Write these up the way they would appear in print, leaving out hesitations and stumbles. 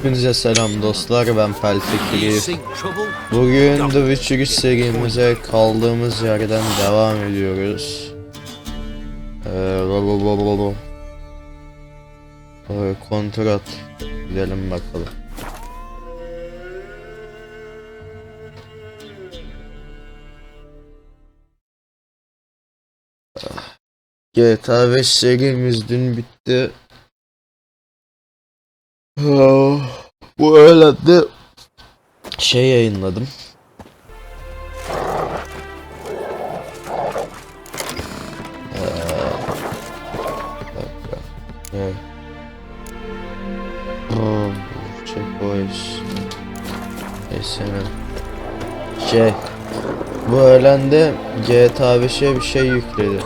Hepinize selam dostlar, ben Pelfikri. Bugün The Witcher 3 serimize kaldığımız yerden devam ediyoruz. Kontrat gidelim bakalım. GTA 5 serimiz dün bitti. Bu öyle de yayınladım. Checkpoints. Bu öğlen de GTA 5'e bir şey yükledi.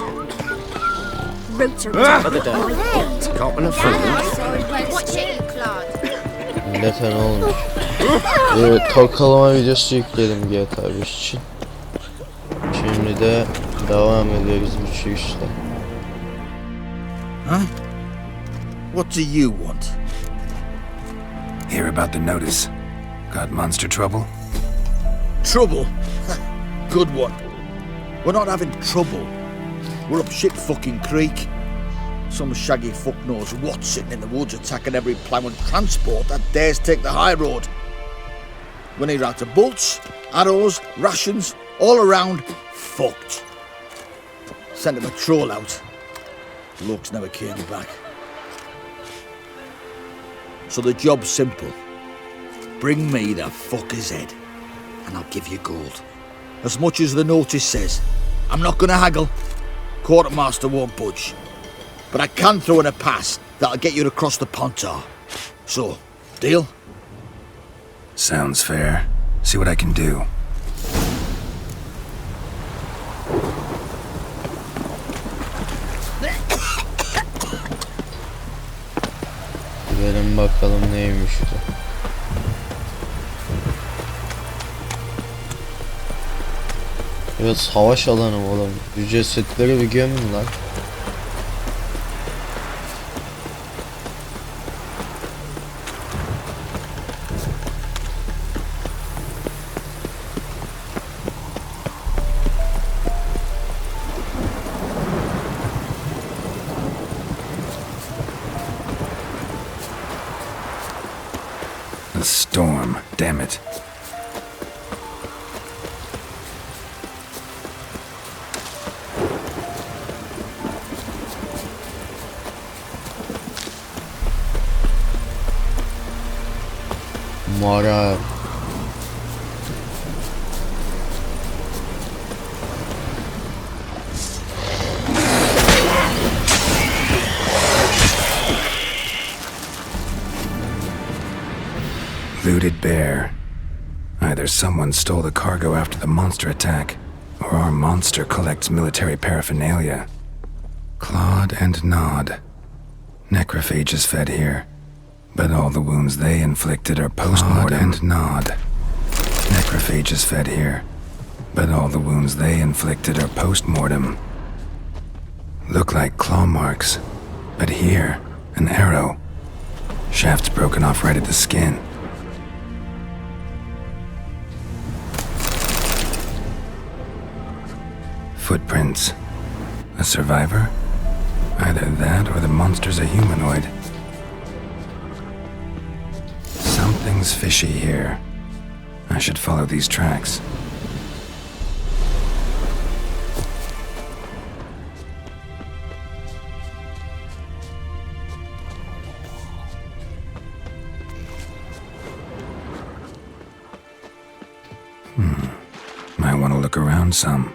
Millete ne olmuş? Tokalama videosu yükledim GTA 5 için. Şimdi de devam ediyoruz bu işte. Huh? What do you want? Hear about the notice. Got monster trouble? Trouble? Good one. We're not having trouble. We're up shit fucking creek. Some shaggy fuck knows what's sitting in the woods attacking every plough and transport that dares take the high road. We need out of bolts, arrows, rations, all around, fucked. Sent a patrol out. Blokes never came back. So the job's simple. Bring me the fucker's head, and I'll give you gold. As much as the notice says. I'm not gonna haggle. Quartermaster won't budge. But I can throw in a pass that'll get you across the Pontar. So, deal? Sounds fair. See what I can do. Gidelim bakalım neymiş bu. Evet, savaş alanı mı oğlum? Cesetleri bir gömün lan. The storm, damn it. Mara. Looted bear. Either someone stole the cargo after the monster attack, or our monster collects military paraphernalia. Clawed and gnawed. Necrophages fed here, but all the wounds they inflicted are post-mortem. Clawed and gnawed. Necrophages fed here, but all the wounds they inflicted are post-mortem. Look like claw marks, but here, an arrow. Shaft's broken off right at the skin. Footprints. A survivor? Either that or the monster's a humanoid. Something's fishy here. I should follow these tracks. Might want to look around some.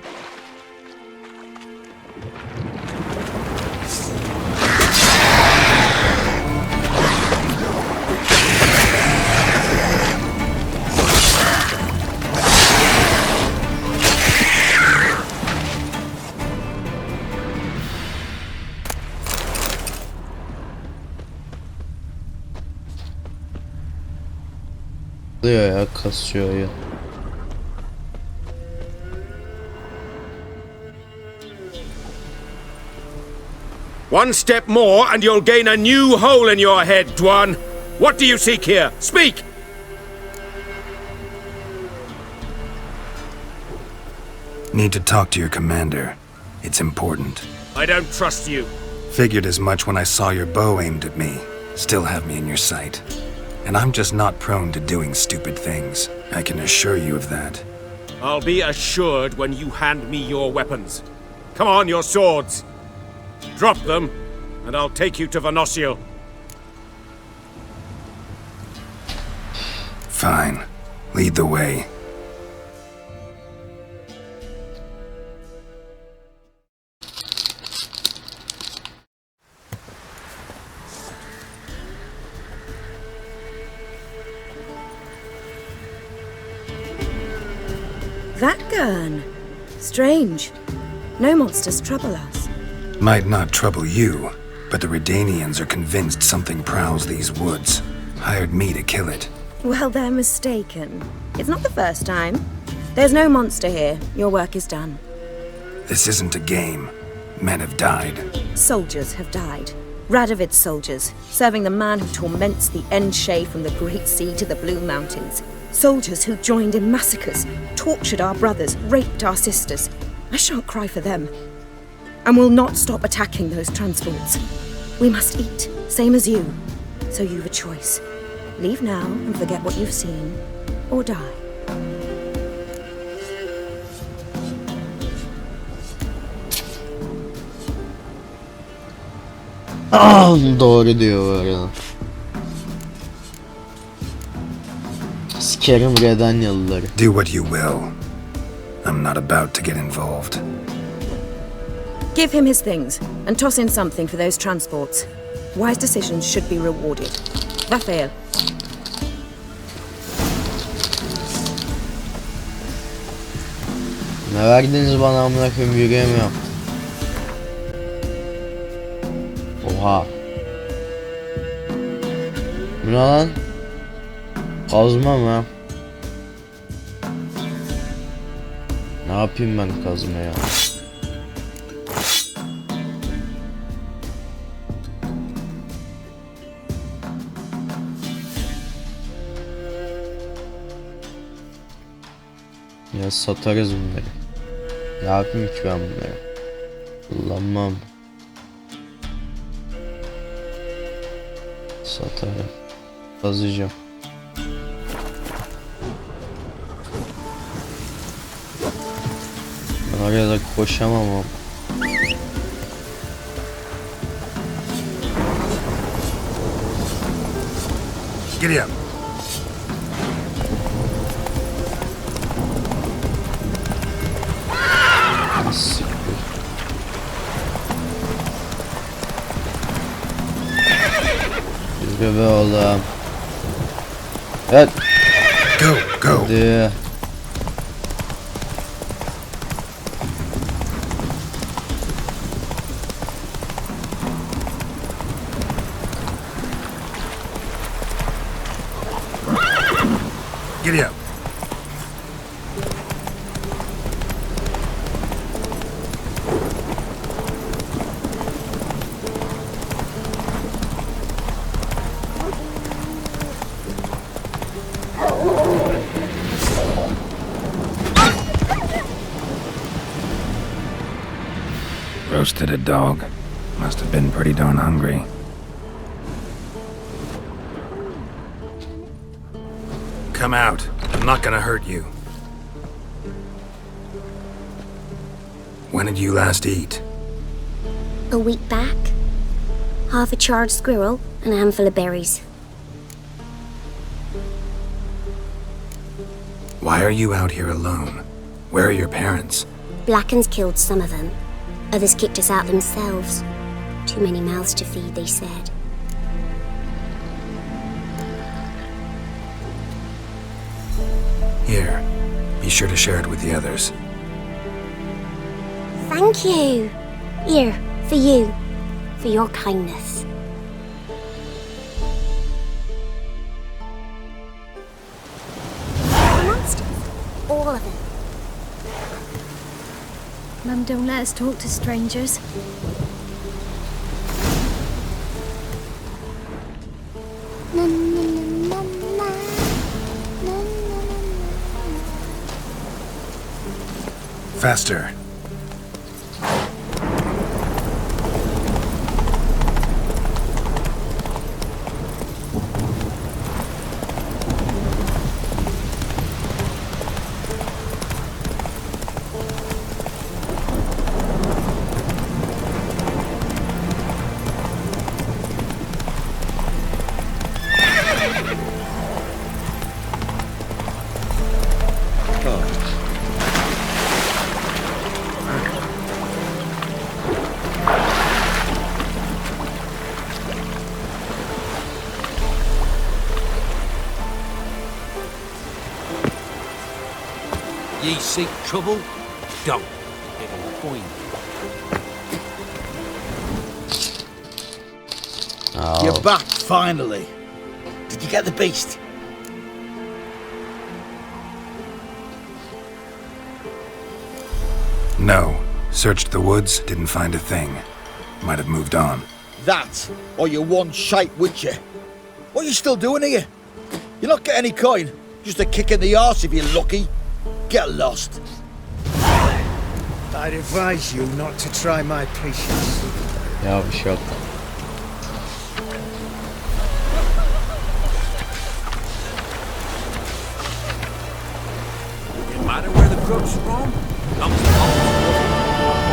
Ya kasıyor ya. One step more and you'll gain a new hole in your head, Dwan. What do you seek here? Speak! Need to talk to your commander. It's important. I don't trust you. Figured as much when I saw your bow aimed at me. Still have me in your sight. And I'm just not prone to doing stupid things. I can assure you of that. I'll be assured when you hand me your weapons. Come on, your swords. Drop them, and I'll take you to Venosio. Fine. Lead the way. That gun. Strange. No monsters trouble us. Might not trouble you, but the Redanians are convinced something prowls these woods. Hired me to kill it. Well, they're mistaken. It's not the first time. There's no monster here. Your work is done. This isn't a game. Men have died. Soldiers have died. Radovid's soldiers, serving the man who torments the Enche from the Great Sea to the Blue Mountains. Soldiers who joined in massacres, tortured our brothers, raped our sisters. I shan't cry for them. And will not stop attacking those transports. We must eat, same as you. So you've a choice. Leave now and forget what you've seen, or die. Doğru diyor bu arada. Sikerim Redanyalıları. Do what you will. I'm not about to get involved. Give him his things, and toss in something for those transports. Wise decisions should be rewarded. Raphael. Ne verdiniz bana amına koyayım, yürüyemiyorum. Oha. Bu ne lan? Kazma mı? Ne yapayım ben kazmaya? Ya satarız bunları. Ne yapayım ki ben bunları? Kullanmam. Satarım. Kazacağım. Ben oraya da koşamam ama. Giddy up. Yürü be oğlum. Evet. Go, go. Hadi. Giddy up. Roasted a dog. Must have been pretty darn hungry. Come out. I'm not gonna hurt you. When did you last eat? A week back. Half a charred squirrel and a handful of berries. Why are you out here alone? Where are your parents? Blackens killed some of them. Others kicked us out themselves. Too many mouths to feed, they said. Here. Be sure to share it with the others. Thank you. Here, for you. For your kindness. The monsters. All of them. Mum, don't let us talk to strangers. No, Faster. Ye seek trouble? Don't. It'll find you. Oh. You're back, finally. Did you get the beast? No. Searched the woods, didn't find a thing. Might have moved on. That, or you're one shite witcher. What are you still doing here? You're not getting any coin. Just a kick in the arse if you're lucky. Get lost. I'd advise you not to try my patience. Yavşak. It matter where the grub's from? Not the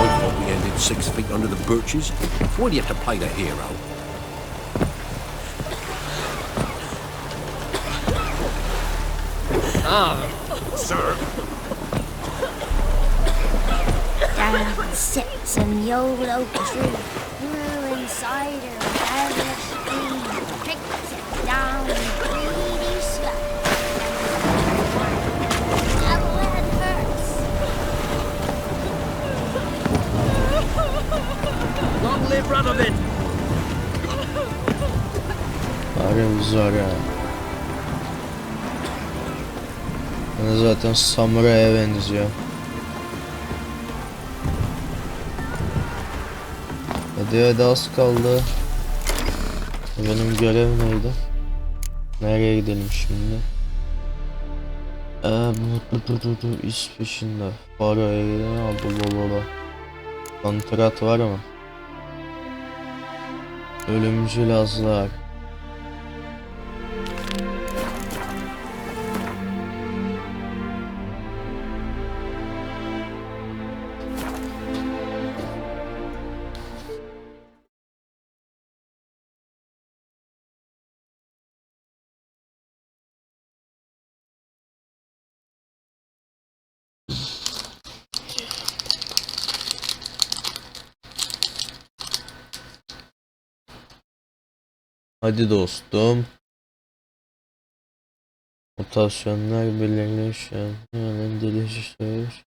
I thought we ended 6 feet under the birches. Why do you have to play the hero? Sir. Down sits in the old oak tree, grew inside her velvet screen, picked it down in greedy sweat. That lead hurts. Long live Radovid! Harbi zor ya. Yani zaten samuraya benziyor. Hadi az kaldı. Benim görev neydi? Nereye gidelim şimdi? İş peşinde. Baroya gidelim. Kontrat var mı? Ölümcül azlar. Hadi dostum. Mutasyonlar belirleşen yani delişiyor.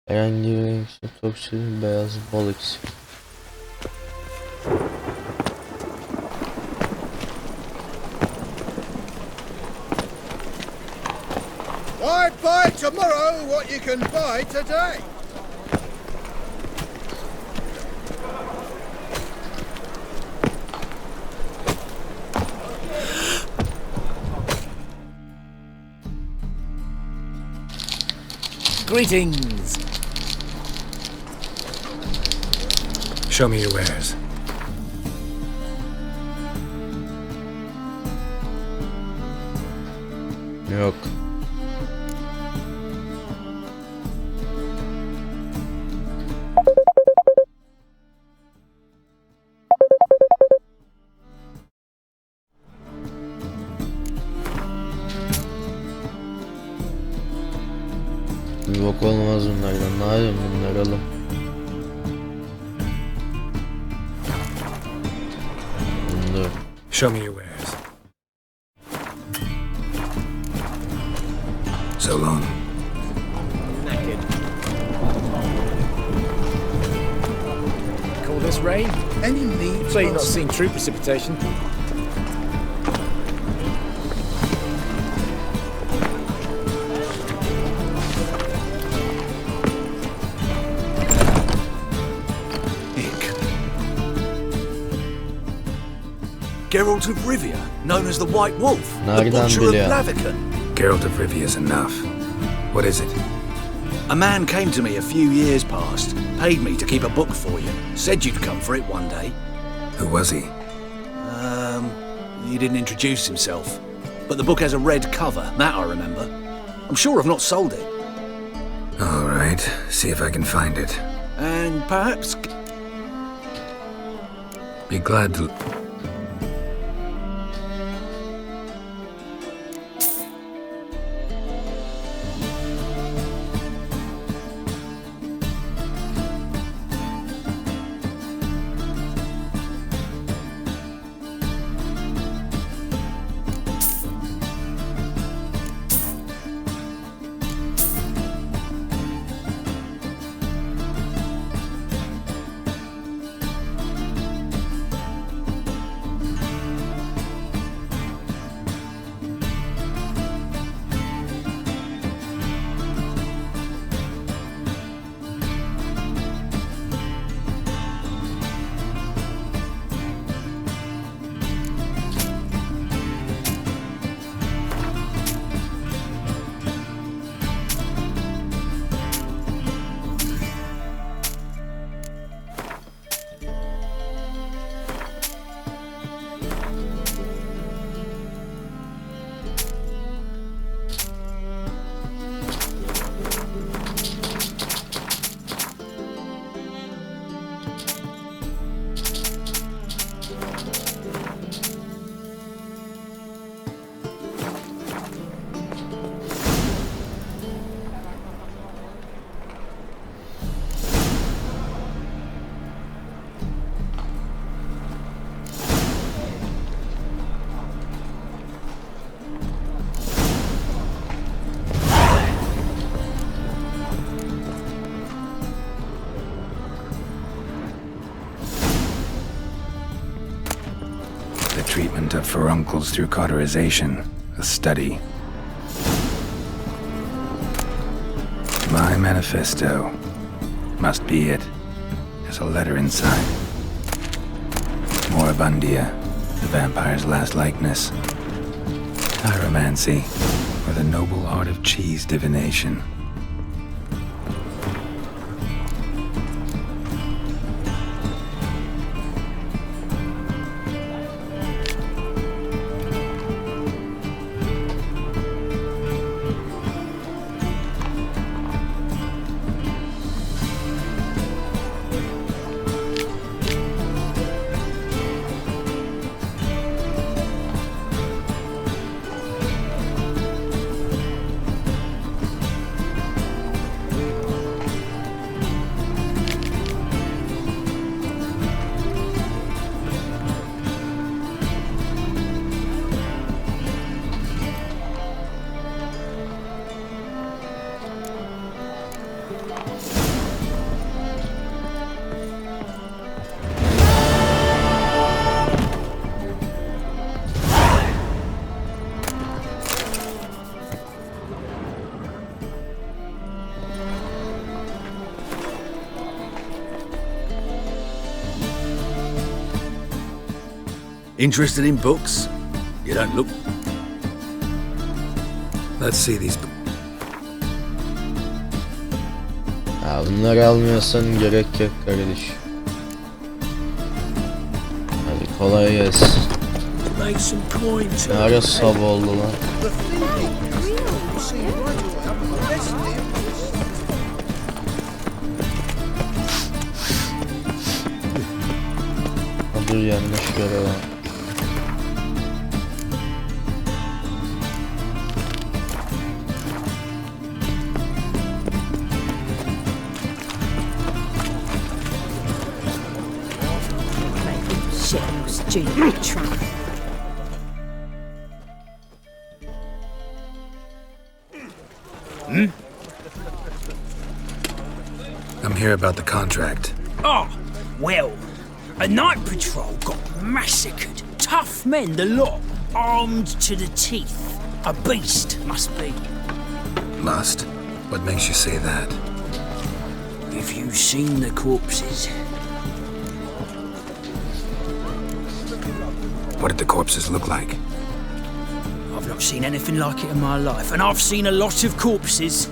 Herhangi bir toksin beyaz balık. Why buy tomorrow what you can buy today? Greetings. Show me your wares. Yok. Bir bok olmaz bunlardan. Ne yapayım bunları alım. Dur. Show me your wares. So long. Call this rain? Any need? So you've not seen true precipitation. Geralt of Rivia, known as the White Wolf. The Nereden Butcher of biliyor? Blaviken. Geralt of Rivia is enough. What is it? A man came to me a few years past, paid me to keep a book for you. Said you'd come for it one day. Who was he? He didn't introduce himself. But the book has a red cover, that I remember. I'm sure I've not sold it. All right, see if I can find it. And perhaps... Be glad to... The treatment of furuncles through cauterization, a study. My manifesto. Must be it. There's a letter inside. Moribundia, the vampire's last likeness. Pyromancy, or the noble art of cheese divination. Interested in books? You don't look... Let's see these. Ya bunları almıyorsan gerek yok kardeş. Hadi kolay gelsin. Make some coin Ne ara sabah oldu lan. Dur yanlış göre lan. Stupid trap. I'm here about the contract. Oh, well, a night patrol got massacred. Tough men, the lot, armed to the teeth. A beast, must be. Must? What makes you say that? Have you seen the corpses? What did the corpses look like? I've not seen anything like it in my life, and I've seen a lot of corpses.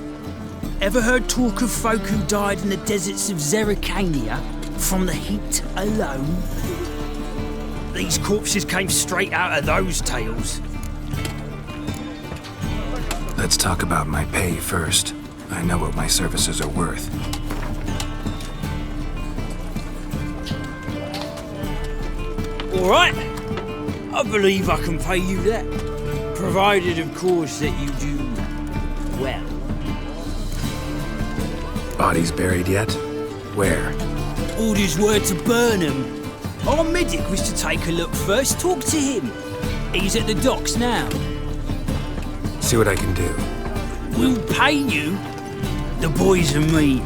Ever heard talk of folk who died in the deserts of Zerrikania from the heat alone? These corpses came straight out of those tales. Let's talk about my pay first. I know what my services are worth. All right. I believe I can pay you that. Provided, of course, that you do well. Bodies buried yet? Where? Orders were to Bölüm. Our medic was to take a look first. Talk to him. He's at the docks now. See what I can do. We'll pay you. The boys and me,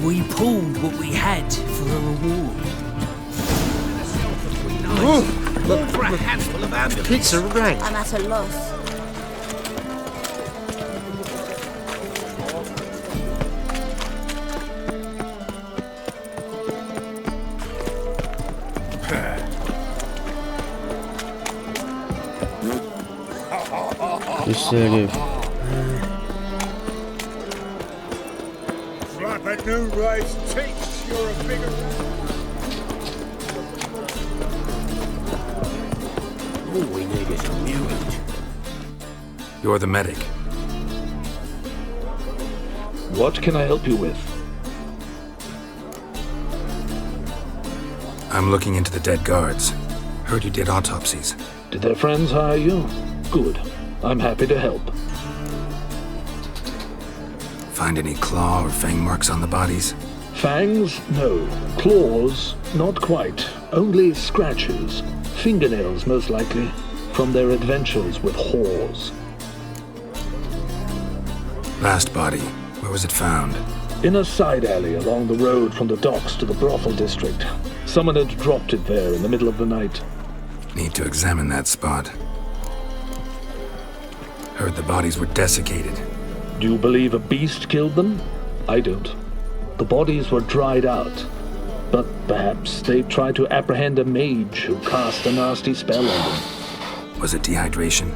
we pulled what we had for a reward. Look for a handful of ambulances. Pizza rank. I'm at a loss. Rapid new race teach you're a bigger. All we need is a mutant. You're the medic. What can I help you with? I'm looking into the dead guards. Heard you did autopsies. Did their friends hire you? Good. I'm happy to help. Find any claw or fang marks on the bodies? Fangs? No. Claws? Not quite. Only scratches. Fingernails, most likely. From their adventures with whores. Last body. Where was it found? In a side alley along the road from the docks to the brothel district. Someone had dropped it there in the middle of the night. Need to examine that spot. Heard the bodies were desiccated. Do you believe a beast killed them? I don't. The bodies were dried out. But perhaps they tried to apprehend a mage who cast a nasty spell on them. Was it dehydration?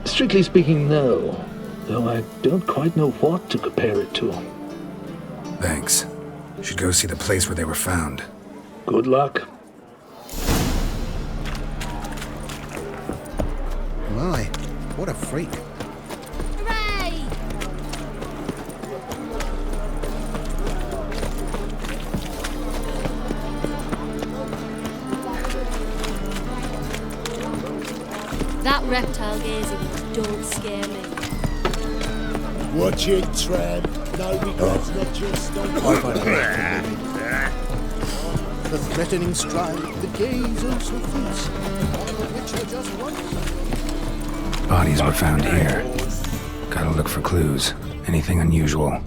Strictly speaking, no. Though I don't quite know what to compare it to. Thanks. Should go see the place where they were found. Good luck. My, what a freak. Hooray! That reptile gazing don't scare me. Watch it, tramp. No regrets, not just the threatening stride, the gaze of swiftness, all of which are just once. Bodies were found here. Gotta look for clues. Anything unusual.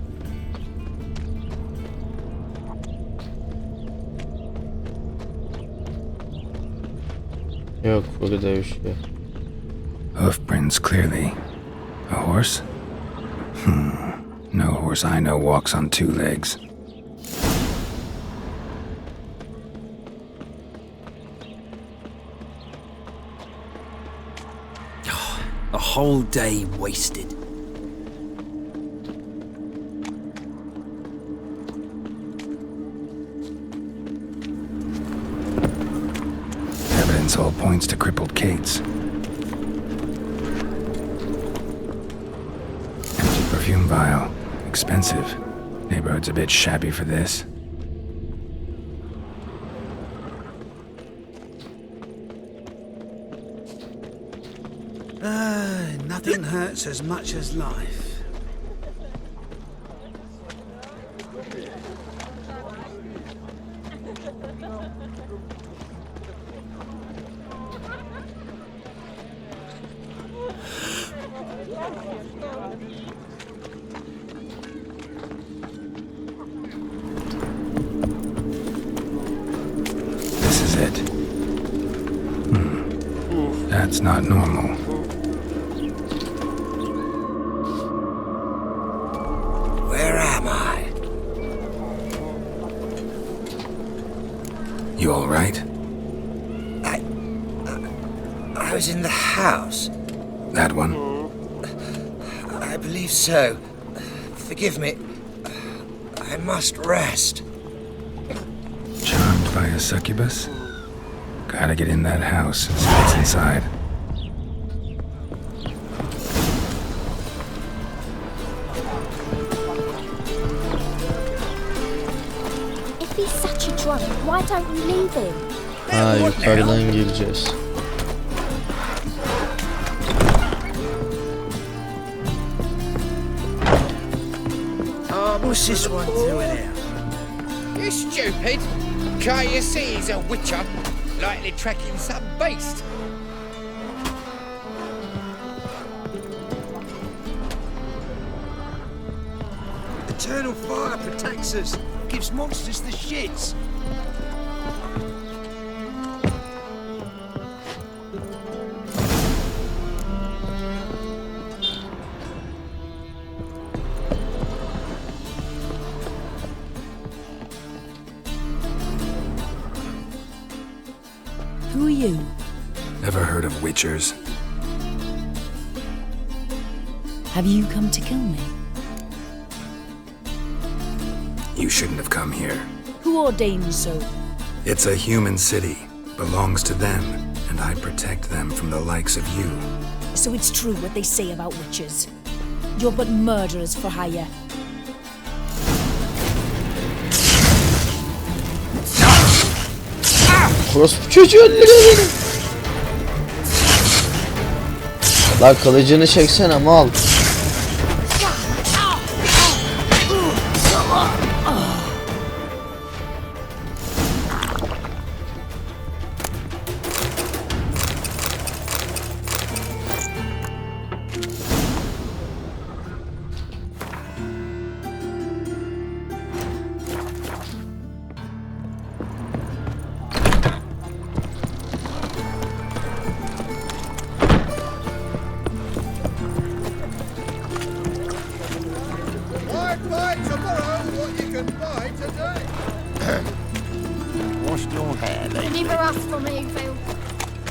Yok, burada bir şey. Hoofprints, clearly. A horse? No horse I know walks on two legs. A whole day wasted. Evidence all points to crippled Kate's. Empty perfume vial. Expensive. Neighborhood's a bit shabby for this. Nothing hurts as much as life. This is it. That's not normal. Where am I? You all right? I was in the house. That one? I believe so. Forgive me. I must rest. Charmed by a succubus? Gotta get in that house and see what's inside. If he's such a drunk, why don't we leave him? Ha, yukarıdan gireceğiz. What's this one doing here? You stupid! Can't you see he's a witcher? Likely tracking some beast. Eternal fire protects us. Gives monsters the shits. Who are you? Ever heard of witchers? Have you come to kill me? You shouldn't have come here. Who ordained so? It's a human city. Belongs to them, and I protect them from the likes of you. So it's true what they say about witches. You're but murderers for hire. Orospu çocuğu öldürüyor beni. Lan kılıcını çeksene mal. Buy tomorrow what you can buy today. Wash your hair, lady. Neither us from me, Phil.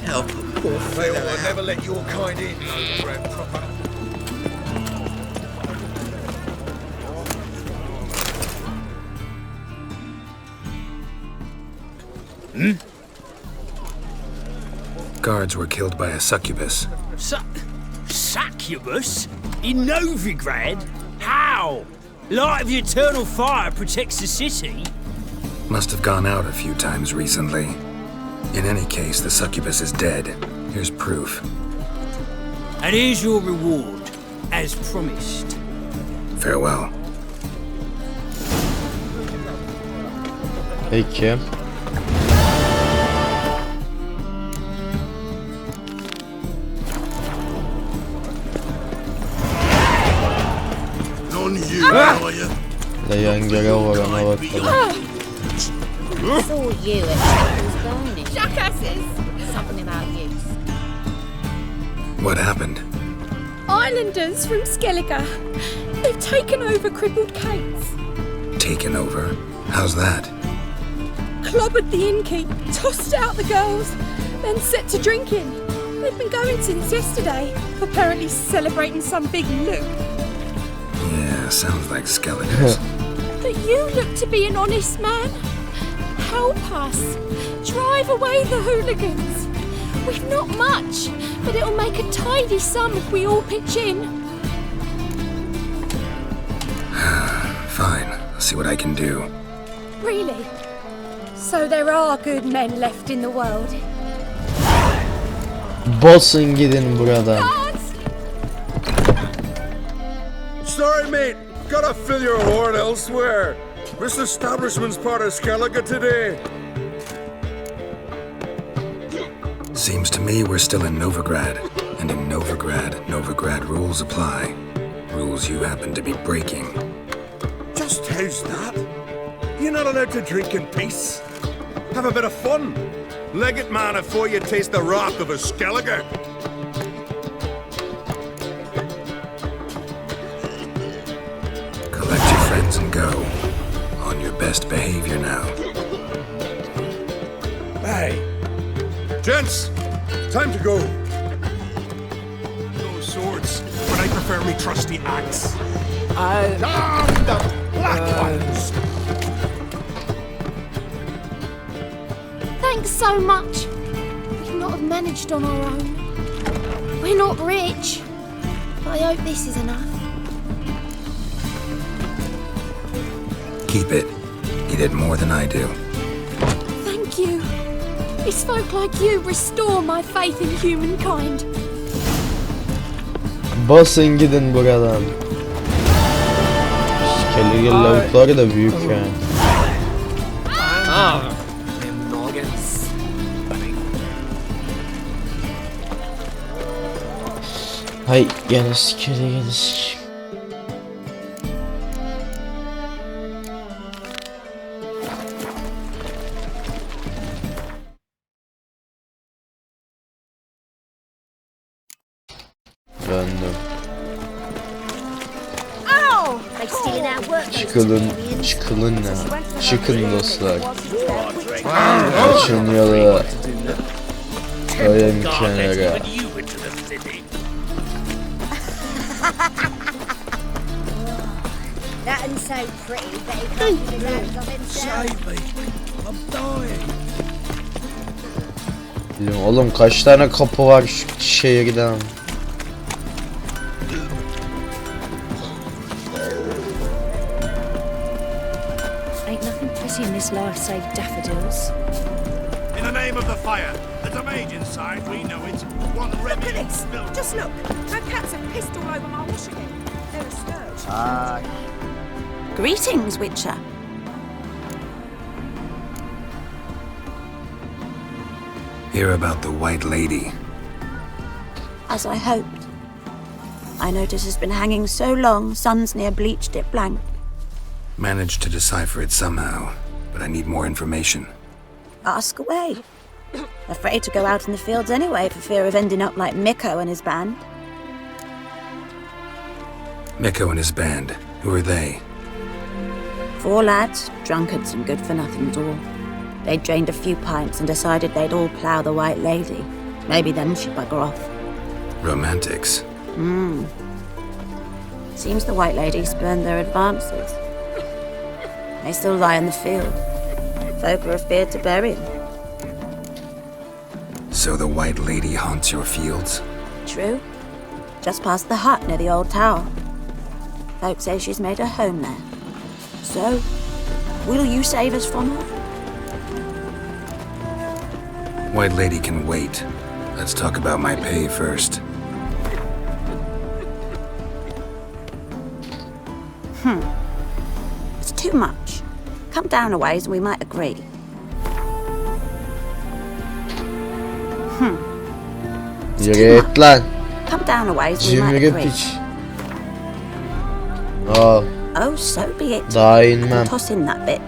Help a poor fellow. I'll never let your kind in. Overbred proper. Guards were killed by a succubus. Succubus? In Novigrad? How? Light of the eternal fire protects the city? Must have gone out a few times recently. In any case, the succubus is dead. Here's proof. And here's your reward, as promised. Farewell. Peki. Dayan görev var ona bakalım. I saw you at Temple's Burning. Jackasses! Something about you. What happened? Islanders from Skellige. They've taken over crippled Kate's. Taken over? How's that? Clobbered the innkeep, tossed out the girls, then set to drinking. They've been going since yesterday, apparently celebrating some big loot. Yeah, sounds like skeletons. But you look to be an honest man. Help us. Drive away the hooligans. We've not much, but it'll make a tidy sum if we all pitch in. Fine, I'll see what I can do. Really? So there are good men left in the world. Basın gidin buradan. Sorry, mate. Gotta fill your horn elsewhere. This establishment's part of Skellige today. Seems to me we're still in Novigrad. And in Novigrad rules apply. Rules you happen to be breaking. Just how's that? You're not allowed to drink in peace. Have a bit of fun. Leg it, man, before you taste the wrath of a Skellige. Collect your friends and go. On your best behavior now. Hey. Gents, time to go. No swords, but I prefer me trusty axe. Damn the black ones. Thanks so much. We could not have managed on our own. We're not rich, but I hope this is enough. Keep it. You did more than I do. Thank you. It's folk like you restore my faith in humankind. Basın gidin buradan. Kelly lavukları da büyük yani. Hay gene sikeri Döndüm. Çıkılın ne? Çıkın dostlar. Açın yolu. Ölüm kenara. That ain't so pretty, but he can't do the rounds of himself. Save me. I'm dying. Oğlum kaç tane kapı var şu şehirden? Ain't nothing pretty in this life save daffodils. In the name of the fire, there's a mage inside, we know it. One Look at this! Just look! My cats have pissed all over my wash again. They're a scourge. Greetings, Witcher. Hear about the White Lady. As I hoped. I notice it's been hanging so long, sun's near bleached it blank. Managed to decipher it somehow, but I need more information. Ask away. Afraid to go out in the fields anyway for fear of ending up like Mikko and his band. Mikko and his band. Who are they? 4 lads, drunkards and good-for-nothings all. They'd drained a few pints and decided they'd all plough the White Lady. Maybe then she'd bugger off. Romantics. Seems the White Lady spurned their advances. They still lie in the field. Folk are afeard to bury them. So the White Lady haunts your fields? True. Just past the hut near the old tower. Folk say she's made her home there. So, will you save us from her? White Lady can wait. Let's talk about my pay first. It's too much. Come down a ways and we might agree. Yürü et lan. Come down a ways and we might Cimri agree. piç. Al. Oh, so be it. Daha inmem. Toss in that bit.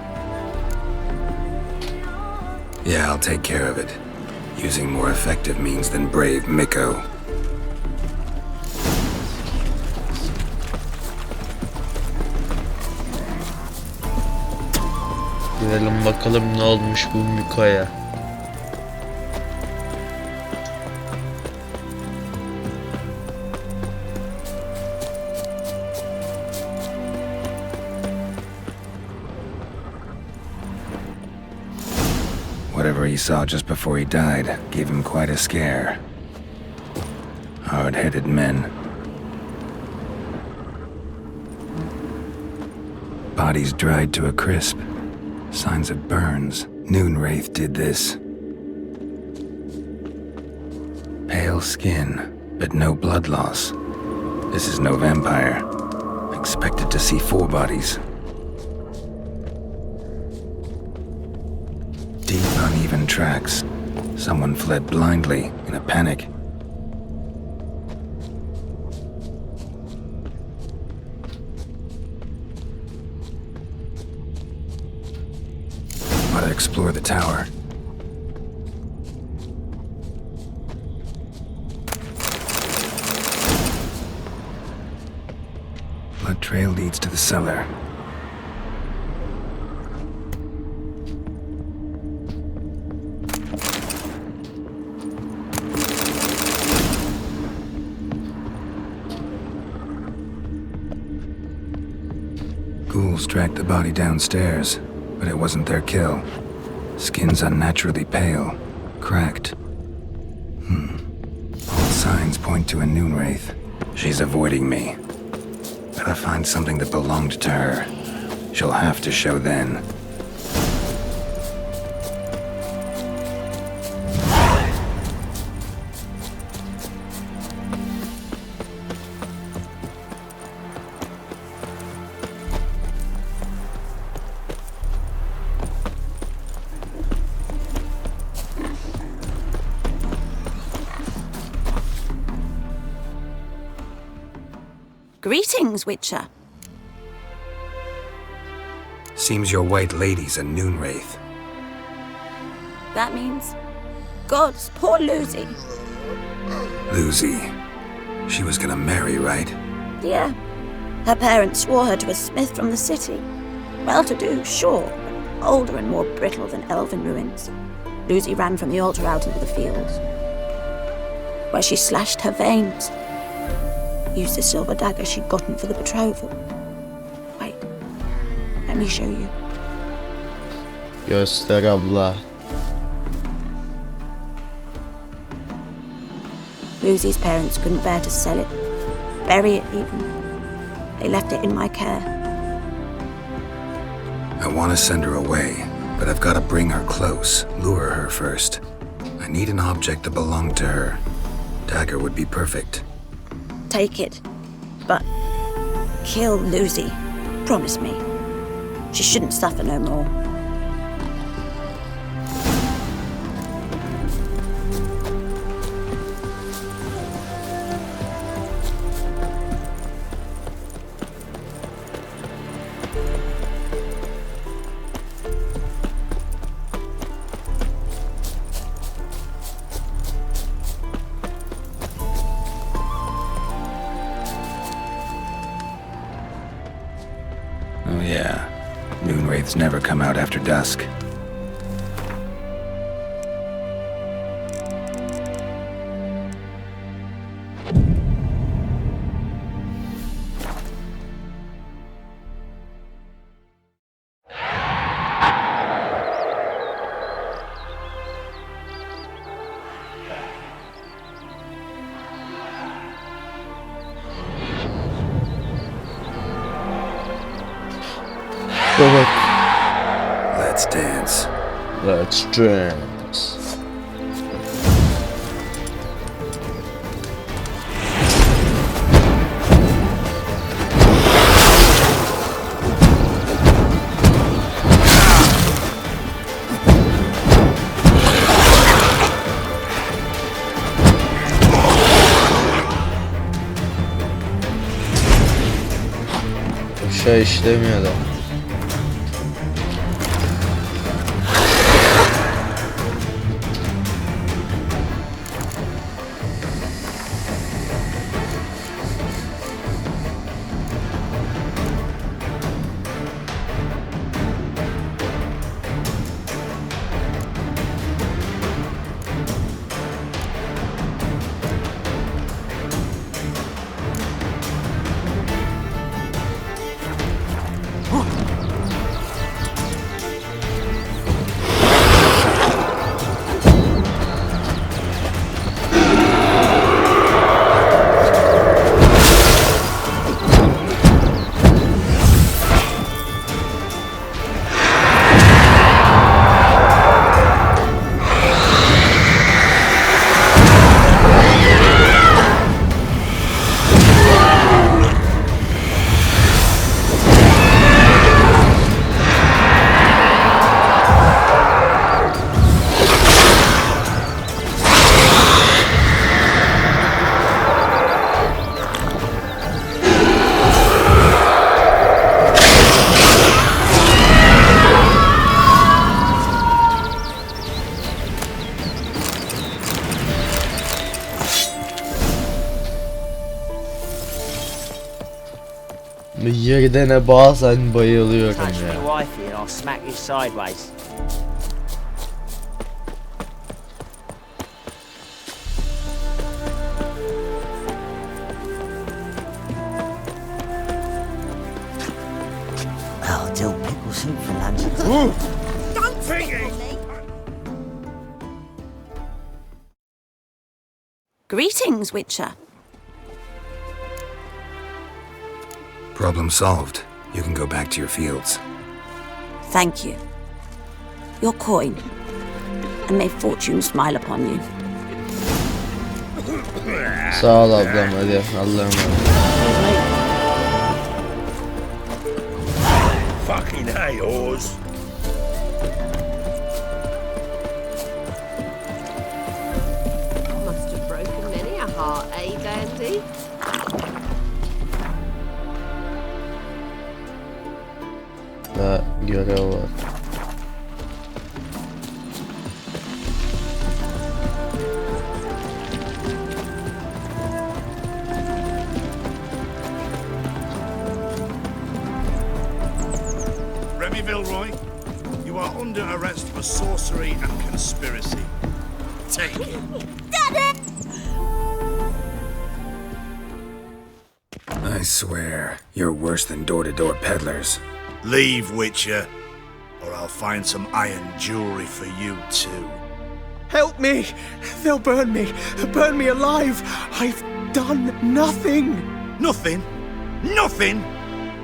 Yeah, I'll take care of it. Using more effective means than brave Mikko. Gidelim bakalım ne olmuş bu Mikko'ya. Whatever he saw just before he died gave him quite a scare. Hard-headed men. Bodies dried to a crisp. Signs of burns. Noonwraith did this. Pale skin, but no blood loss. This is no vampire. Expected to see 4 bodies. Deep, uneven tracks. Someone fled blindly in a panic. Ought to explore the tower. Blood trail leads to the cellar. Ghouls dragged the body downstairs, but it wasn't their kill. Skin's unnaturally pale, cracked. All signs point to a noon wraith. She's avoiding me. Gotta find something that belonged to her. She'll have to show then. Greetings, Witcher. Seems your white lady's a noon wraith. That means... Gods, poor Lucy. Lucy. She was gonna marry, right? Yeah. Her parents swore her to a smith from the city. Well-to-do, sure, but older and more brittle than elven ruins. Lucy ran from the altar out into the fields, where she slashed her veins. Used the silver dagger she'd gotten for the betrothal. Wait, let me show you. Göster abla. Lucy's parents couldn't bear to sell it, bury it even. They left it in my care. I want to send her away, but I've got to bring her close, lure her first. I need an object that belonged to her. Dagger would be perfect. Take it, but kill Lucy. Promise me. She shouldn't suffer no more. Oh yeah, noon wraiths never come out after dusk. Let's dance. Let's dance. Aşağı işlemiyor da. Yerine bazen bayılıyorum Touch ya. me wifey and I'll smack you sideways. soup for lunch. Don't think Greetings, Witcher. Problem solved. You can go back to your fields. Thank you. Your coin. And may fortune smile upon you. Sağ ol ablam, hadi Allah'a emanet. Fucking hey, Oz. Must have broken many a heart, eh, Dandy? Daha görev var. Remy Vilroy, you are under arrest for sorcery and conspiracy. Take it. I swear, you're worse than door-to-door peddlers. Leave, Witcher, or I'll find some iron jewelry for you too. Help me! They'll burn me! Burn me alive! I've done nothing! Nothing? Nothing?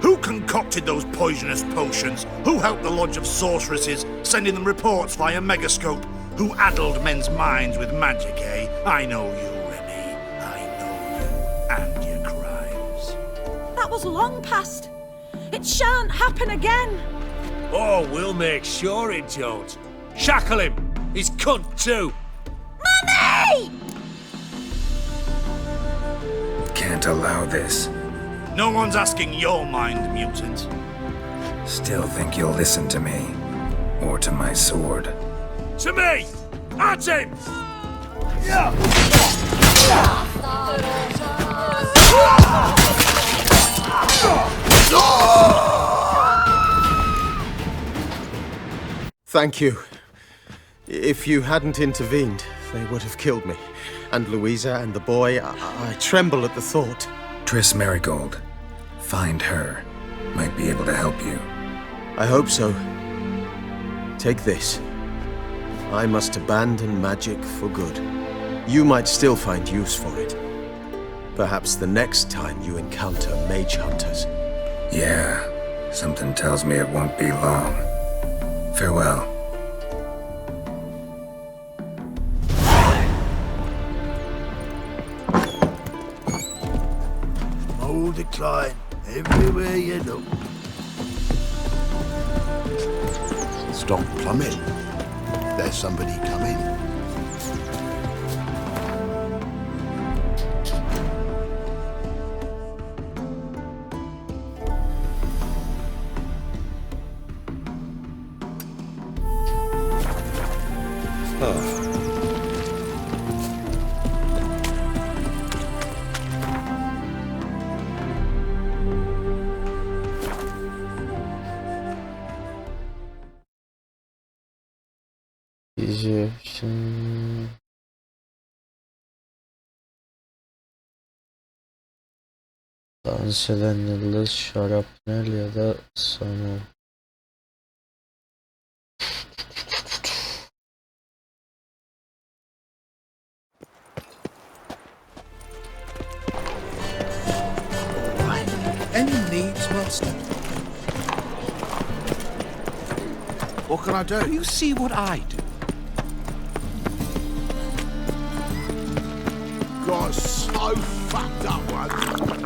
Who concocted those poisonous potions? Who helped the Lodge of Sorceresses, sending them reports via Megascope? Who addled men's minds with magic, eh? I know you, Remy. I know you and your crimes. That was long past. It shan't happen again. Oh, we'll make sure it don't. Shackle him! He's cunt too! Mummy! Can't allow this. No one's asking your mind, mutant. Still think you'll listen to me. Or to my sword. To me! At him! Thank you. If you hadn't intervened, they would have killed me. And Louisa and the boy, I tremble at the thought. Triss Marigold. Find her. Might be able to help you. I hope so. Take this. I must abandon magic for good. You might still find use for it. Perhaps the next time you encounter mage hunters. Yeah, something tells me it won't be long. Farewell. Mold decline everywhere you look. Stop plumbing. There's somebody coming. Egyptian. Dans eden yıldız, şarapnel ya da somon. Any needs, master? What can I do? You see what I do? Got so fucked up once.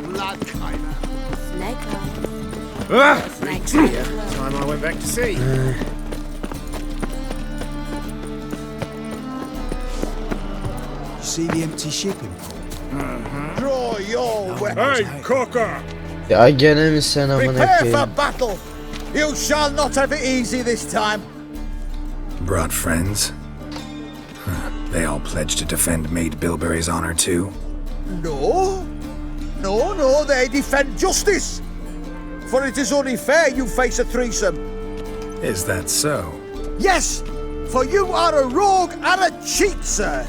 Blood came out. Snakes here. Time I went back to sea. See the empty shipping port? Draw your weapons. Hey, Cocker! Ya gene mi sen amına Prepare for koyayım? battle! You shall not have it easy this time. Brought friends? They all pledged to defend Maid Bilberry's honor too? No. No, they defend justice. For it is only fair you face a threesome. Is that so? Yes, for you are a rogue and a cheat, sir.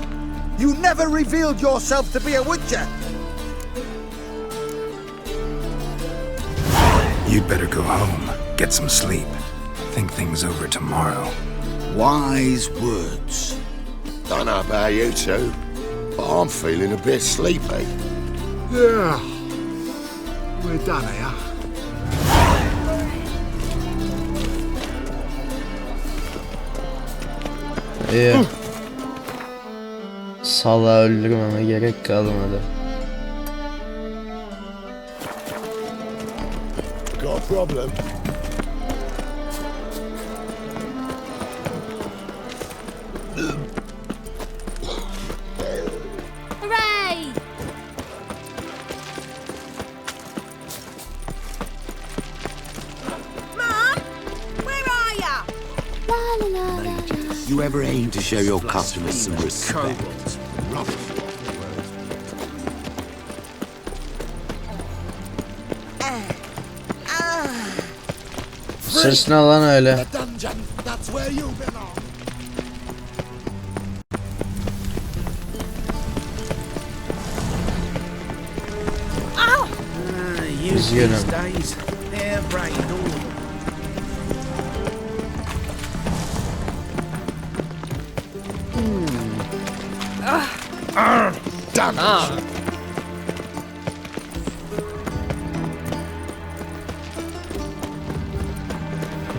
You never revealed yourself to be a witcher. You'd better go home, get some sleep. think things over tomorrow. Wise words. Don't know about you two, but I'm feeling a bit sleepy. Yeah. We're done here. İyi. Salağı öldürmeme gerek kalmadı. Got a problem? Hooray! Mum, where are ya? La la la la. You ever aim to show your customers some respect? Ses ne lan öyle? The dungeon, that's where you belong. Üzgünüm. Days, hair-brained all. Damn it.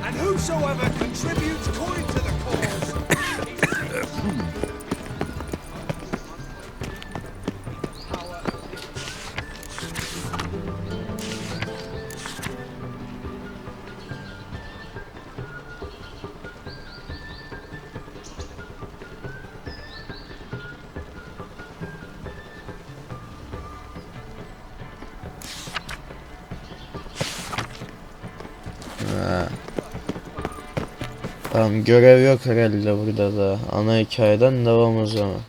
And whosoever contributes coin to the cause. Tamam, görev yok herhalde burada da. Ana hikayeden devam o zaman.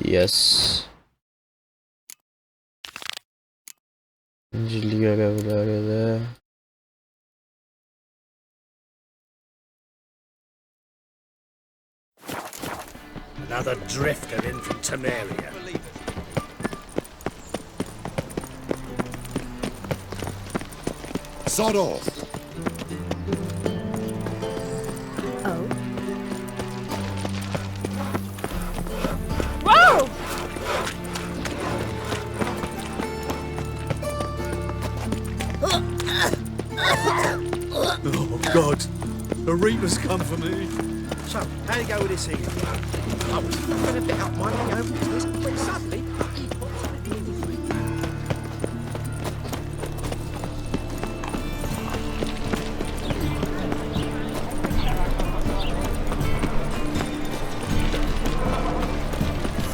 Yes. İncil görevlerde. Another drifter in from Temeria. Sod off. Whoa! Oh, God. A reaper's come for me. So, how do you go with this here? I was fucking a bit up my way over to this, but suddenly he pops up in with me.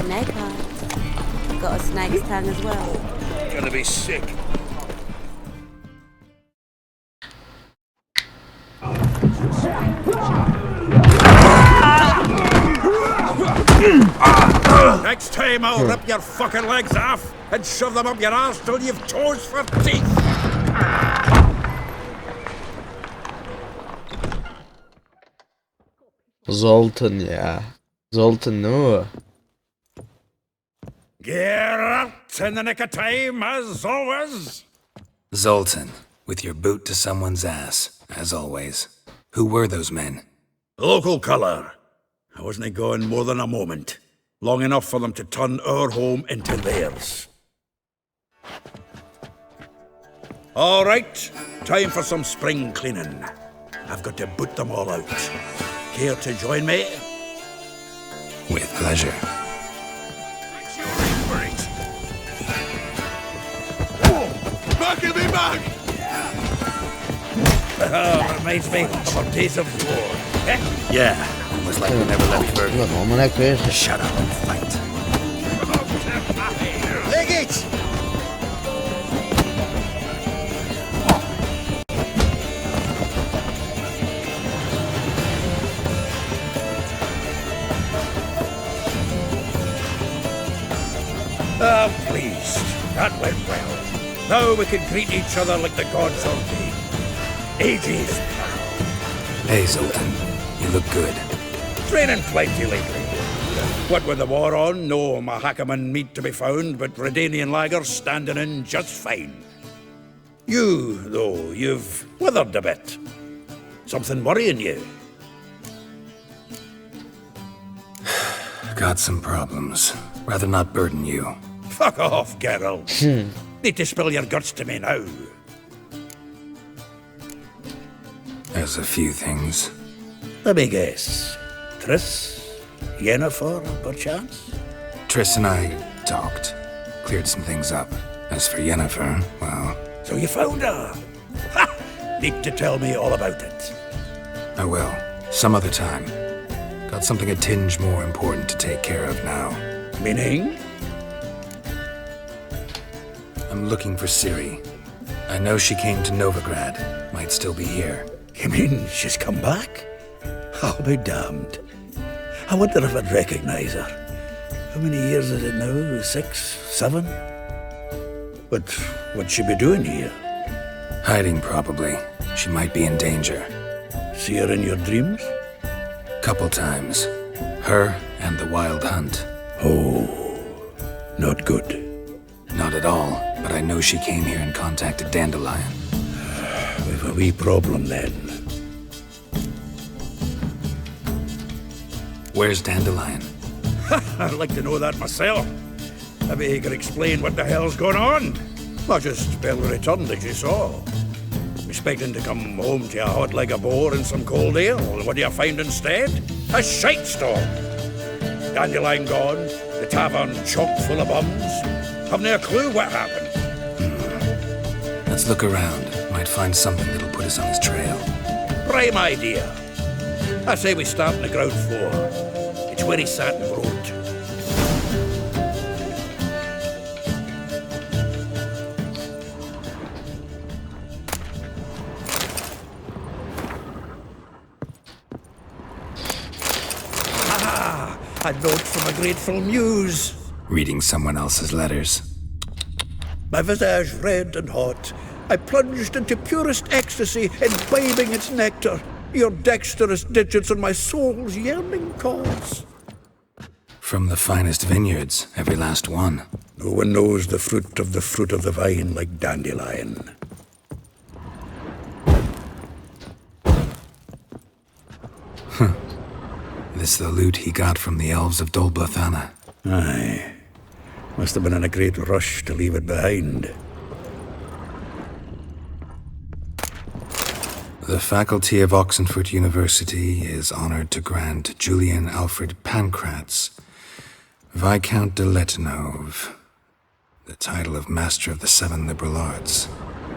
Snake eyes. Got a snake's tongue as well. Gonna be sick. Next time I'll rip your fucking legs off and shove them up your arse till you've toes for teeth. Zoltan ya. Zoltan değil mi o? Get out in the nick of time, as always. Zoltan, with your boot to someone's ass, as always. Who were those men? Local colour. I wasn't going more than a moment. Long enough for them to turn our home into theirs. All right, time for some spring cleaning. I've got to boot them all out. Care to join me? With pleasure. Back in me back! Reminds me of days of war. Eh? Yeah, almost like we never left Bölüm. Ulan amına koyayım. Shut up and fight. Leg it! Ah, pleased. That went well. Now we can greet each other like the gods ordained. Ages. Hey, Zoltan. You look good. Training plenty lately. What with the war on, no Mahakaman meat to be found, but Redanian lagers standing in just fine. You, though, you've withered a bit. Something worrying you? Got some problems. Rather not burden you. Fuck off, Geralt. Need to spill your guts to me now. There's a few things. Let me guess. Triss? Yennefer, perchance? Triss and I talked. Cleared some things up. As for Yennefer, well... So you found her? Ha! Need to tell me all about it. I will. Some other time. Got something a tinge more important to take care of now. Meaning? I'm looking for Ciri. I know she came to Novigrad. Might still be here. You mean she's come back? I'll be damned. I wonder if I'd recognize her. How many years is it now? 6, 7? But what'd she be doing here? Hiding, probably. She might be in danger. See her in your dreams? Couple times. Her and the Wild Hunt. Oh, not good. Not at all, but I know she came here and contacted Dandelion. We've a wee problem then. Where's Dandelion? I'd like to know that myself. Maybe he could explain what the hell's going on. I just barely returned, as you saw. Expecting to come home to a hot like a boar and some cold ale. What do you find instead? A shite storm. Dandelion gone, the tavern chock full of bums. Haven't a clue what happened. Let's look around. Might find something that'll put us on his trail. Prime idea. I say we start on the ground floor. It's where he sat and wrote. Ah, a note from a grateful muse. Reading someone else's letters. My visage red and hot, I plunged into purest ecstasy, imbibing its nectar. Your dexterous digits on my soul's yearning cause. From the finest vineyards, every last one. No one knows the fruit of the vine like Dandelion. This the loot he got from the elves of Dol Blathanna. Aye. Must have been in a great rush to leave it behind. The faculty of Oxenfurt University is honored to grant Julian Alfred Pancratz, Viscount de Letenove, the title of Master of the Seven Liberal Arts.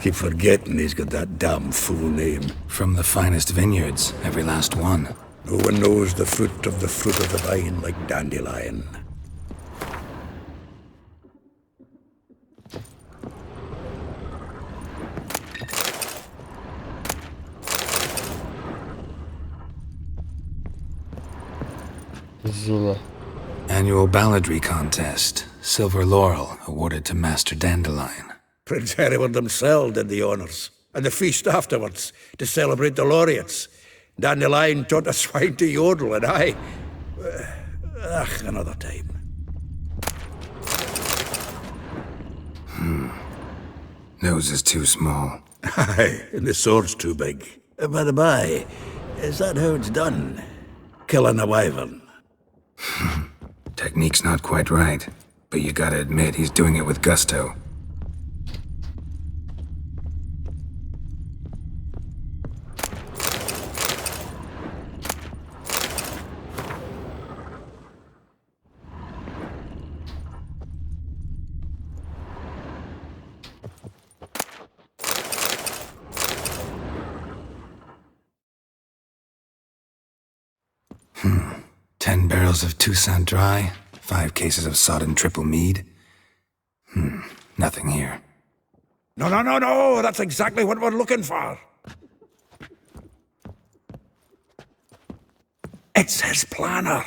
Keep forgetting he's got that damn full name. From the finest vineyards, every last one. No one knows the fruit of the vine like Dandelion. Zula. Annual balladry contest. Silver laurel awarded to Master Dandelion. Prince Hereward himself did the honours. And the feast afterwards, to celebrate the laureates. Dandelion taught a swine to yodel, and I... another time. Nose is too small. Aye, and the sword's too big. By the by, is that how it's done? Killing a wyvern? Technique's not quite right, but you gotta admit he's doing it with gusto. Hmm. 10 barrels of Toussaint Dry, 5 cases of sodden triple mead. Nothing here. No, that's exactly what we're looking for. It's his planner.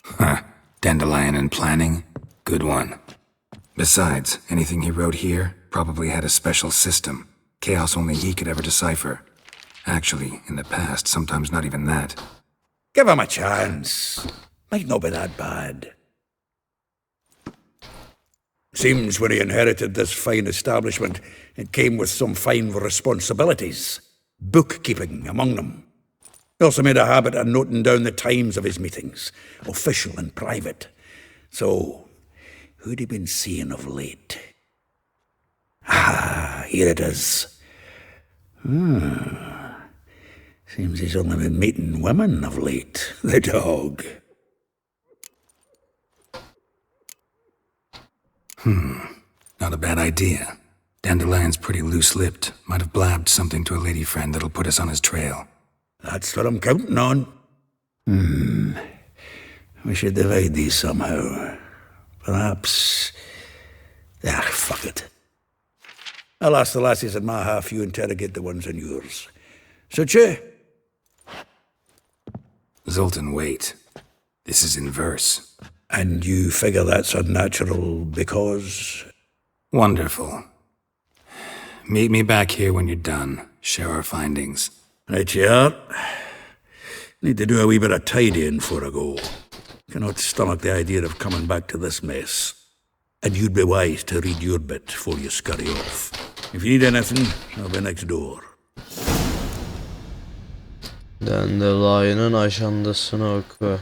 Huh. Dandelion and planning? Good one. Besides, anything he wrote here probably had a special system. Chaos only he could ever decipher. Actually, in the past, sometimes not even that. Give him a chance. Might not be that bad. Seems when he inherited this fine establishment, it came with some fine responsibilities. Bookkeeping among them. He also made a habit of noting down the times of his meetings, official and private. So, who'd he been seeing of late? Ah, here it is. Seems he's only been meeting women of late, the dog. Not a bad idea. Dandelion's pretty loose-lipped. Might have blabbed something to a lady friend that'll put us on his trail. That's what I'm counting on. We should divide these somehow. Perhaps... fuck it. I'll ask the lassies in my half, you interrogate the ones in yours. Suche? Zoltan, wait. This is in verse. And you figure that's unnatural because... Wonderful. Meet me back here when you're done. Share our findings. Right you are. Need to do a wee bit of tidying before I go. Cannot stomach the idea of coming back to this mess. And you'd be wise to read your bit before you scurry off. If you need anything, I'll be next door. Dandelion'un ajandasını oku.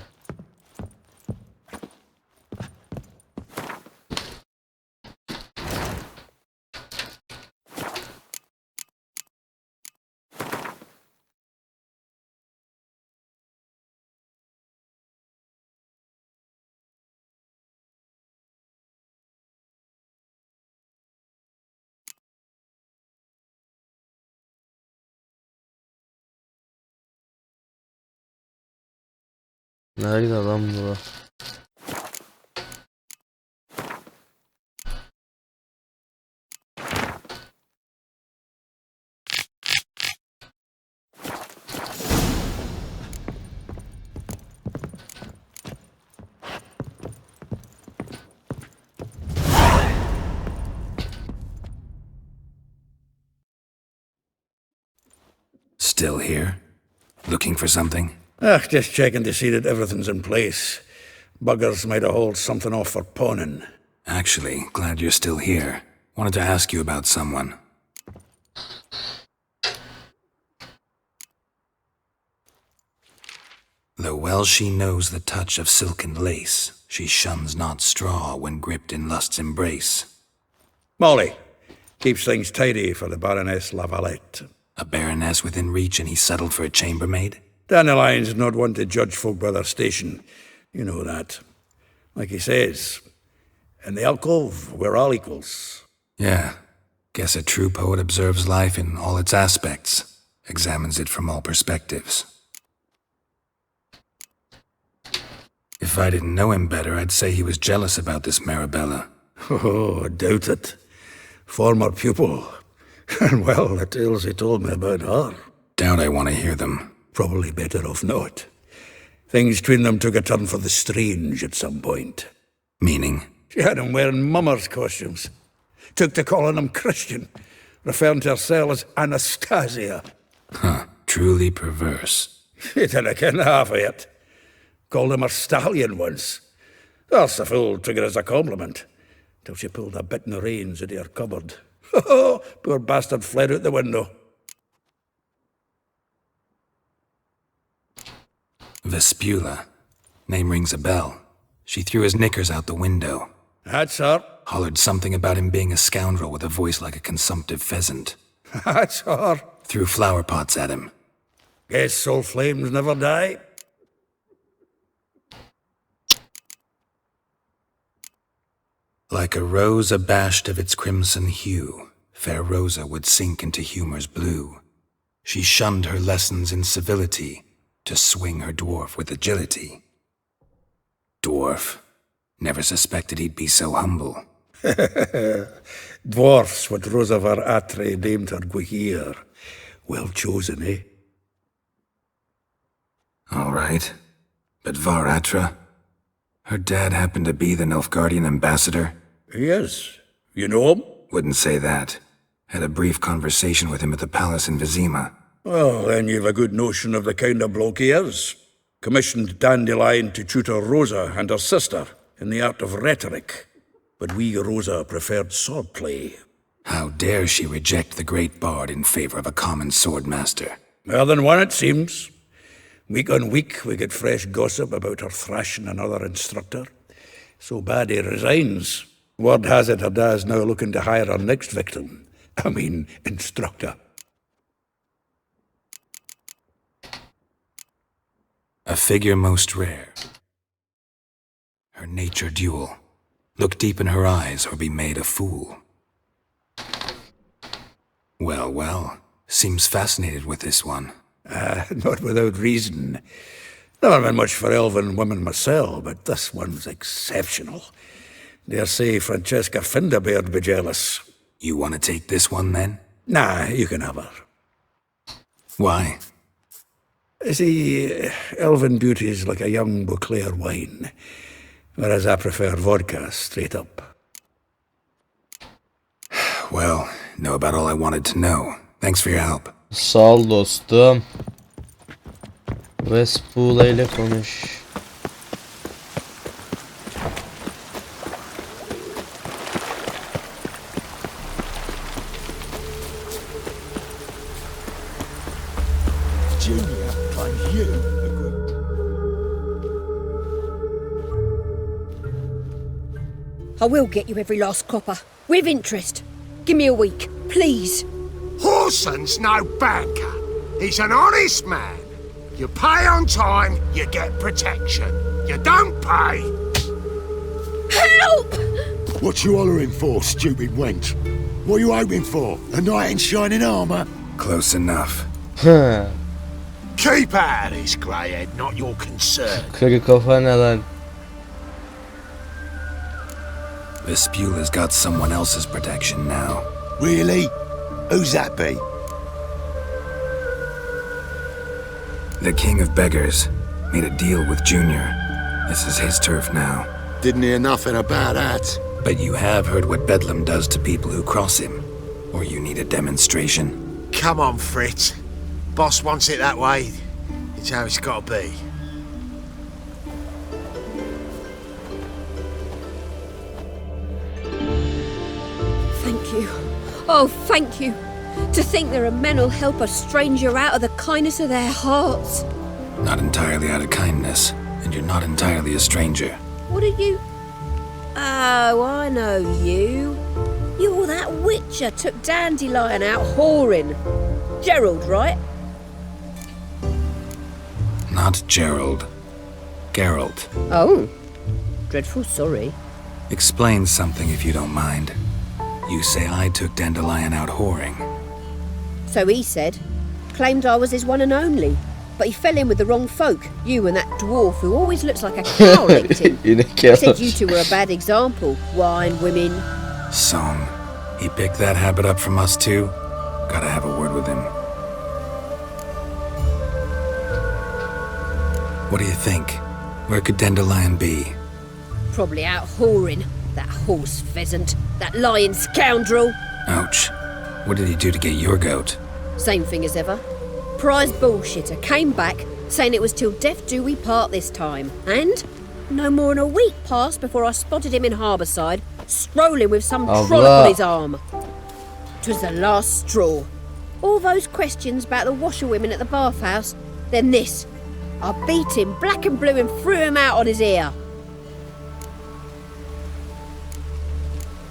Nerede lan bu? Still here? Looking for something? Just checking to see that everything's in place. Buggers might have hauled something off for pawning. Actually, glad you're still here. Wanted to ask you about someone. Though well she knows the touch of silken lace, she shuns not straw when gripped in lust's embrace. Molly, keeps things tidy for the Baroness Lavalette. A baroness within reach and he settled for a chambermaid? Dandelion's not one to judge folk by their station. You know that. Like he says, in the alcove, we're all equals. Yeah. Guess a true poet observes life in all its aspects, examines it from all perspectives. If I didn't know him better, I'd say he was jealous about this Marabella. Oh, I doubt it. Former pupil. And well, the tales he told me about her. Doubt I want to hear them. Probably better off not. Things between them took a turn for the strange at some point. Meaning? She had him wearing mummers' costumes. Took to calling him Christian, referring to herself as Anastasia. Truly perverse. He didn't ken half of it. Called him her stallion once. That's the fool took it as a compliment, till she pulled a bit in the reins out of her cupboard. Poor bastard fled out the window. Vespula. Name rings a bell. She threw his knickers out the window. That's her. Hollered something about him being a scoundrel with a voice like a consumptive pheasant. That's her. Threw flower pots at him. Guess soul flames never die. Like a rose abashed of its crimson hue, fair Rosa would sink into humor's blue. She shunned her lessons in civility, to swing her dwarf with agility. Dwarf. Never suspected he'd be so humble. Dwarf's what Rosa var Atre named her Guihir. Well chosen, eh? All right. But Var Atra? Her dad happened to be the Nilfgaardian ambassador? He is. You know him? Wouldn't say that. Had a brief conversation with him at the palace in Vizima. Well, then you've a good notion of the kind of bloke he is. Commissioned Dandelion to tutor Rosa and her sister in the art of rhetoric. but we Rosa preferred swordplay. How dare she reject the great bard in favor of a common swordmaster? More than one, it seems. Week on week, we get fresh gossip about her thrashing another instructor. So bad he resigns. Word has it her dad's now looking to hire her next victim. I mean, instructor. A figure most rare. Her nature dual. Look deep in her eyes or be made a fool. Well, well. Seems fascinated with this one. Not without reason. Never been much for elven women myself, but this one's exceptional. Dare say Francesca Finderbeard'd be jealous. You want to take this one, then? Nah, you can have her. Why? See, elven beauty's like a young Beauclair wine, whereas I prefer vodka straight up. Well, know about all I wanted to know. Thanks for your help. Sağ ol dostum. Vespula ile konuş. Junior claims you agree. I will get you every last copper, with interest. Give me a week, please. Horson's no banker. He's an honest man. You pay on time, you get protection. You don't pay. Help! What you hollering for, stupid wench? What are you hoping for? A knight in shining armour? Close enough. Keep out of this, greyhead, not your concern. Kırı kafa ne lan? Vespula's got someone else's protection now. Really? Who's that be? The King of Beggars made a deal with Junior. This is his turf now. Didn't hear nothing about that. But you have heard what Bedlam does to people who cross him. Or you need a demonstration. Come on, Fritz. Boss wants it that way. It's how it's got to be. Thank you. Oh, thank you. To think there are men who'll help a stranger out of the kindness of their hearts. Not entirely out of kindness, and you're not entirely a stranger. What are you? Oh, I know you. You're that witcher took Dandelion out whoring. Gerald, right? Not Gerald. Geralt. Oh. Dreadful sorry. Explain something if you don't mind. You say I took Dandelion out whoring. So he said. Claimed I was his one and only. But he fell in with the wrong folk. You and that dwarf who always looks like a cow licked him. Said you two were a bad example. Wine, women. Song. He picked that habit up from us too? Gotta have a word with him. What do you think? Where could Dandelion be? Probably out whoring. That horse pheasant. That lying scoundrel. Ouch. What did he do to get your goat? Same thing as ever. Prize bullshitter came back, saying it was till death do we part this time. And no more than a week passed before I spotted him in Harbourside, strolling with some trollop on his arm. 'Twas the last straw. All those questions about the washerwomen at the bathhouse, then this. I beat him black and blue and threw him out on his ear.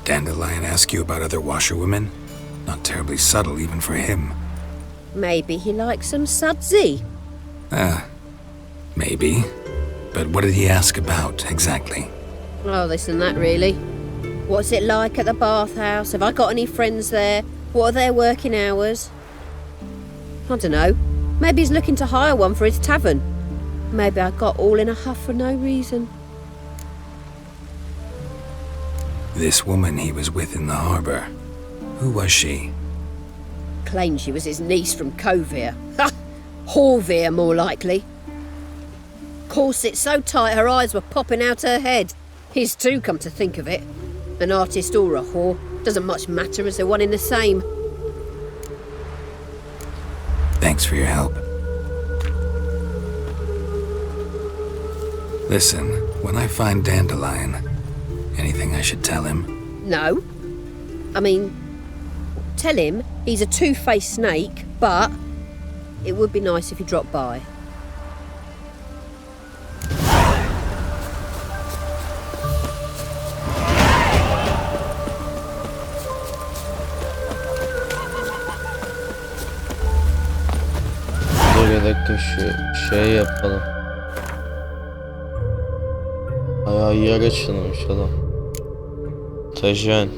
Dandelion ask you about other washerwomen? Not terribly subtle even for him. Maybe he likes some sudsy. Maybe. But what did he ask about, exactly? Oh, this and that, really. What's it like at the bathhouse? Have I got any friends there? What are their working hours? I don't know. Maybe he's looking to hire one for his tavern. Maybe I got all in a huff for no reason. This woman he was with in the harbour. Who was she? Claimed she was his niece from Kovir. Ha! Horvir, more likely. Corset so tight her eyes were popping out her head. His too, come to think of it. An artist or a whore. Doesn't much matter as they're one in the same. Thanks for your help. Listen, when I find Dandelion, Anything I should tell him? No. I mean, tell him he's a two-faced snake, but it would be nice if he dropped by. Dur bir dakika şu şey yapalım. Ayağı yere açılmış adam. Tajen.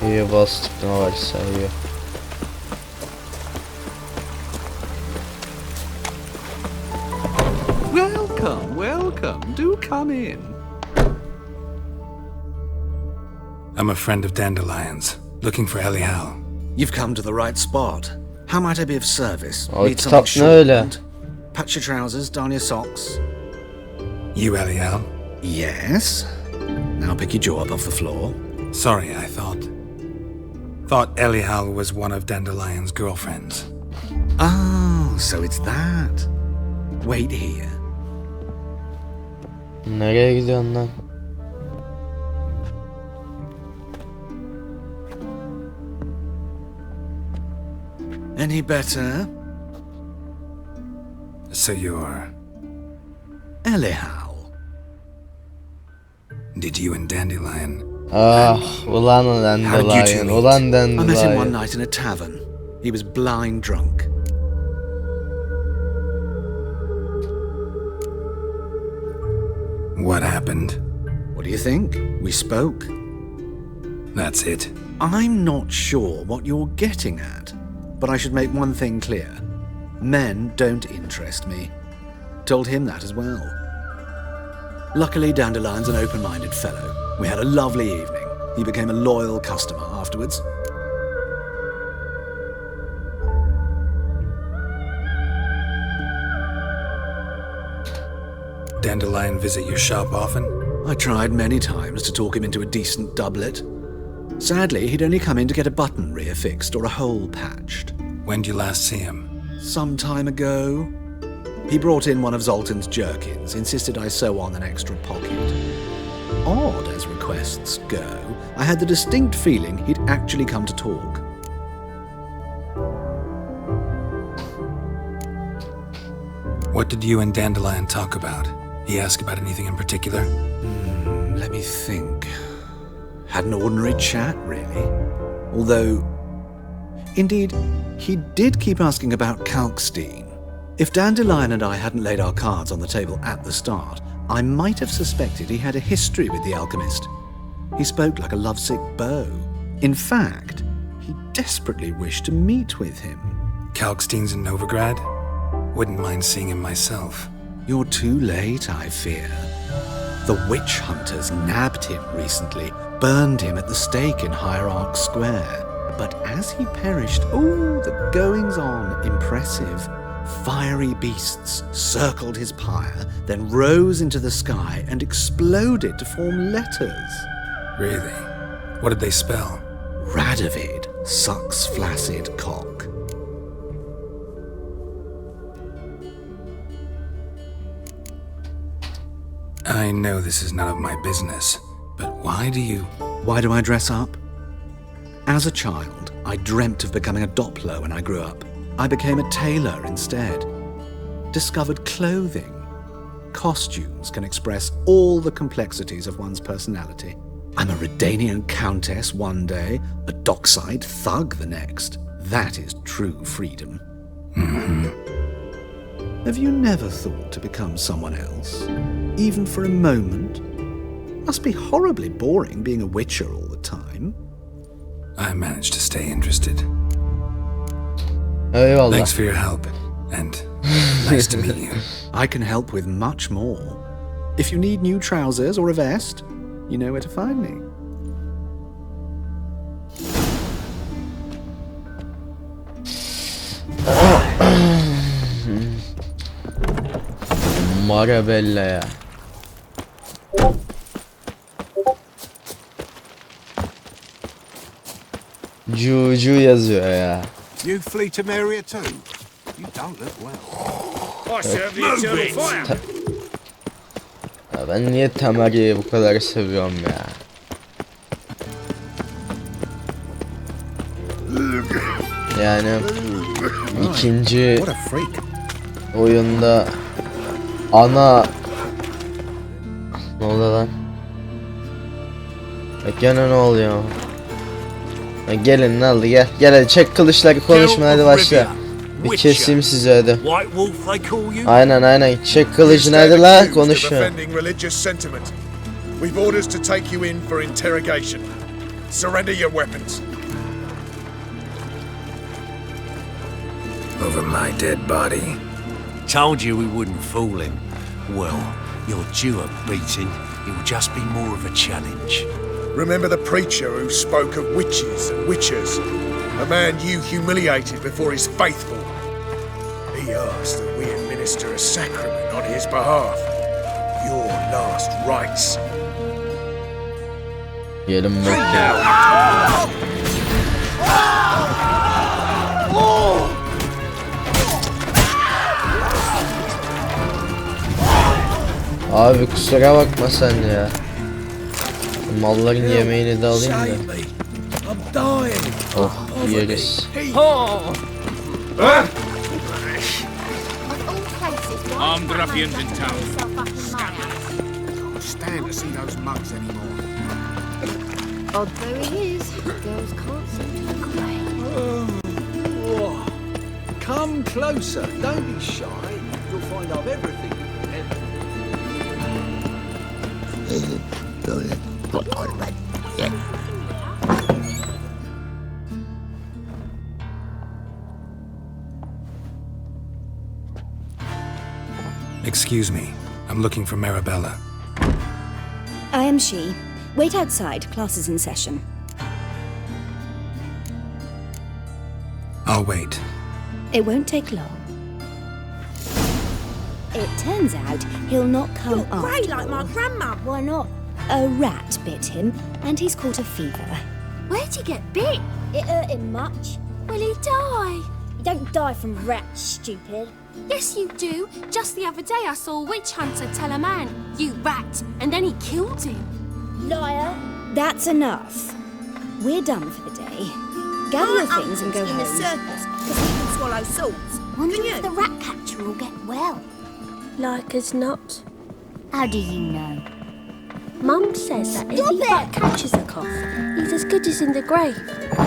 İyi bastık ne varsa iyi. Welcome, welcome. Do come in. I'm a friend of Dandelion's, looking for Elial. You've come to the right spot. How might I be of service? Ay, Need something kitap ne öyle? short? Patch your trousers, darn your socks. You Elial? Yes. Now pick your jaw up off the floor. Sorry, I thought Elial was one of Dandelion's girlfriends. Oh, so it's that. Wait here. Nereye gidiyorsun lan? Any better? So you're... Elial. Did you and Dandelion... Ah, ulan How did you two Dandelion, meet? ulan I met him one Dandelion. night in a tavern. He was blind drunk. What happened? What do you think? We spoke. That's it. I'm not sure what you're getting at, but I should make one thing clear. Men don't interest me. Told him that as well. Luckily, Dandelion's an open-minded fellow. We had a lovely evening. He became a loyal customer afterwards. Dandelion visit your shop often? I tried many times to talk him into a decent doublet. Sadly, he'd only come in to get a button reaffixed or a hole patched. When'd you last see him? Some time ago. He brought in one of Zoltan's jerkins, insisted I sew on an extra pocket. Odd as requests go, I had the distinct feeling he'd actually come to talk. What did you and Dandelion talk about? He asked about anything in particular? Let me think. Had an ordinary chat, really. Although, indeed, he did keep asking about Kalkstein. If Dandelion and I hadn't laid our cards on the table at the start, I might have suspected he had a history with the alchemist. He spoke like a lovesick beau. In fact, he desperately wished to meet with him. Kalkstein's in Novigrad? Wouldn't mind seeing him myself. You're too late, I fear. The witch hunters nabbed him recently, burned him at the stake in Hierarch Square. But as he perished, the goings-on impressive. Fiery beasts circled his pyre, then rose into the sky and exploded to form letters. Really? What did they spell? Radovid sucks flaccid cock. I know this is none of my business, but why do I dress up? As a child, I dreamt of becoming a Doppler when I grew up. I became a tailor instead. Discovered clothing. Costumes can express all the complexities of one's personality. I'm a Redanian countess one day, a dockside thug the next. That is true freedom. Have you never thought to become someone else? Even for a moment? Must be horribly boring being a witcher all the time. I managed to stay interested. Eyvallah. Thanks for your help, and nice to meet you. I can help with much more. If you need new trousers or a vest, you know where to find me. Marabella ya. Juju yazıyor ya. You flee to Maria too? You don't look well. I serve the eternal fire. Ya ben niye Temari'yi bu kadar seviyorum ya? Yani ikinci oyunda ana ne oluyor lan? Bak gene ne oluyor? Ya gelin ne oldu gel. Gel hadi çek kılıçları konuşma hadi başla. Bir keseyim sizi hadi. Aynen çek kılıcını hadi la konuşun. We've orders to take you in for interrogation. Surrender your weapons. Over my dead body. Told you we wouldn't fool him. Well, you're due a beating. It will just be more of a challenge. Remember the preacher who spoke of witches and witchers? A man you humiliated before his faithful. He asked that we administer a sacrament on his behalf. Your last rites. Gelin bakalım. Abi kusura bakma sen ya. Malların yemeğini de alayım da. Oh yeriz. Armed ruffians in town. Can't stand to see those mugs anymore. Odd though he is, girls can't seem to look away. Come closer, don't be shy. You'll find I've everything you can ever. Excuse me, I'm looking for Marabella. I am she. Wait outside, class is in session. I'll wait. It won't take long. It turns out he'll not come You're after grey like all. my grandma. Why not? A rat bit him, and he's caught a fever. Where'd he get bit? It hurt him much. Will he die? You don't die from rats, stupid. Yes, you do. Just the other day I saw a witch hunter tell a man, "You rat," and then he killed him. Liar. That's enough. We're done for the day. Gather your things and go in the home. circus because he can swallow swords. Wonder if the rat catcher will get well. Like as not. How do you know? Mum says that if he but catches a cough, he's as good as in the grave.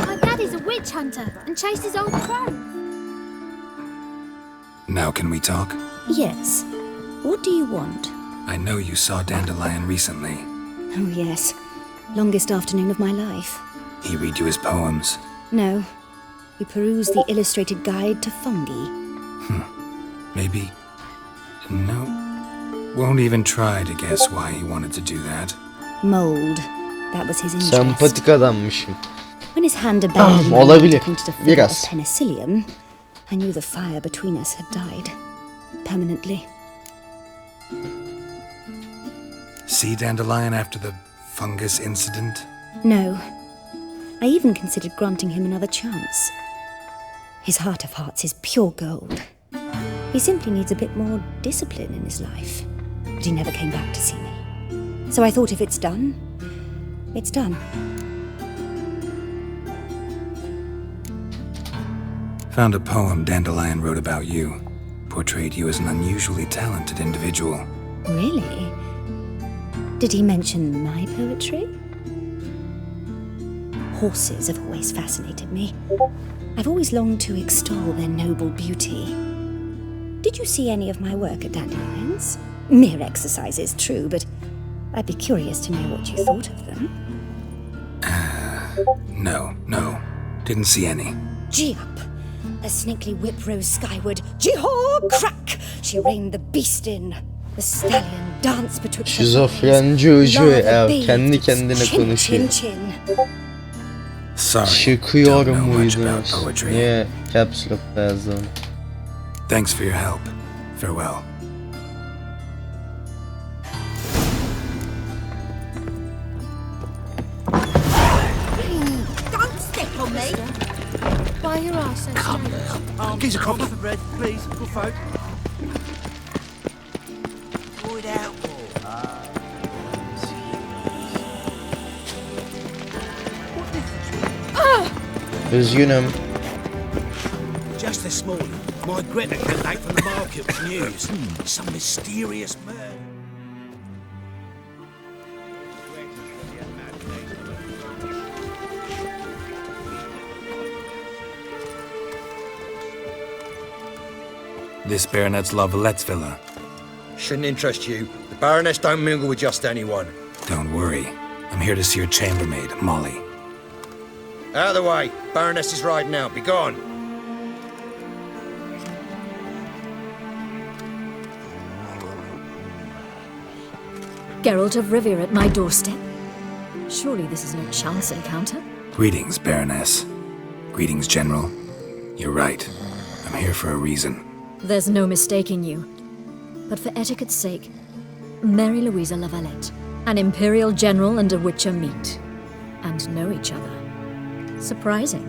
My daddy's a witch hunter and chases old crows. Now can we talk? Yes. What do you want? I know you saw Dandelion recently. Oh, yes. Longest afternoon of my life. He read you his poems. No. We perused the illustrated guide to fungi. Maybe... No. Won't even try to guess why he wanted to do that. Mold. That was his interest. Sempatik adammışım. When his hand abandoned olabilir. pointed a finger Biraz. of penicillium, I knew the fire between us had died. Permanently. See Dandelion after the fungus incident? No. I even considered granting him another chance. His heart of hearts is pure gold. He simply needs a bit more discipline in his life. But he never came back to see me. So I thought if it's done, it's done. Found a poem Dandelion wrote about you. Portrayed you as an unusually talented individual. Really? Did he mention my poetry? Horses have always fascinated me. I've always longed to extol their noble beauty. Did you see any of my work at Dandelion's? Mere exercises, true, but I'd be curious to know what you thought of them. No. Didn't see any. Gee up! A snakely whip rose skyward. Jee-haw! Crack! She reined the beast in. The stallion danced betwixt her Şizofrenci ucu ya. thighs. Kendi kendine Chin, konuşuyor. chin, chin. Sorry. Çıkıyor don't know much about muydunuz? poetry. Niye caps lock yazdım? Thanks for your help. Farewell. Don't step on me! Why your arse so straight? Gives a copy for bread, please. Good folk. Üzgünüm. Just this morning, my Greta came back from the market with news. Some mysterious murder. This Baronet's Lavallette's villa. Shouldn't interest you. The Baroness don't mingle with just anyone. Don't worry. I'm here to see your chambermaid, Molly. Out of the way. Baroness is riding out. Be gone. Geralt of Rivia at my doorstep? Surely this is no chance encounter? Greetings, Baroness. Greetings, General. You're right. I'm here for a reason. There's no mistaking you. But for etiquette's sake, Mary Louisa Lavalette, an Imperial General and a Witcher meet, and know each other. Surprising.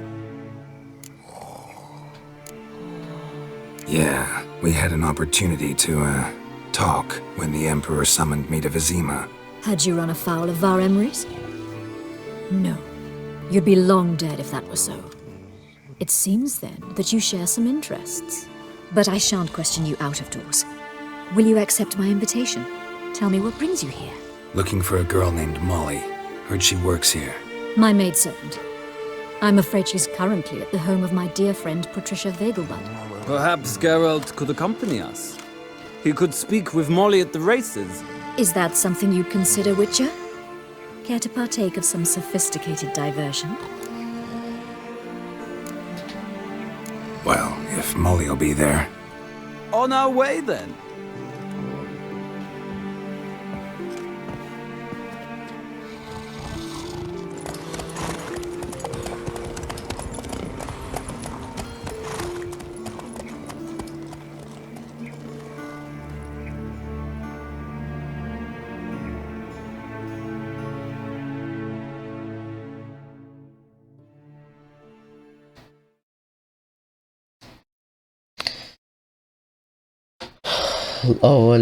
Yeah, we had an opportunity to, talk when the Emperor summoned me to Vizima. Had you run afoul of Var Emrys? No. You'd be long dead if that were so. It seems, then, that you share some interests. But I shan't question you out of doors. Will you accept my invitation? Tell me what brings you here. Looking for a girl named Molly. Heard she works here. My maidservant. I'm afraid she's currently at the home of my dear friend Patricia Vegelbud. Perhaps Geralt could accompany us. He could speak with Molly at the races. Is that something you'd consider, Witcher? Care to partake of some sophisticated diversion? Well, if Molly'll be there. On our way, then.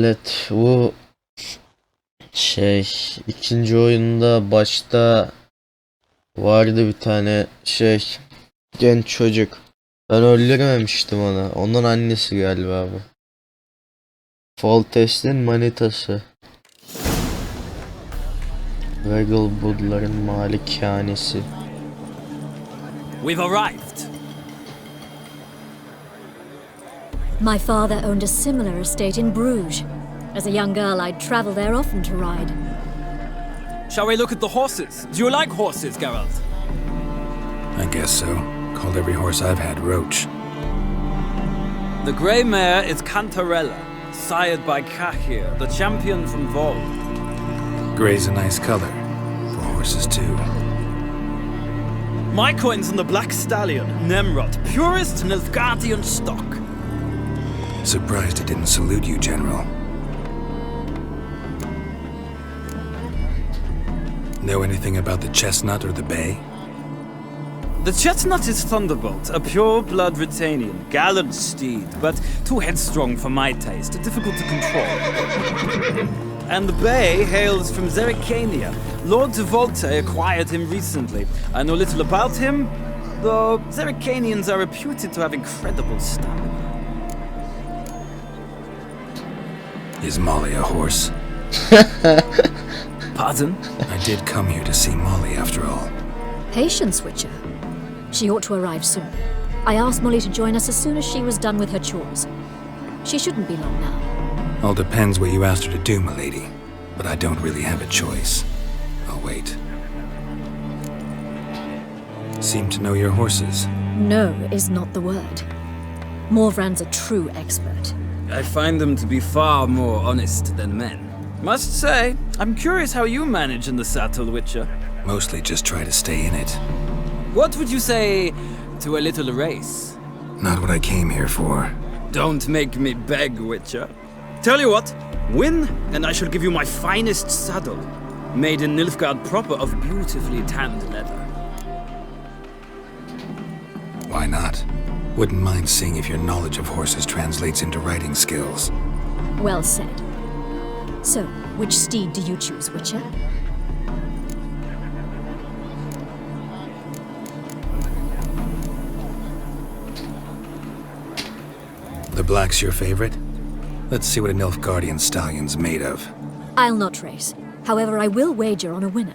Evet, bu ikinci oyunda başta vardı bir tane genç çocuk. Ben öldürememiştim onu. Onun annesi galiba bu. Foltest'in manitası. Vegelbud'ların malikanesi. We've arrived. My father owned a similar estate in Bruges. As a young girl, I'd travel there often to ride. Shall we look at the horses? Do you like horses, Geralt? I guess so. Called every horse I've had Roach. The grey mare is Cantarella, sired by Cahir, the champion from Vol. Grey's a nice color. For horses, too. My coin's on the black stallion, Nemrod, purest Nilfgaardian stock. Surprised it didn't salute you, General. Know anything about the chestnut or the bay? The chestnut is Thunderbolt, a pure-blood Britannian, gallant steed, but too headstrong for my taste, difficult to control. And the bay hails from Zerrikania. Lord de Volte acquired him recently. I know little about him, though Zerrikanians are reputed to have incredible stamina. Is Molly a horse? Pardon? I did come here to see Molly after all. Patience, Witcher. She ought to arrive soon. I asked Molly to join us as soon as she was done with her chores. She shouldn't be long now. All depends what you asked her to do, milady. But I don't really have a choice. I'll wait. Seem to know your horses. No is not the word. Morvran's a true expert. I find them to be far more honest than men. Must say, I'm curious how you manage in the saddle, Witcher. Mostly just try to stay in it. What would you say to a little race? Not what I came here for. Don't make me beg, Witcher. Tell you what, win, and I shall give you my finest saddle, made in Nilfgaard proper of beautifully tanned leather. Why not? Wouldn't mind seeing if your knowledge of horses translates into riding skills. Well said. So, which steed do you choose, Witcher? The black's your favorite? Let's see what a Nilfgaardian stallion's made of. I'll not race. However, I will wager on a winner.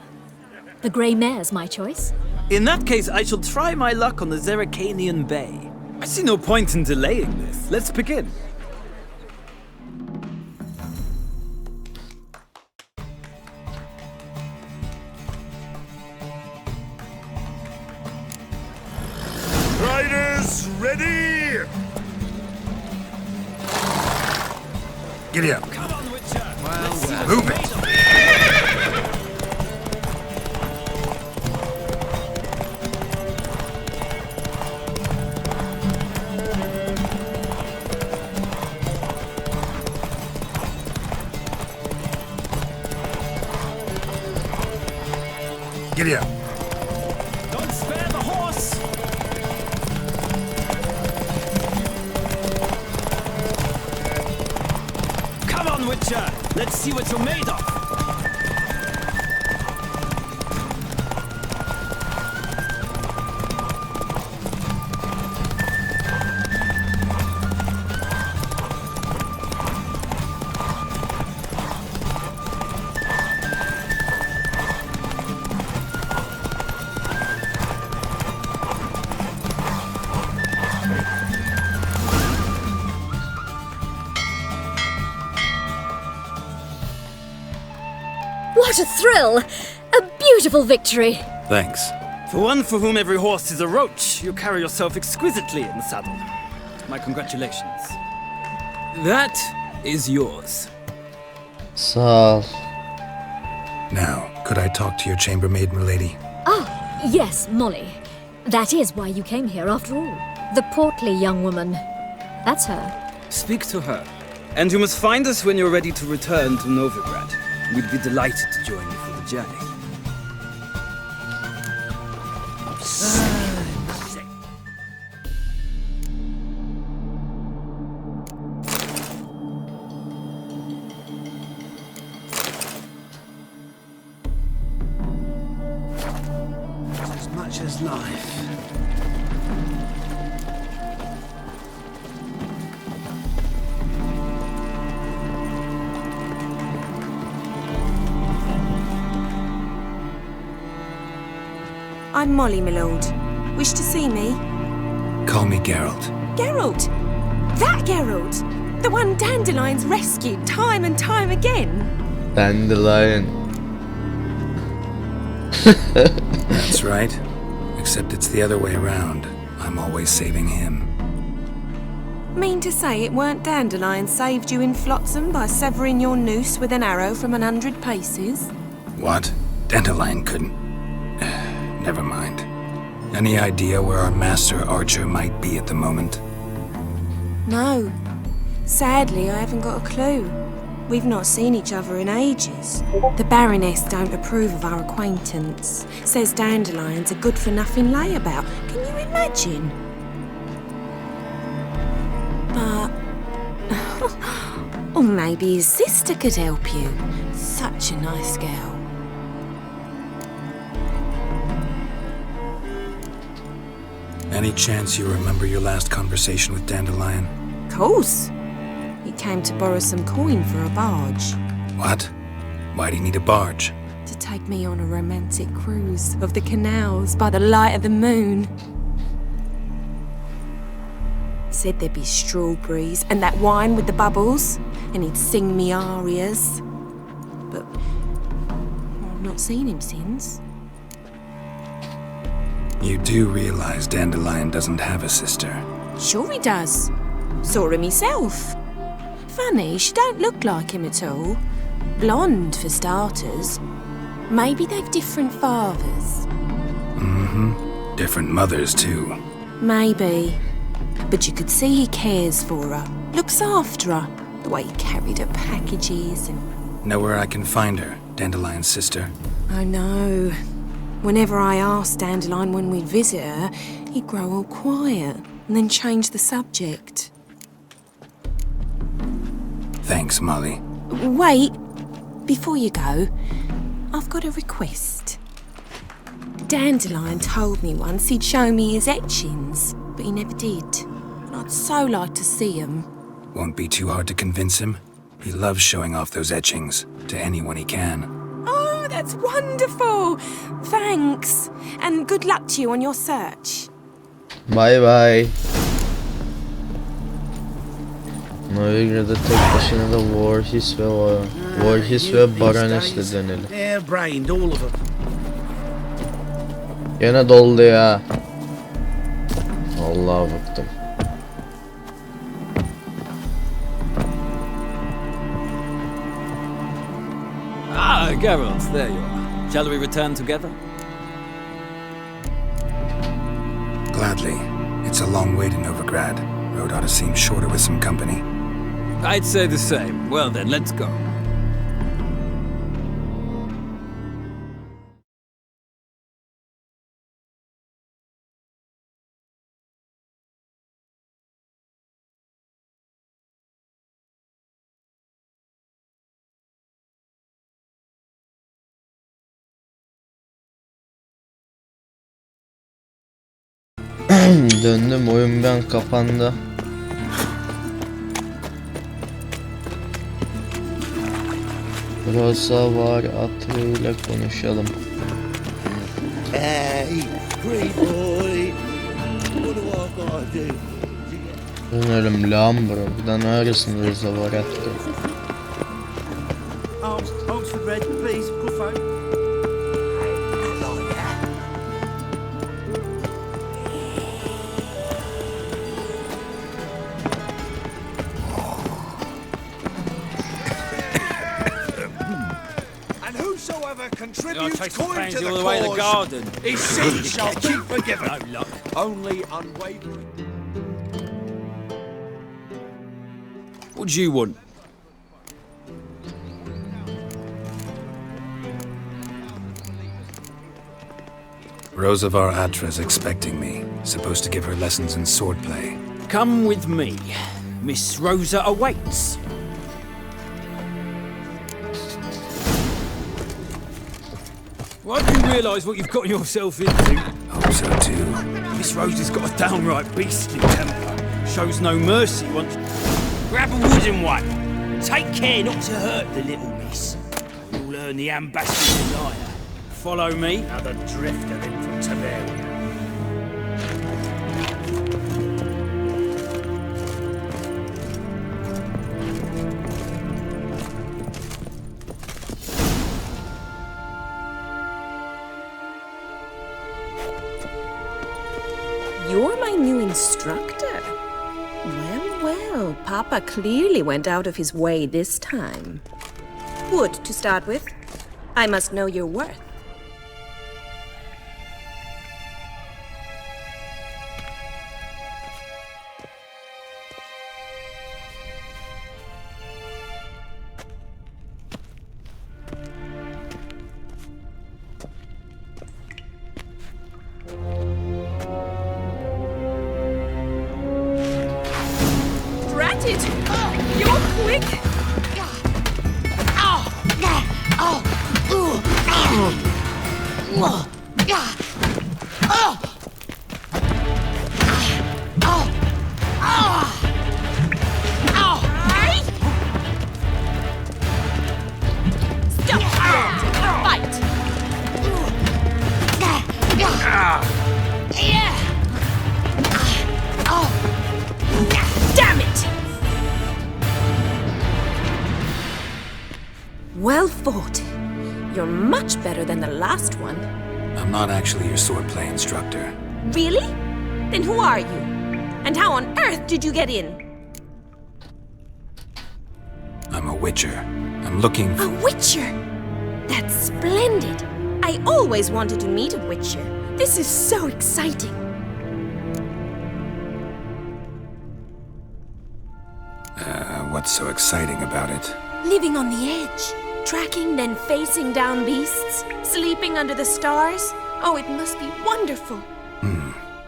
The grey mare's my choice. In that case, I shall try my luck on the Zerrikanian Bay. I see no point in delaying this. Let's begin. Riders, ready! Giddy up. Come on, Witcher. Move it. Giddy up. Don't spare the horse. Come on, Witcher. Let's see what you're made of. What a thrill! A beautiful victory! Thanks. For one for whom every horse is a roach, you carry yourself exquisitely in the saddle. My congratulations. That is yours. Sağ ol. Now, could I talk to your chambermaid, milady? Ah, yes, Molly. That is why you came here after all. The portly young woman. That's her. Speak to her. And you must find us when you're ready to return to Novigrad. We'd be delighted to join you for the journey. As much as life. I'm Molly, my lord. Wish to see me? Call me Geralt. Geralt! That Geralt! The one Dandelion's rescued time and time again! Dandelion. That's right. Except it's the other way around. I'm always saving him. Mean to say it weren't Dandelion saved you in Flotsam by severing your noose with an arrow from 100 paces? What? Dandelion couldn't. Never mind. Any idea where our master archer might be at the moment? No. Sadly, I haven't got a clue. We've not seen each other in ages. The Baroness don't approve of our acquaintance. Says Dandelion's a good-for-nothing layabout. Can you imagine? But... or maybe his sister could help you. Such a nice girl. Any chance you remember your last conversation with Dandelion? Course. He came to borrow some coin for a barge. What? Why do you need a barge? To take me on a romantic cruise of the canals by the light of the moon. Said there'd be strawberries and that wine with the bubbles, and he'd sing me arias. But I've not seen him since. You do realize Dandelion doesn't have a sister? Sure he does. Saw him himself. Funny, she don't look like him at all. Blonde, for starters. Maybe they've different fathers. Mm-hmm. Different mothers, too. Maybe. But you could see he cares for her. Looks after her. The way he carried her packages and... Know where I can find her, Dandelion's sister? I know. Whenever I asked Dandelion when we'd visit her, he'd grow all quiet and then change the subject. Thanks, Molly. Wait. Before you go, I've got a request. Dandelion told me once he'd show me his etchings, but he never did. And I'd so like to see them. Won't be too hard to convince him. He loves showing off those etchings to anyone he can. Oh, that's wonderful! Thanks. And good luck to you on your search. Bye bye. Novigrade'da tek başına da Voorhis ve Baroness'le dönelim. Hair-brained, all of them. Gene doldu ya. Vallahi bıktım. Ah, Geralt, there you are. Shall we return together? Gladly. It's a long way to Novigrad. Road ought to seem shorter with some company. I'd say the same. Well then, let's go. Döndüm, oyun ben kapandı. Rosa var, atıyla konuşalım. Hey, great boy. What do I gotta do? Dönelim Lambert'dan arasın Rosa var attı. Arms for red, please. Good phone. Contributes coin to the all the way to the garden. His sins shall be forgiven. No luck. Only unwavering. What do you want? Rosavar Atra's expecting me. Supposed to give her lessons in swordplay. Come with me. Miss Rosa awaits. Why do you realise what you've got yourself into? Hope so too. Miss Rosa's got a downright beastly temper. Shows no mercy once... Grab a wooden one. Take care not to hurt the little miss. You'll earn the ambassador's desire. Follow me. Another drifter in from Tiberia. You're my new instructor. Well, Papa clearly went out of his way this time. Wood, to start with. I must know your worth. Ratted! You're quick! Stop! Fight! Damn it! Well fought. You're much better than the last one. I'm not actually your swordplay instructor. Really? Then who are you? And how on earth did you get in? I'm a witcher. I'm looking for... A witcher? That's splendid. I always wanted to meet a witcher. This is so exciting. What's so exciting about it? Living on the edge. Tracking, then facing down beasts. Sleeping under the stars. Oh, it must be wonderful.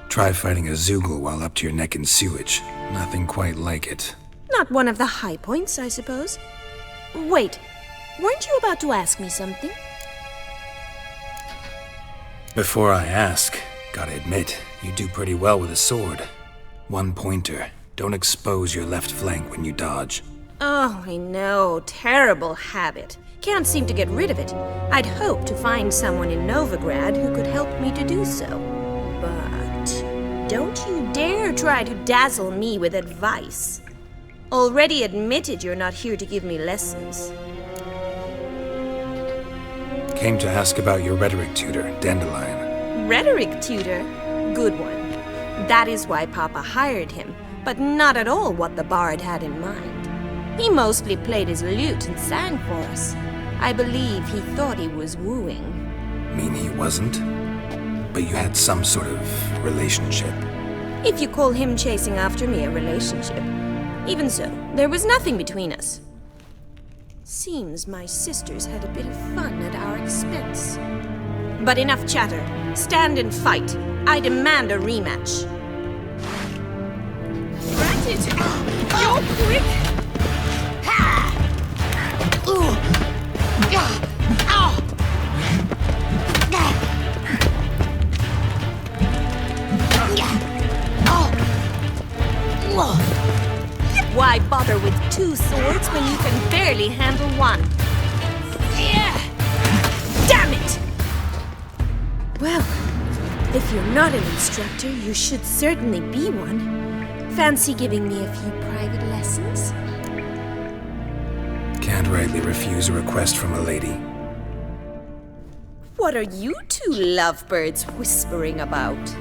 Try fighting a Zoogle while up to your neck in sewage. Nothing quite like it. Not one of the high points, I suppose. Wait, weren't you about to ask me something? Before I ask, gotta admit, you do pretty well with a sword. One pointer. Don't expose your left flank when you dodge. Oh, I know. Terrible habit. Can't seem to get rid of it. I'd hoped to find someone in Novigrad who could help me to do so. But don't you dare try to dazzle me with advice. Already admitted you're not here to give me lessons. Came to ask about your rhetoric tutor, Dandelion. Rhetoric tutor? Good one. That is why Papa hired him, but not at all what the bard had in mind. He mostly played his lute and sang for us. I believe he thought he was wooing. Mean he wasn't? But you had some sort of relationship. If you call him chasing after me a relationship. Even so, there was nothing between us. Seems my sisters had a bit of fun at our expense. But enough chatter. Stand and fight. I demand a rematch. Ratted! You're quick! Why bother with two swords when you can barely handle one? Damn it! Well, if you're not an instructor, you should certainly be one. Fancy giving me a few private lessons? Can't rightly refuse a request from a lady. What are you two lovebirds whispering about?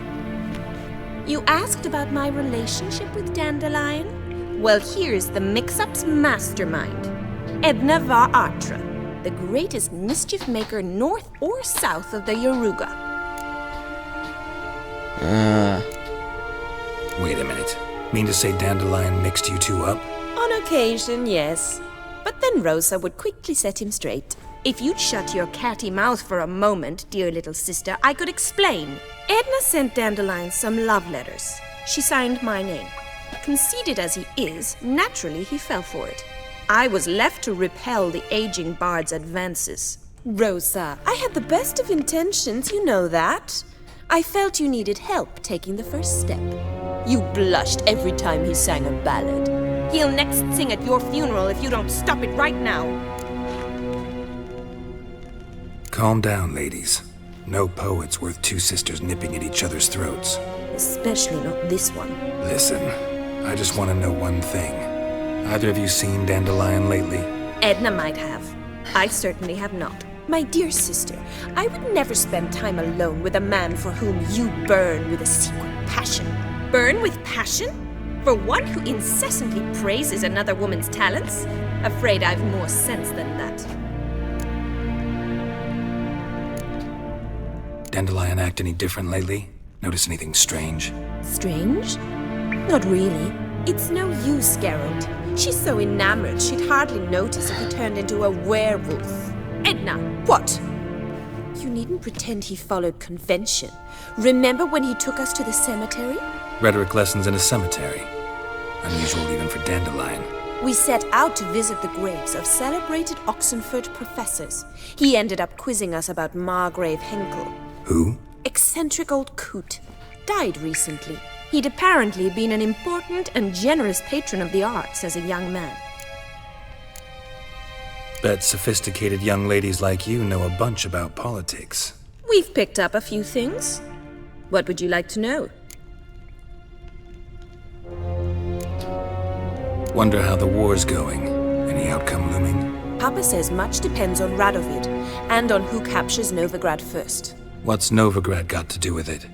You asked about my relationship with Dandelion? Well, here's the mix-up's mastermind. Edna var Atra, the greatest mischief maker north or south of the Yoruga. Wait a minute. Mean to say Dandelion mixed you two up? On occasion, yes. But then Rosa would quickly set him straight. If you'd shut your catty mouth for a moment, dear little sister, I could explain. Edna sent Dandelion some love letters. She signed my name. Conceited as he is, naturally he fell for it. I was left to repel the aging bard's advances. Rosa, I had the best of intentions, you know that. I felt you needed help taking the first step. You blushed every time he sang a ballad. He'll next sing at your funeral if you don't stop it right now. Calm down, ladies. No poet's worth two sisters nipping at each other's throats. Especially not this one. Listen, I just want to know one thing. Either of you seen Dandelion lately? Edna might have. I certainly have not. My dear sister, I would never spend time alone with a man for whom you burn with a secret passion. Burn with passion? For one who incessantly praises another woman's talents? Afraid I've more sense than that. Dandelion act any different lately? Notice anything strange? Strange? Not really. It's no use, Geralt. She's so enamored she'd hardly notice if he turned into a werewolf. Edna, what? You needn't pretend he followed convention. Remember when he took us to the cemetery? Rhetoric lessons in a cemetery. Unusual even for Dandelion. We set out to visit the graves of celebrated Oxenford professors. He ended up quizzing us about Margrave Henkel. Who? Eccentric old coot. Died recently. He'd apparently been an important and generous patron of the arts as a young man. Bet sophisticated young ladies like you know a bunch about politics. We've picked up a few things. What would you like to know? Wonder how the war's going. Any outcome looming? Papa says much depends on Radovid, and on who captures Novigrad first. What's Novigrad got to do with it?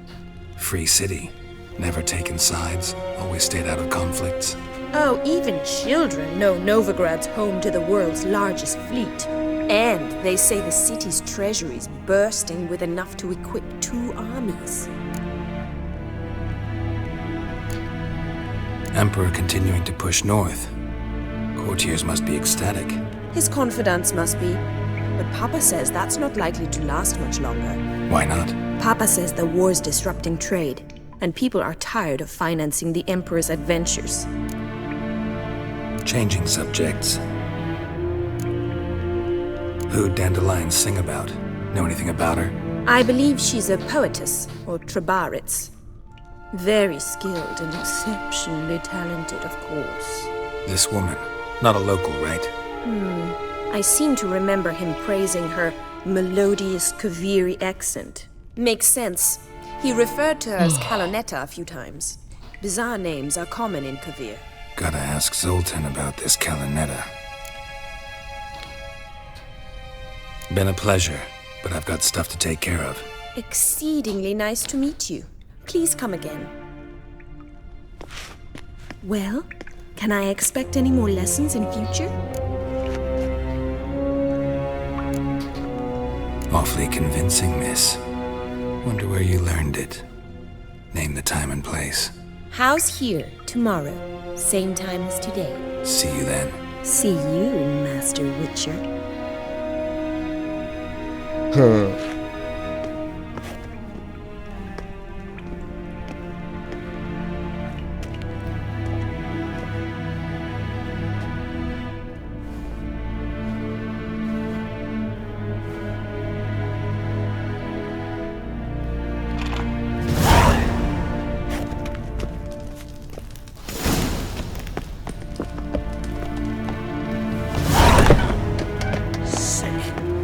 Free city. Never taken sides. Always stayed out of conflicts. Oh, even children know Novigrad's home to the world's largest fleet. And they say the city's treasury's bursting with enough to equip 2 armies. Emperor continuing to push north. Courtiers must be ecstatic. His confidants must be. But Papa says that's not likely to last much longer. Why not? Papa says the war's disrupting trade, and people are tired of financing the Emperor's adventures. Changing subjects. Who'd Dandelion sing about? Know anything about her? I believe she's a poetess, or Trebaritz. Very skilled and exceptionally talented, of course. This woman. Not a local, right? I seem to remember him praising her melodious Kaviri accent. Makes sense. He referred to her as Kalonetta a few times. Bizarre names are common in Kavir. Gotta ask Zoltan about this Kalonetta. Been a pleasure, but I've got stuff to take care of. Exceedingly nice to meet you. Please come again. Well, can I expect any more lessons in future? Awfully convincing, miss. Wonder where you learned it. Name the time and place. House here, tomorrow. Same time as today. See you then. See you, Master Witcher.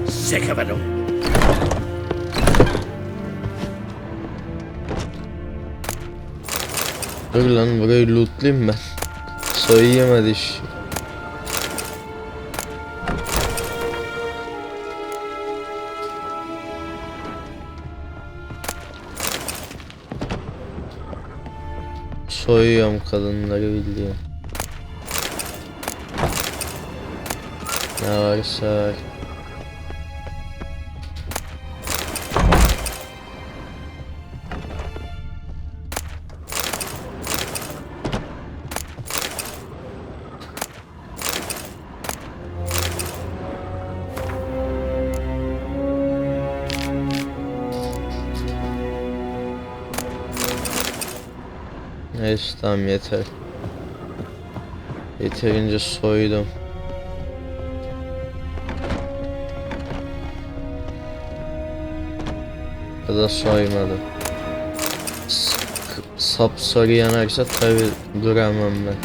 Sick of it all. Dur lan burayı lootlayayım ben. Soyayım hadi şu. Soyuyorum kadınları bildiğin. Ne varsa var. Neyse tamam yeter. Yeterince soydum. Ya da soymadım. Sapsarı yanarsa tabi duramam ben.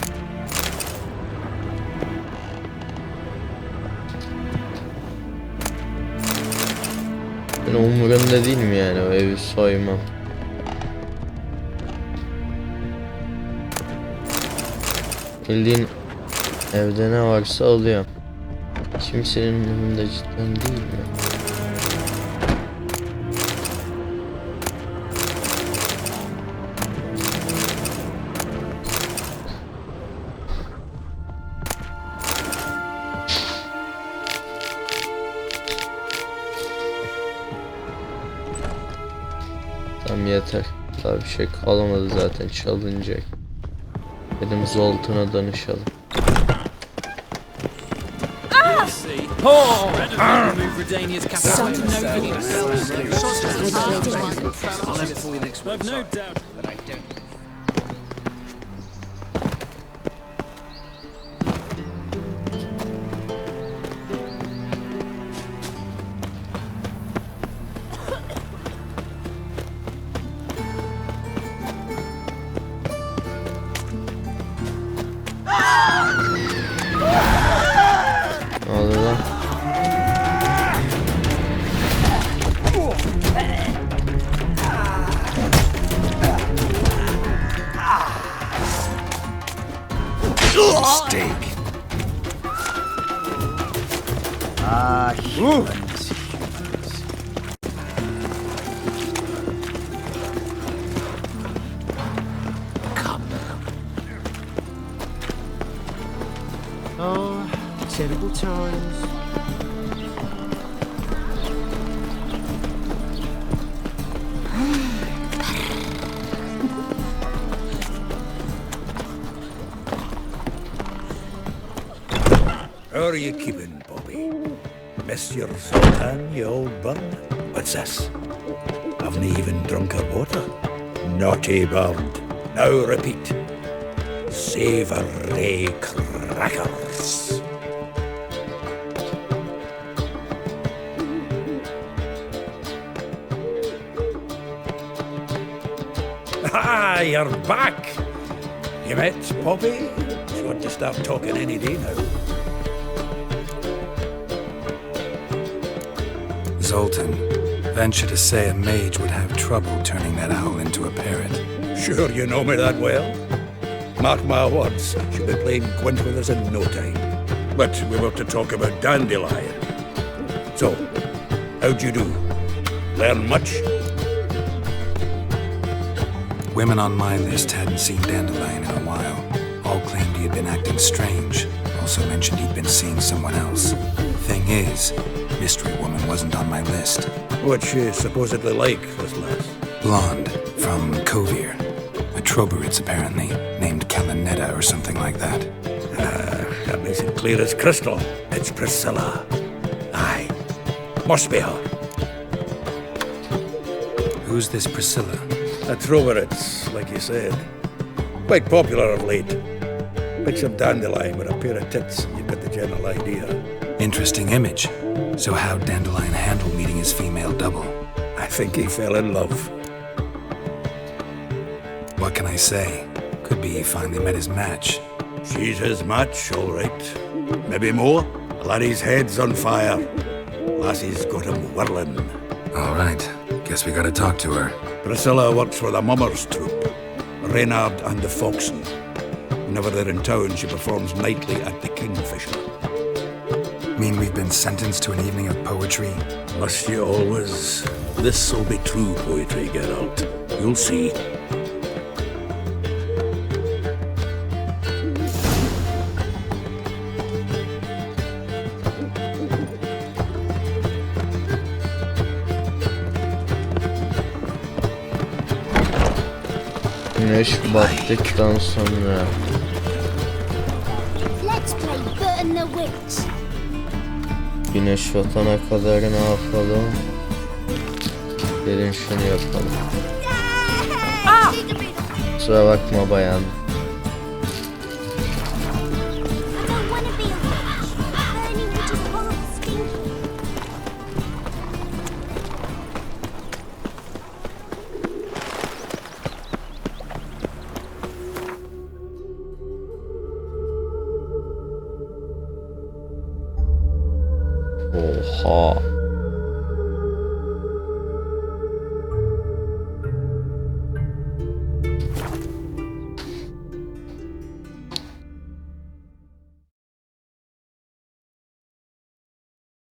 Ben umurumda değil mi yani o evi soymam. Bildiğin evde ne varsa alıyorum. Kimsenin umurunda cidden değil mi? Tamam yeter. Daha bir şey kalmadı zaten çalınacak. Dedim Zoltan'a danışalım. steak. Ah, humans. Come now. Oh, terrible times. How are you keeping, Bobby? Miss your sultan, you old bun? What's this? Haven't even drunk her water? Naughty bird. Now repeat. Savoury crackers. Ah, you're back. You met Bobby? She want to start talking any day now. Zoltan, venture to say a mage would have trouble turning that owl into a parrot. Sure you know me that well. Mark my words, she'll be playing Gwent with us in no time. But we were to talk about Dandelion. So, how'd you do? Learn much? Women on my list hadn't seen Dandelion in a while. All claimed he had been acting strange. Also mentioned he'd been seeing someone else. Thing is, Mystery Woman wasn't on my list. What's she supposedly like, this lass? Blonde, from Kovir. A Troberits, apparently, named Kalanetta or something like that. That makes it clear as crystal. It's Priscilla. Aye, must be her. Who's this Priscilla? A Troberits, like you said. Quite popular of late. Picture Dandelion with a pair of tits, you've got the general idea. Interesting image. So how'd Dandelion handle meeting his female double? I think he fell in love. What can I say? Could be he finally met his match. She's his match, all right. Maybe more. Laddie's head's on fire. Lassie's got him whirling. All right. Guess we gotta talk to her. Priscilla works for the Mummers troupe. Reynard and the Foxen. Whenever they're in town, she performs nightly at the Kingfisher. Mean we've been sentenced to an evening of poetry? Must you always? This'll be true poetry, Geralt. You'll see. Güneş battıktan sonra. Let's play Bert and the Witch. Güneş batana kadar ne yapalım? Gelin şunu yapalım. Kusura bakma bayan. Oha.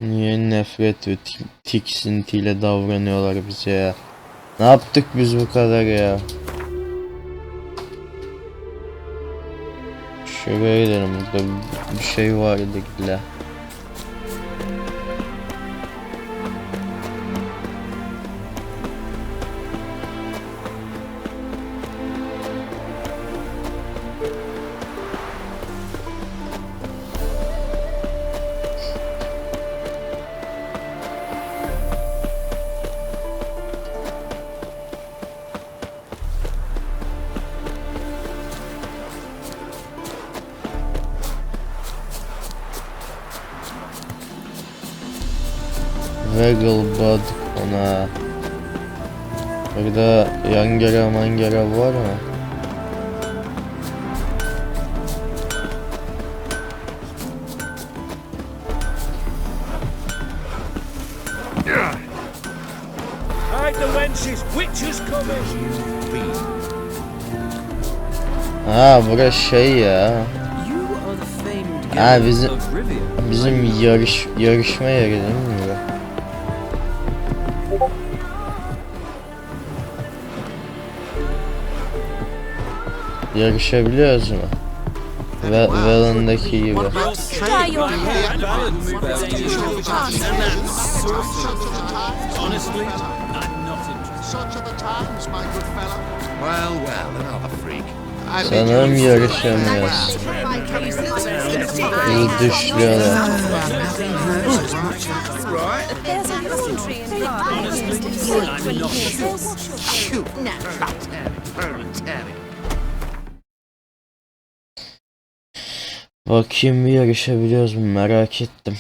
Niye nefret ve tiksintiyle davranıyorlar bize ya? Ne yaptık biz bu kadar ya? Şuraya gidelim, burada bir şey vardı illa. Vegelbad ona. Burada yangara mangara var mı? Hide the wenches, witches coming. Ha, burası şey ya. You Ha bizim yarışma yeri değil mi bu? Yarışabiliyoruz mu? Velon'daki gibi. Sanırım yarışamıyoruz. Bizi düşürüyorlar. Bakayım bir yarışabiliyoruz mu, merak ettim.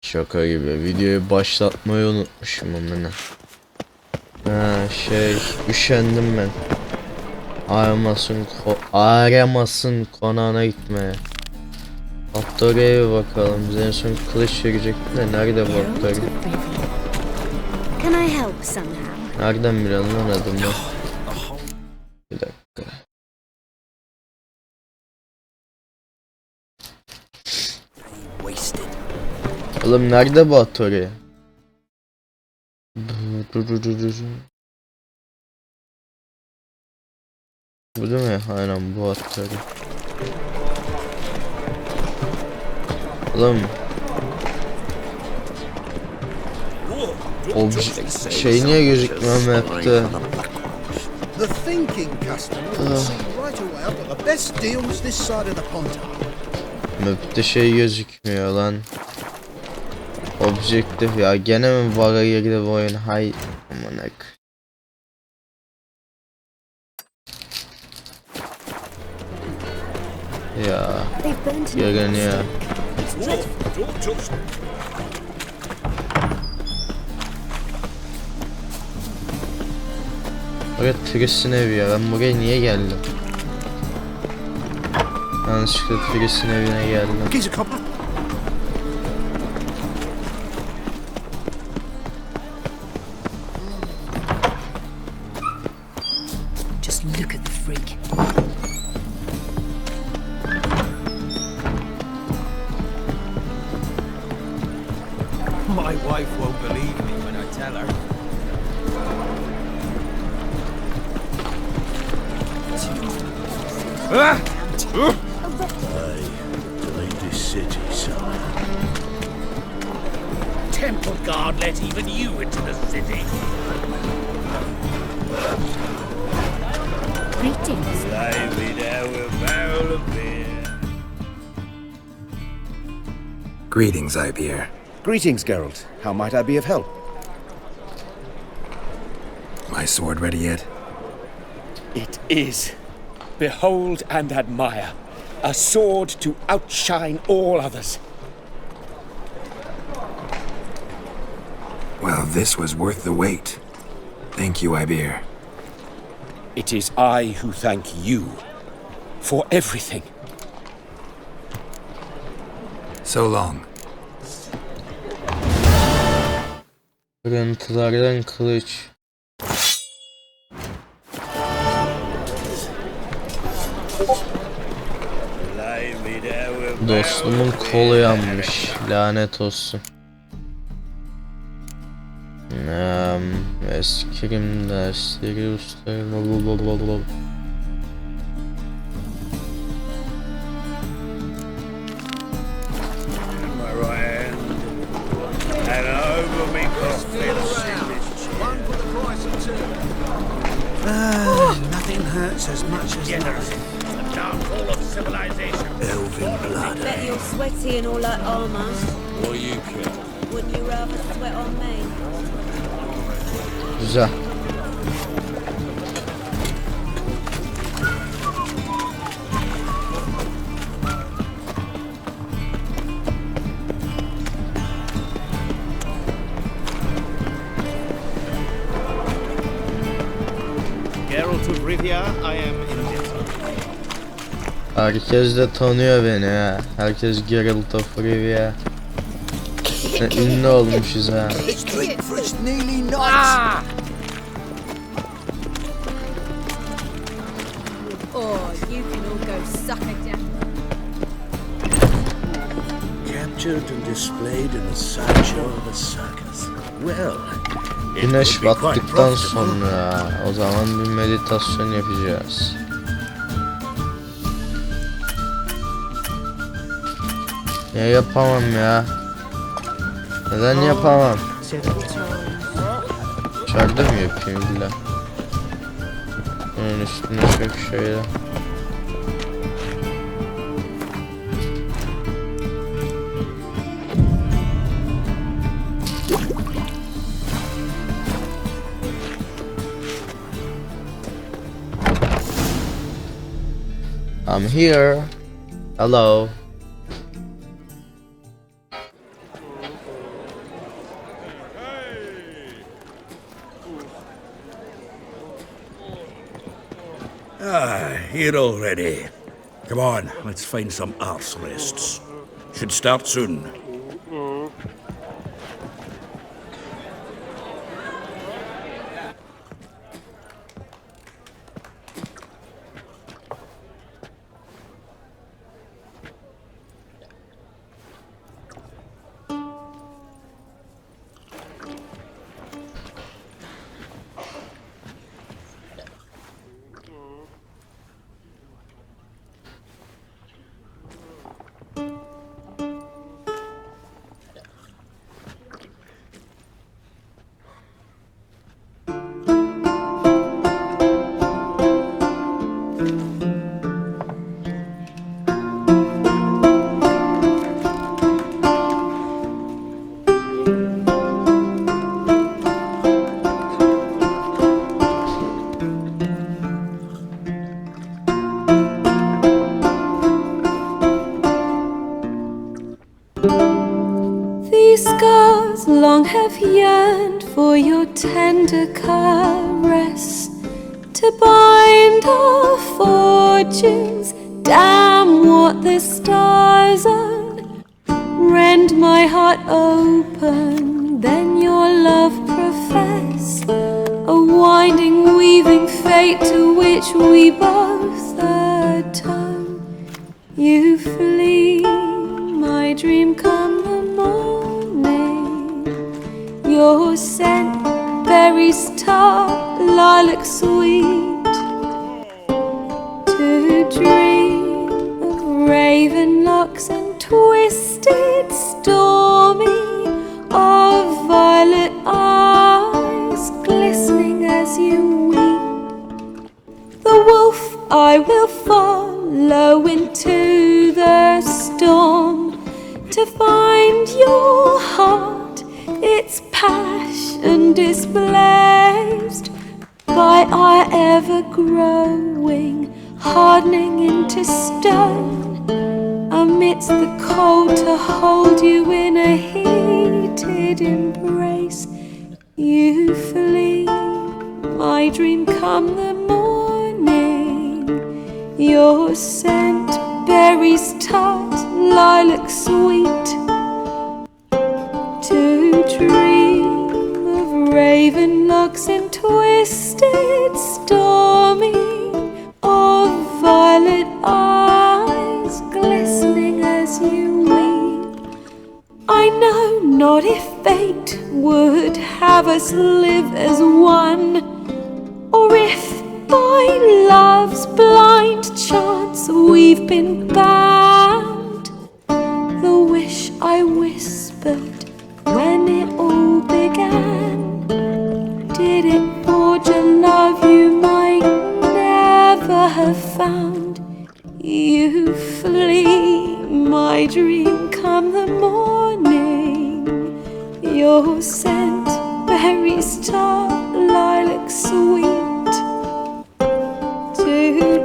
Şaka gibi videoyu başlatmayı unutmuşum amına. Üşendim ben. Aramasın konağına gitmeye. Faktöriye bir bakalım. Biz en son kılıç verecekti de nerede faktöri? Nereden bilelim lan adımı? Bir dakika. Oğlum nerede bu atölye? Bu değil mi? Aynen bu atölye. Oğlum şey niye gözükmüyor map'te? The thinking customer will see right away I've got the best deals this side of the pond. Map'te şey gözükmüyor lan. Objektif ya, gene mi bug'a girdi bu oyun? Hay amanak. Ya görünüyor. Buraya turistin evi ya, ben buraya niye geldim? Yanlışlıkla turistin evine geldim. Just look at the freak. My wife won't believe me when I tell her. To leave this city, son. Temple guard let even you into the city. Greetings. Lay me down with a barrel of beer. Greetings, Ibeer. Greetings, Geralt. How might I be of help? My sword ready yet? It is. Behold and admire. A sword to outshine all others. Well, this was worth the wait. Thank you, Ibeer. It is I who thank you for everything. So long. Kırıntılardan kılıç. Dostumun kolu yanmış. Lanet olsun. Eskrim dersleri ustayım. Nothing hurts as much as Generous. The downfall of civilization. elven blood. Bet you're sweaty and all that armour. What you care? Wouldn't you rather sweat on me? Güzel. Geralt of Rivia, I am in debt. Herkes de tanıyor beni ha. Herkes Geralt of Rivia. Ünlü olmuşuz ha. It's drink for it's nearly night. Oh, you can all go suck a jam. captured and displayed in a sideshow of a circus. Well, Güneş battıktan sonra o zaman bir meditasyon yapacağız. Ya yapamam ya. Neden yapamam? İçeride mi yapayım illa? Bunun üstüne çök şöyle. I'm here. Hello. Here already. Come on, let's find some arse rests. Should start soon. These scars long have yearned for your tender caress, to bind our fortunes. Damn what the stars own. Rend my heart open, then your love profess, a winding, weaving fate to which we both atone. You flee, my dream come the morning. Your scent, berries tart, lilac sweet. To dream of raven locks and twisted, stormy, of violet eyes glistening as you weep. The wolf I will follow into the storm, to find your heart, its passion displaced by our ever-growing, hardening into stone. Amidst the cold, to hold you in a heated embrace. You flee, my dream come the morning. Your scent, berries tart, lilac sweet. To dream of raven locks and twisted, stormy, of violet eyes glistening as you weep. I know not if fate would have us live as one, or if by love's blind chance we've been bound. The wish I whispered when it all began, did it forge a love you might never have found? You flee, my dream come the morning. Your scent, berries tart, lilac sweet. To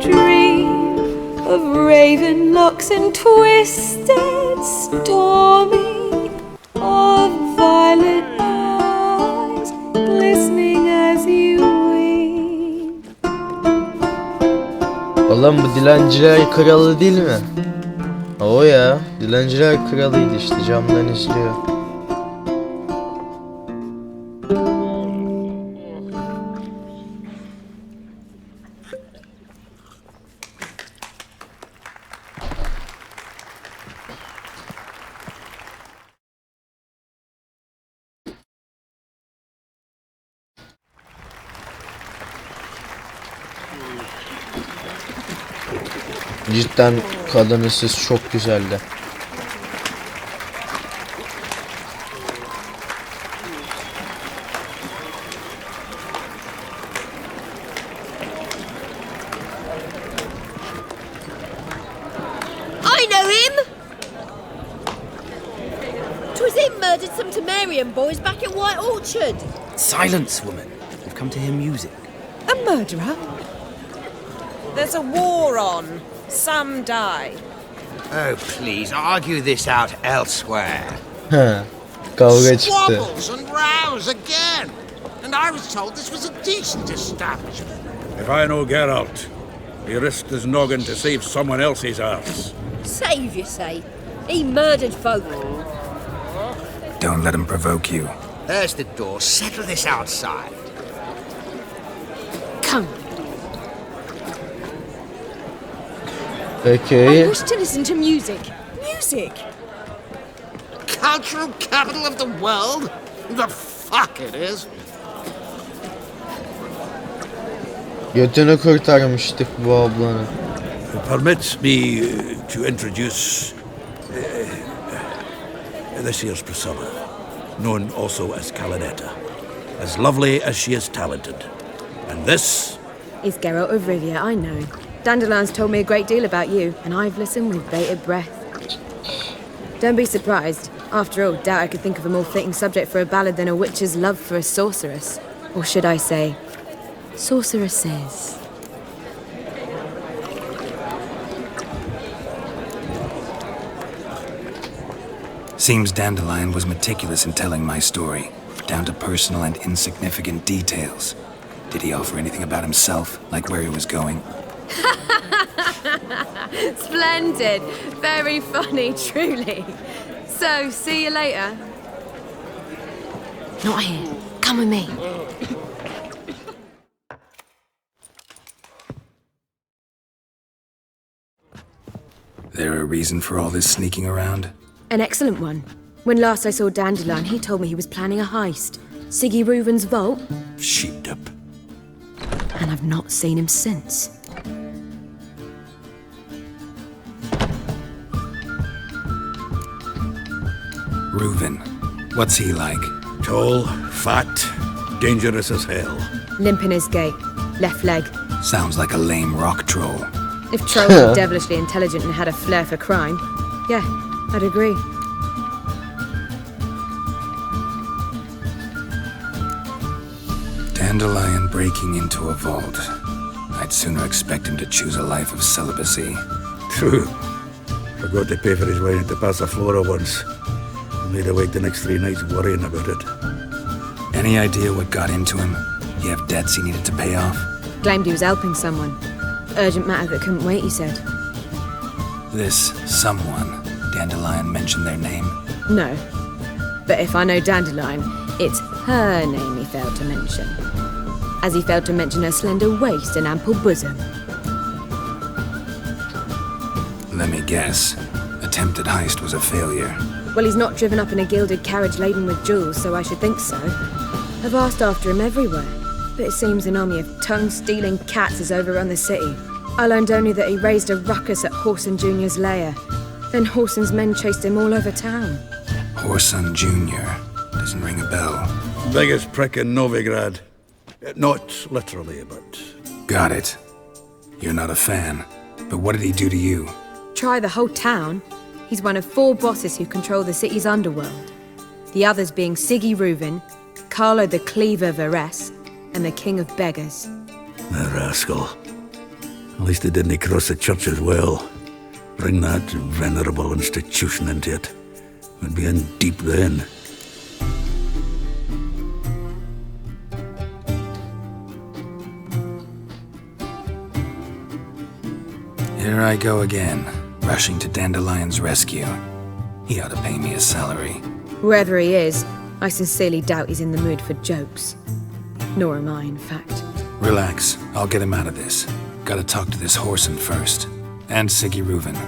dream of raven locks and twisted, stormy, of violet eyes glistening as you weep. Oğlum bu dilenciler kralı değil mi? O ya, dilenciler kralıydı işte, camdan izliyor. Cidden kadının sesi çok güzeldi. I know him! 'Twas him murdered some Temerian boys back at White Orchard. Silence, woman. We've come to hear music. A murderer? There's a war on. Some die. Oh, please, argue this out elsewhere. Kavga çıktı. Squabbles and rows again. And I was told this was a decent establishment. If I know Geralt, he risked his noggin to save someone else's arse. Save, you say? He murdered folk. Don't let him provoke you. There's the door. Settle this outside. Come. I Peki. wish to listen to music. Music. Cultural capital of the world? The fuck it is. Götünü kurtarmıştık bu ablanın. Permit me to introduce this here's Priscilla, known also as Calinetta. As lovely as she is talented. And this is Geralt of Rivia, I know. Dandelion's told me a great deal about you, and I've listened with bated breath. Don't be surprised. After all, doubt I could think of a more fitting subject for a ballad than a witch's love for a sorceress. Or should I say, sorceresses. Seems Dandelion was meticulous in telling my story, down to personal and insignificant details. Did he offer anything about himself, like where he was going? Splendid. Very funny, truly. So, see you later. Not here. Come with me. There a reason for all this sneaking around? An excellent one. When last I saw Dandelion, he told me he was planning a heist. Siggy Reuven's vault. sheepdip. And I've not seen him since. Reuven. What's he like? Tall, fat, dangerous as hell. Limp in his gait. Left leg. Sounds like a lame rock troll. If trolls were devilishly intelligent and had a flair for crime, yeah, I'd agree. Dandelion breaking into a vault. I'd sooner expect him to choose a life of celibacy. True. Forgot to pay for his wine at the Passaflora once. Made her wait the next 3 nights worrying about it. Any idea what got into him? He have debts he needed to pay off? Claimed he was helping someone. Urgent matter that couldn't wait, he said. This someone, Dandelion mentioned their name? No. But if I know Dandelion, it's her name he failed to mention. As he failed to mention her slender waist and ample bosom. Let me guess. Attempted heist was a failure. Well, he's not driven up in a gilded carriage laden with jewels, so I should think so. I've asked after him everywhere, but it seems an army of tongue-stealing cats has overrun the city. I learned only that he raised a ruckus at Whoreson Jr.'s lair. Then Whoreson's men chased him all over town. Whoreson Jr. Doesn't ring a bell. Biggest prick in Novigrad. Not literally, but... Got it. You're not a fan. But what did he do to you? Try the whole town. He's one of 4 bosses who control the city's underworld. The others being Siggy Reuven, Carlo the Cleaver Varese, and the King of Beggars. The rascal. At least he didn't cross the church as well. Bring that venerable institution into it. We'd be in deep then. Here I go again, rushing to Dandelion's rescue. He ought to pay me a salary. Whoever he is, I sincerely doubt he's in the mood for jokes. Nor am I, in fact. Relax, I'll get him out of this. Gotta talk to this Whoreson first. And Siggy Reuven.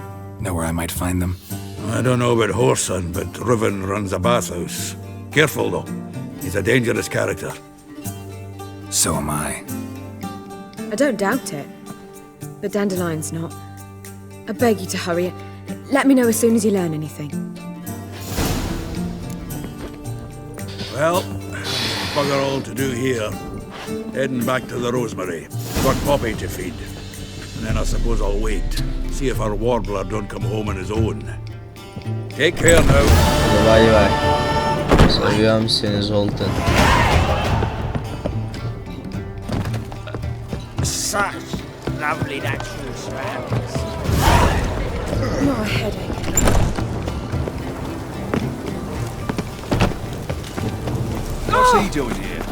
Know where I might find them? I don't know about Whoreson, but Reuven runs a bathhouse. Careful, though. He's a dangerous character. So am I. I don't doubt it. But Dandelion's not. I beg you to hurry. Let me know as soon as you learn anything. Well, bugger all to do here. Heading back to the Rosemary. Got Poppy to feed. And then I suppose I'll wait. See if our warbler don't come home on his own. Take care now. Vay vay. Seviyorum seni Zoltan. Such lovely natural surroundings. My headache. What's he doing here?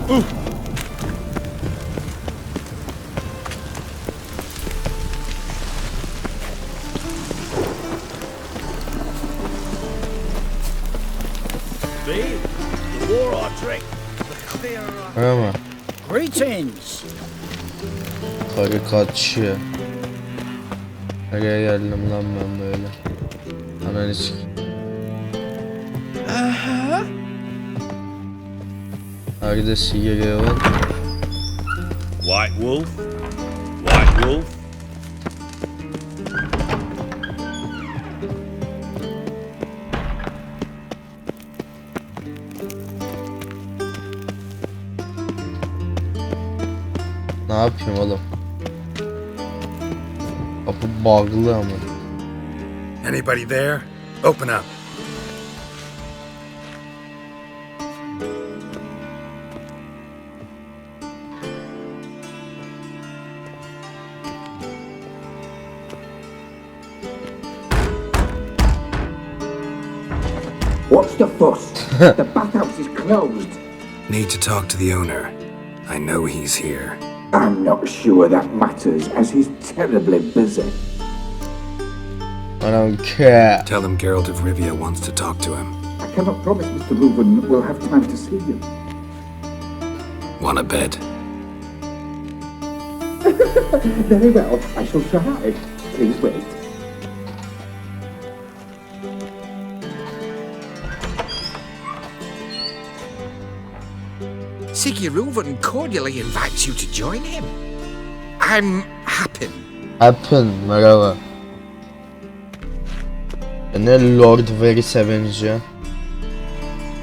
See? The more I drink, the clearer I... Ama Greetings. karı kaçıyor. Nereye geldim lan ben böyle? Ananı sik. Nerede sigara var? White Wolf? White Wolf? Ne yapayım oğlum? Kapı bağlı ama. Anybody there? Open up. What's the fuss? The bathhouse is closed. Need to talk to the owner. I know he's here. I'm not sure that matters, as he's terribly busy. I don't care. Tell him Geralt of Rivia wants to talk to him. I cannot promise Mr. Reuben will have time to see you. Wanna bet? Very well, I shall try. Please wait. Siggy Reuven cordially invites you to join him. I'm Happen. Happen, merhaba. Ne Lord Varys'e benziyor.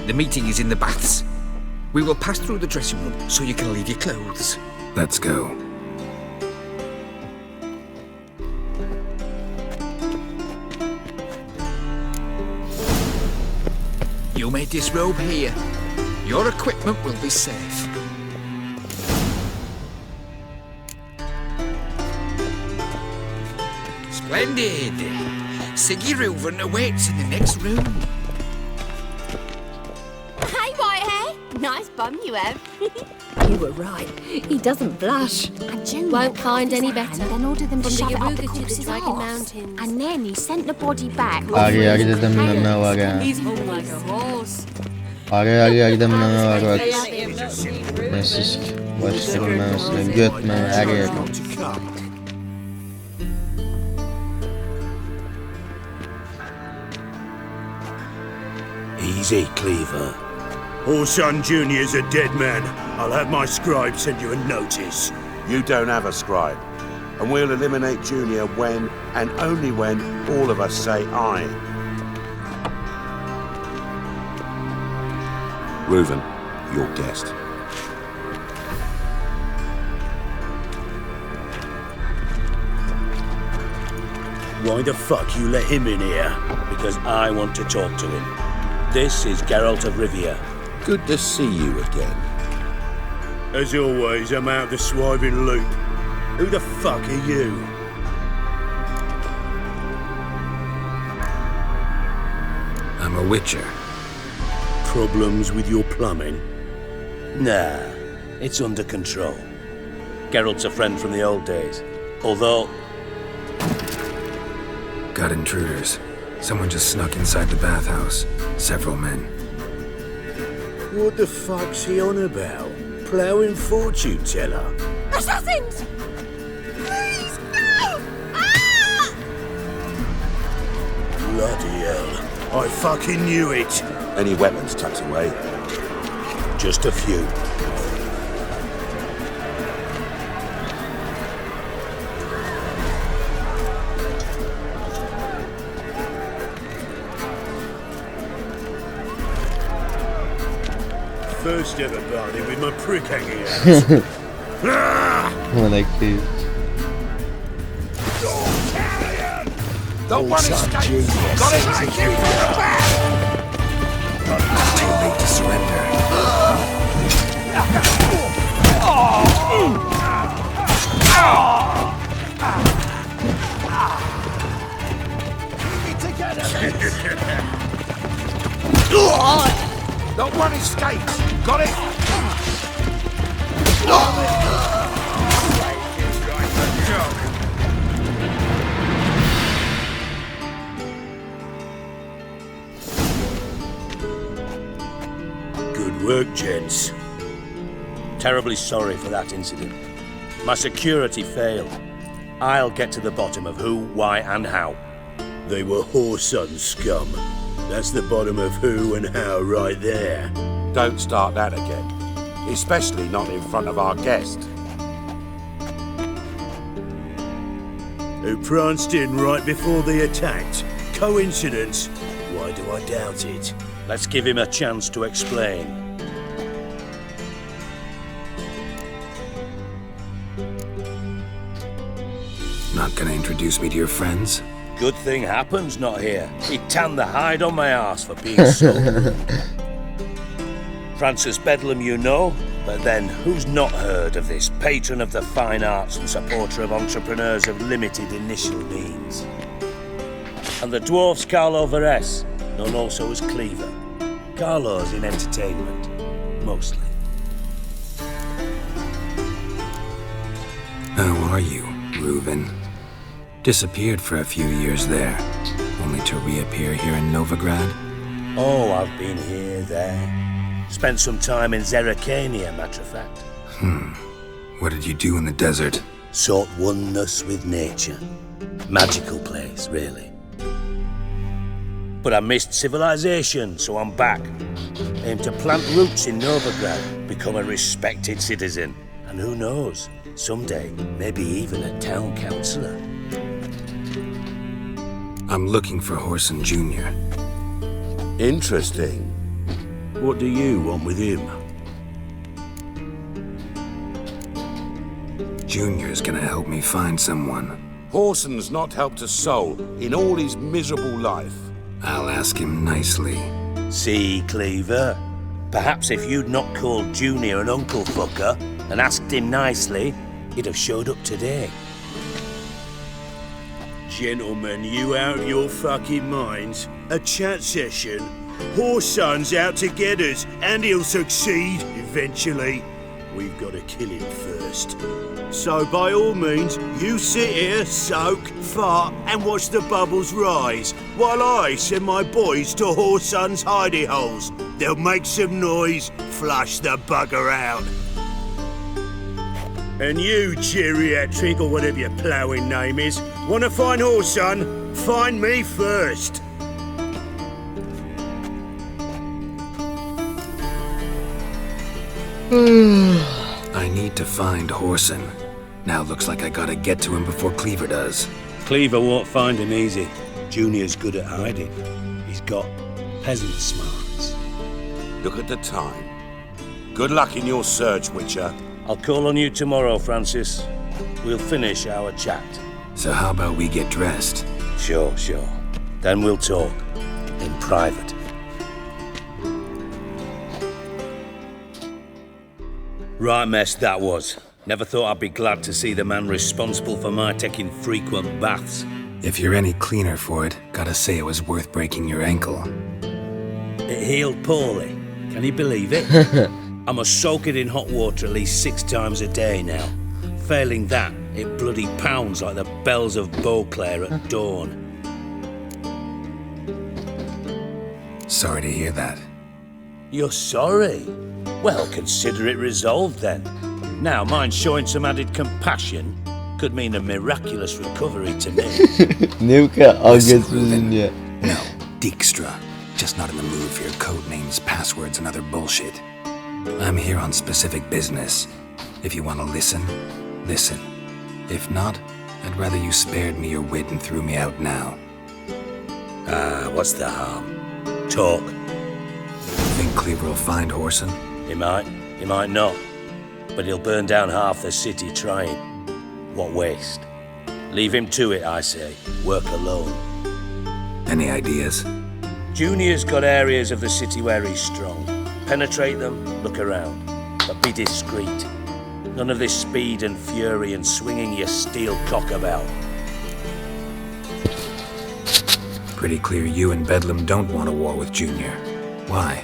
The meeting is in the baths. We will pass through the dressing room so you can leave your clothes. Let's go. You may disrobe here. Your equipment will be safe. Splendid! Siggy Reuven awaits in the next room. Hey, Whitehair. Nice bum you have. You were right. He doesn't blush. And June Won't find any better. Then ordered them to From the shove it up the Yaruga to the corpse's Dragon arse. Mountains. And then he sent the body back. Araya gidelim ne var ya. He's hung like a horse. Araya gidelim ne var bak. Ne sisk. Başlarım ben size. Götme her yer. Easy, Cleaver. Orson Jr.'s a dead man. I'll have my scribe send you a notice. You don't have a scribe. And we'll eliminate Junior when, and only when, all of us say aye. Reuven, your guest. Why the fuck you let him in here? Because I want to talk to him. This is Geralt of Rivia. Good to see you again. As always, I'm out the swiving loop. Who the fuck are you? I'm a witcher. Problems with your plumbing? Nah, it's under control. Geralt's a friend from the old days. Although... Got intruders. Someone just snuck inside the bathhouse. Several men. What the fuck's he on about? Ploughing fortune teller? Assassins! Please, no! Ah! Bloody hell. I fucking knew it. Any weapons tucked away? Just a few. first ever barley with my prick hanging out. Like this. The one escaped! Got it! Too late to surrender. The one escaped! Got it! Good work, gents. Terribly sorry for that incident. My security failed. I'll get to the bottom of who, why, and how. They were whoreson scum. That's the bottom of who and how right there. Don't start that again. Especially not in front of our guest. Who pranced in right before they attacked. Coincidence? Why do I doubt it? Let's give him a chance to explain. Not gonna introduce me to your friends? Good thing Happen's not here. He tanned the hide on my arse for being so. Francis Bedlam you know, but then who's not heard of this patron of the fine arts and supporter of entrepreneurs of limited initial means? And the dwarf's Carlo Veres, known also as Cleaver. Carlo's in entertainment, mostly. How are you, Reuben? Disappeared for a few years there, only to reappear here in Novigrad? Oh, I've been here, there. Spent some time in Zerrikania, matter of fact. What did you do in the desert? Sought oneness with nature. Magical place, really. But I missed civilization, so I'm back. Aim to plant roots in Novigrad, become a respected citizen. And who knows, someday, maybe even a town councillor. I'm looking for Whoreson Jr. Interesting. What do you want with him? Junior's gonna help me find someone. Whoreson's not helped a soul in all his miserable life. I'll ask him nicely. See, Cleaver? Perhaps if you'd not called Junior an uncle fucker and asked him nicely, he'd have showed up today. Gentlemen, you out of your fucking minds? A chat session? Whoreson's out to get us, and he'll succeed eventually. We've got to kill him first. So by all means, you sit here, soak, fart, and watch the bubbles rise, while I send my boys to Whoreson's hidey holes. They'll make some noise, flush the bugger out. And you, geriatric, or whatever your ploughing name is, want to find Whoreson? Find me first. I need to find Whoreson. Now looks like I gotta get to him before Cleaver does. Cleaver won't find him easy. Junior's good at hiding. He's got peasant smarts. Look at the time. Good luck in your search, Witcher. I'll call on you tomorrow, Francis. We'll finish our chat. So how about we get dressed? Sure. Then we'll talk. In private. Right mess that was. Never thought I'd be glad to see the man responsible for my taking frequent baths. If you're any cleaner for it, gotta say it was worth breaking your ankle. It healed poorly. Can you believe it? I must soak it in hot water at least 6 times a day now. Failing that, it bloody pounds like the bells of Beauclair at dawn. Sorry to hear that. You're sorry? Well, consider it resolved then. Now, mind showing some added compassion could mean a miraculous recovery to me. Nuka, agresifnya. No, Dijkstra. Just not in the mood for your code names, passwords, and other bullshit. I'm here on specific business. If you want to listen, listen. If not, I'd rather you spared me your wit and threw me out now. What's the harm? Talk. Think Cleaver will find Whoreson? He might not. But he'll burn down half the city trying. What waste? Leave him to it, I say. Work alone. Any ideas? Junior's got areas of the city where he's strong. Penetrate them, look around. But be discreet. None of this speed and fury and swinging your steel cock about. Pretty clear you and Bedlam don't want a war with Junior. Why?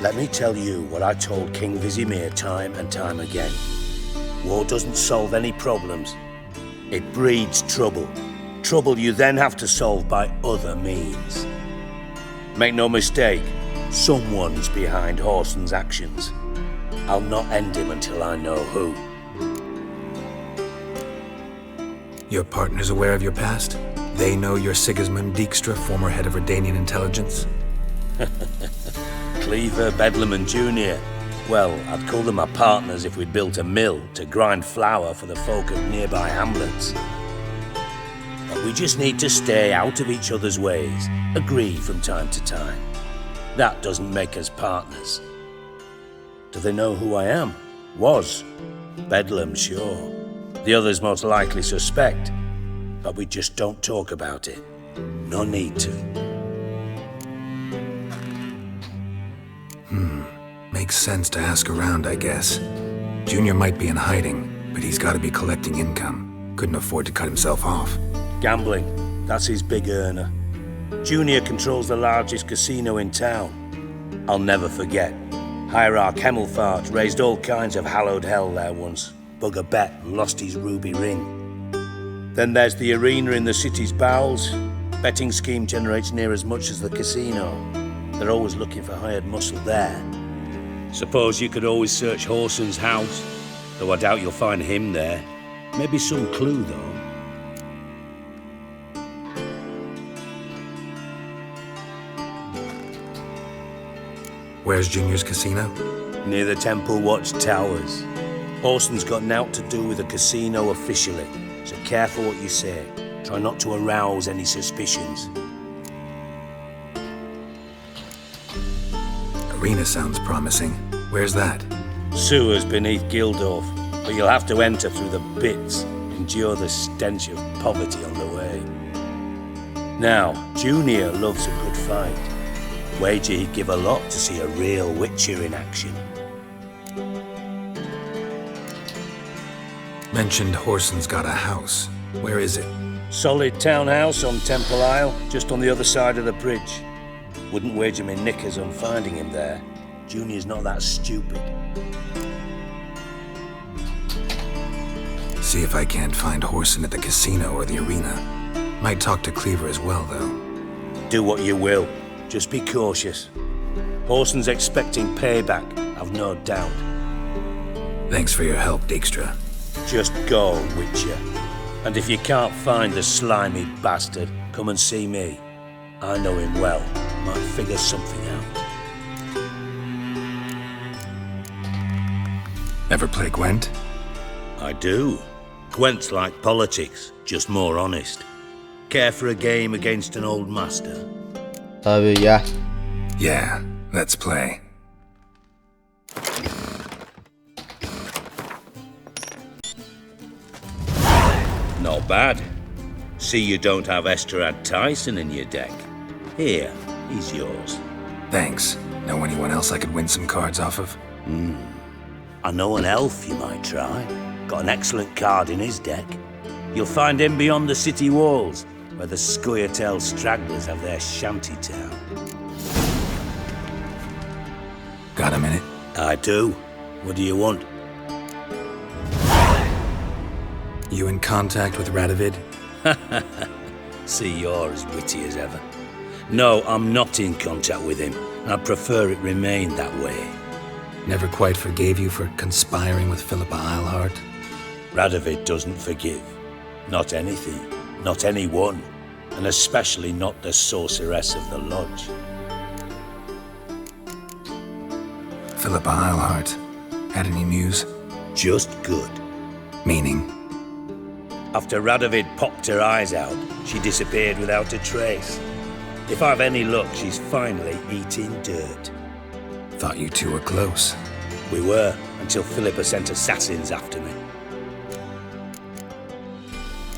Let me tell you what I told King Vizimir time and time again. War doesn't solve any problems. It breeds trouble. Trouble you then have to solve by other means. Make no mistake, someone's behind Horson's actions. I'll not end him until I know who. Your partner's aware of your past? They know you're Sigismund Dijkstra, former head of Redanian intelligence? Cleaver, Bedlam and Junior. Well, I'd call them my partners if we'd built a mill to grind flour for the folk of nearby hamlets. But we just need to stay out of each other's ways, agree from time to time. That doesn't make us partners. Do they know who I am? Was. Bedlam, sure. The others most likely suspect. But we just don't talk about it. No need to. Makes sense to ask around, I guess. Junior might be in hiding, but he's got to be collecting income. Couldn't afford to cut himself off. Gambling. That's his big earner. Junior controls the largest casino in town. I'll never forget. Hierarch Hemmelfart raised all kinds of hallowed hell there once. Bugger bet and lost his ruby ring. Then there's the arena in the city's bowels. Betting scheme generates near as much as the casino. They're always looking for hired muscle there. Suppose you could always search Horson's house, though I doubt you'll find him there. Maybe some clue, though. Where's Junior's casino? Near the Temple Watch Towers. Horson's got nought to do with the casino officially, so careful what you say. Try not to arouse any suspicions. Arena sounds promising. Where's that? Sewers beneath Gildorf, but you'll have to enter through the bits, endure the stench of poverty on the way. Now, Junior loves a good fight. Wager he'd give a lot to see a real Witcher in action. Mentioned Horson's got a house. Where is it? Solid townhouse on Temple Isle, just on the other side of the bridge. Wouldn't wager me knickers on finding him there. Junior's not that stupid. See if I can't find Horson at the casino or the arena. Might talk to Cleaver as well, though. Do what you will. Just be cautious. Horson's expecting payback, I've no doubt. Thanks for your help, Dijkstra. Just go, Witcher. And if you can't find the slimy bastard, come and see me. I know him well. Might figure something out. Ever play Gwent? I do. Gwent's like politics, just more honest. Care for a game against an old master? Tabii ya. Yeah, let's play. Not bad. See you don't have Esterad Tyson in your deck. Here, he's yours. Thanks. Know anyone else I could win some cards off of? I know an elf you might try. Got an excellent card in his deck. You'll find him beyond the city walls, where the Scoia'tael stragglers have their shanty town. Got a minute? I do. What do you want? You in contact with Radovid? See, you're as witty as ever. No, I'm not in contact with him. I'd prefer it remain that way. Never quite forgave you for conspiring with Philippa Eilhart? Radovid doesn't forgive. Not anything. Not anyone. And especially not the sorceress of the Lodge. Philippa Eilhart. Had any news? Just good. Meaning? After Radovid popped her eyes out, she disappeared without a trace. If I've any luck, she's finally eating dirt. Thought you two were close. We were, until Philippa sent assassins after me.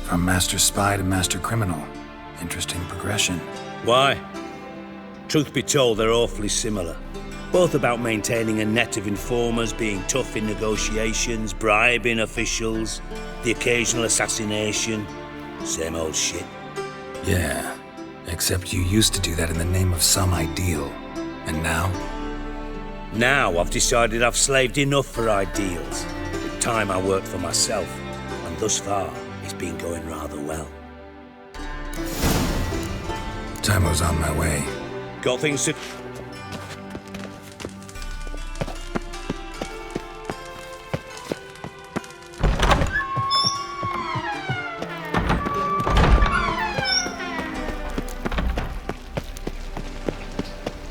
From master spy to master criminal. Interesting progression. Why? Truth be told, they're awfully similar. Both about maintaining a net of informers, being tough in negotiations, bribing officials, the occasional assassination. Same old shit. Yeah, except you used to do that in the name of some ideal. And now? Now I've decided I've slaved enough for ideals. It's time I worked for myself, and thus far, it's been going rather well. Timo's on my way. Got things to...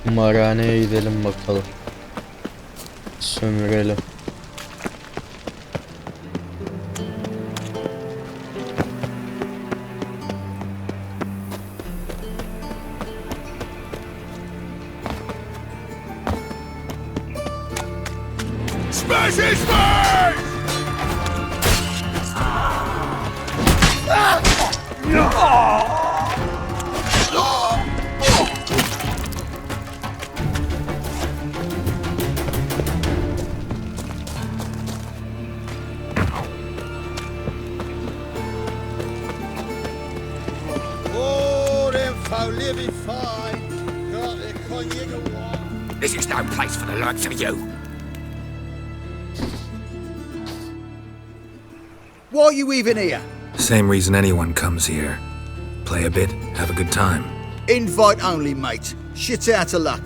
Kumarhaneye gidelim bakalım. Sömürelim. Smash his face! This is no place for the likes of you. Why are you even here? Same reason anyone comes here. Play a bit, have a good time. Invite only, mate. Shit out of luck.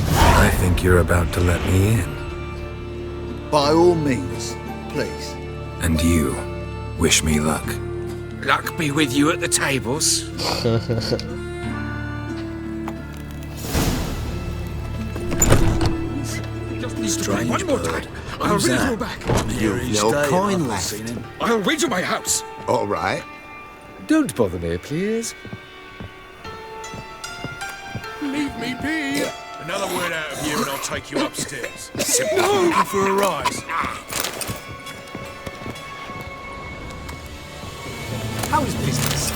I think you're about to let me in. By all means, please. And you, wish me luck. Luck be with you at the tables. Strange One more bird. time. I'll Who's read that? you back. You've no coin left. I'll read you my house. All right. Don't bother me, please. Leave me be. Another word out of you and I'll take you upstairs. Simply looking for a rise. How is business?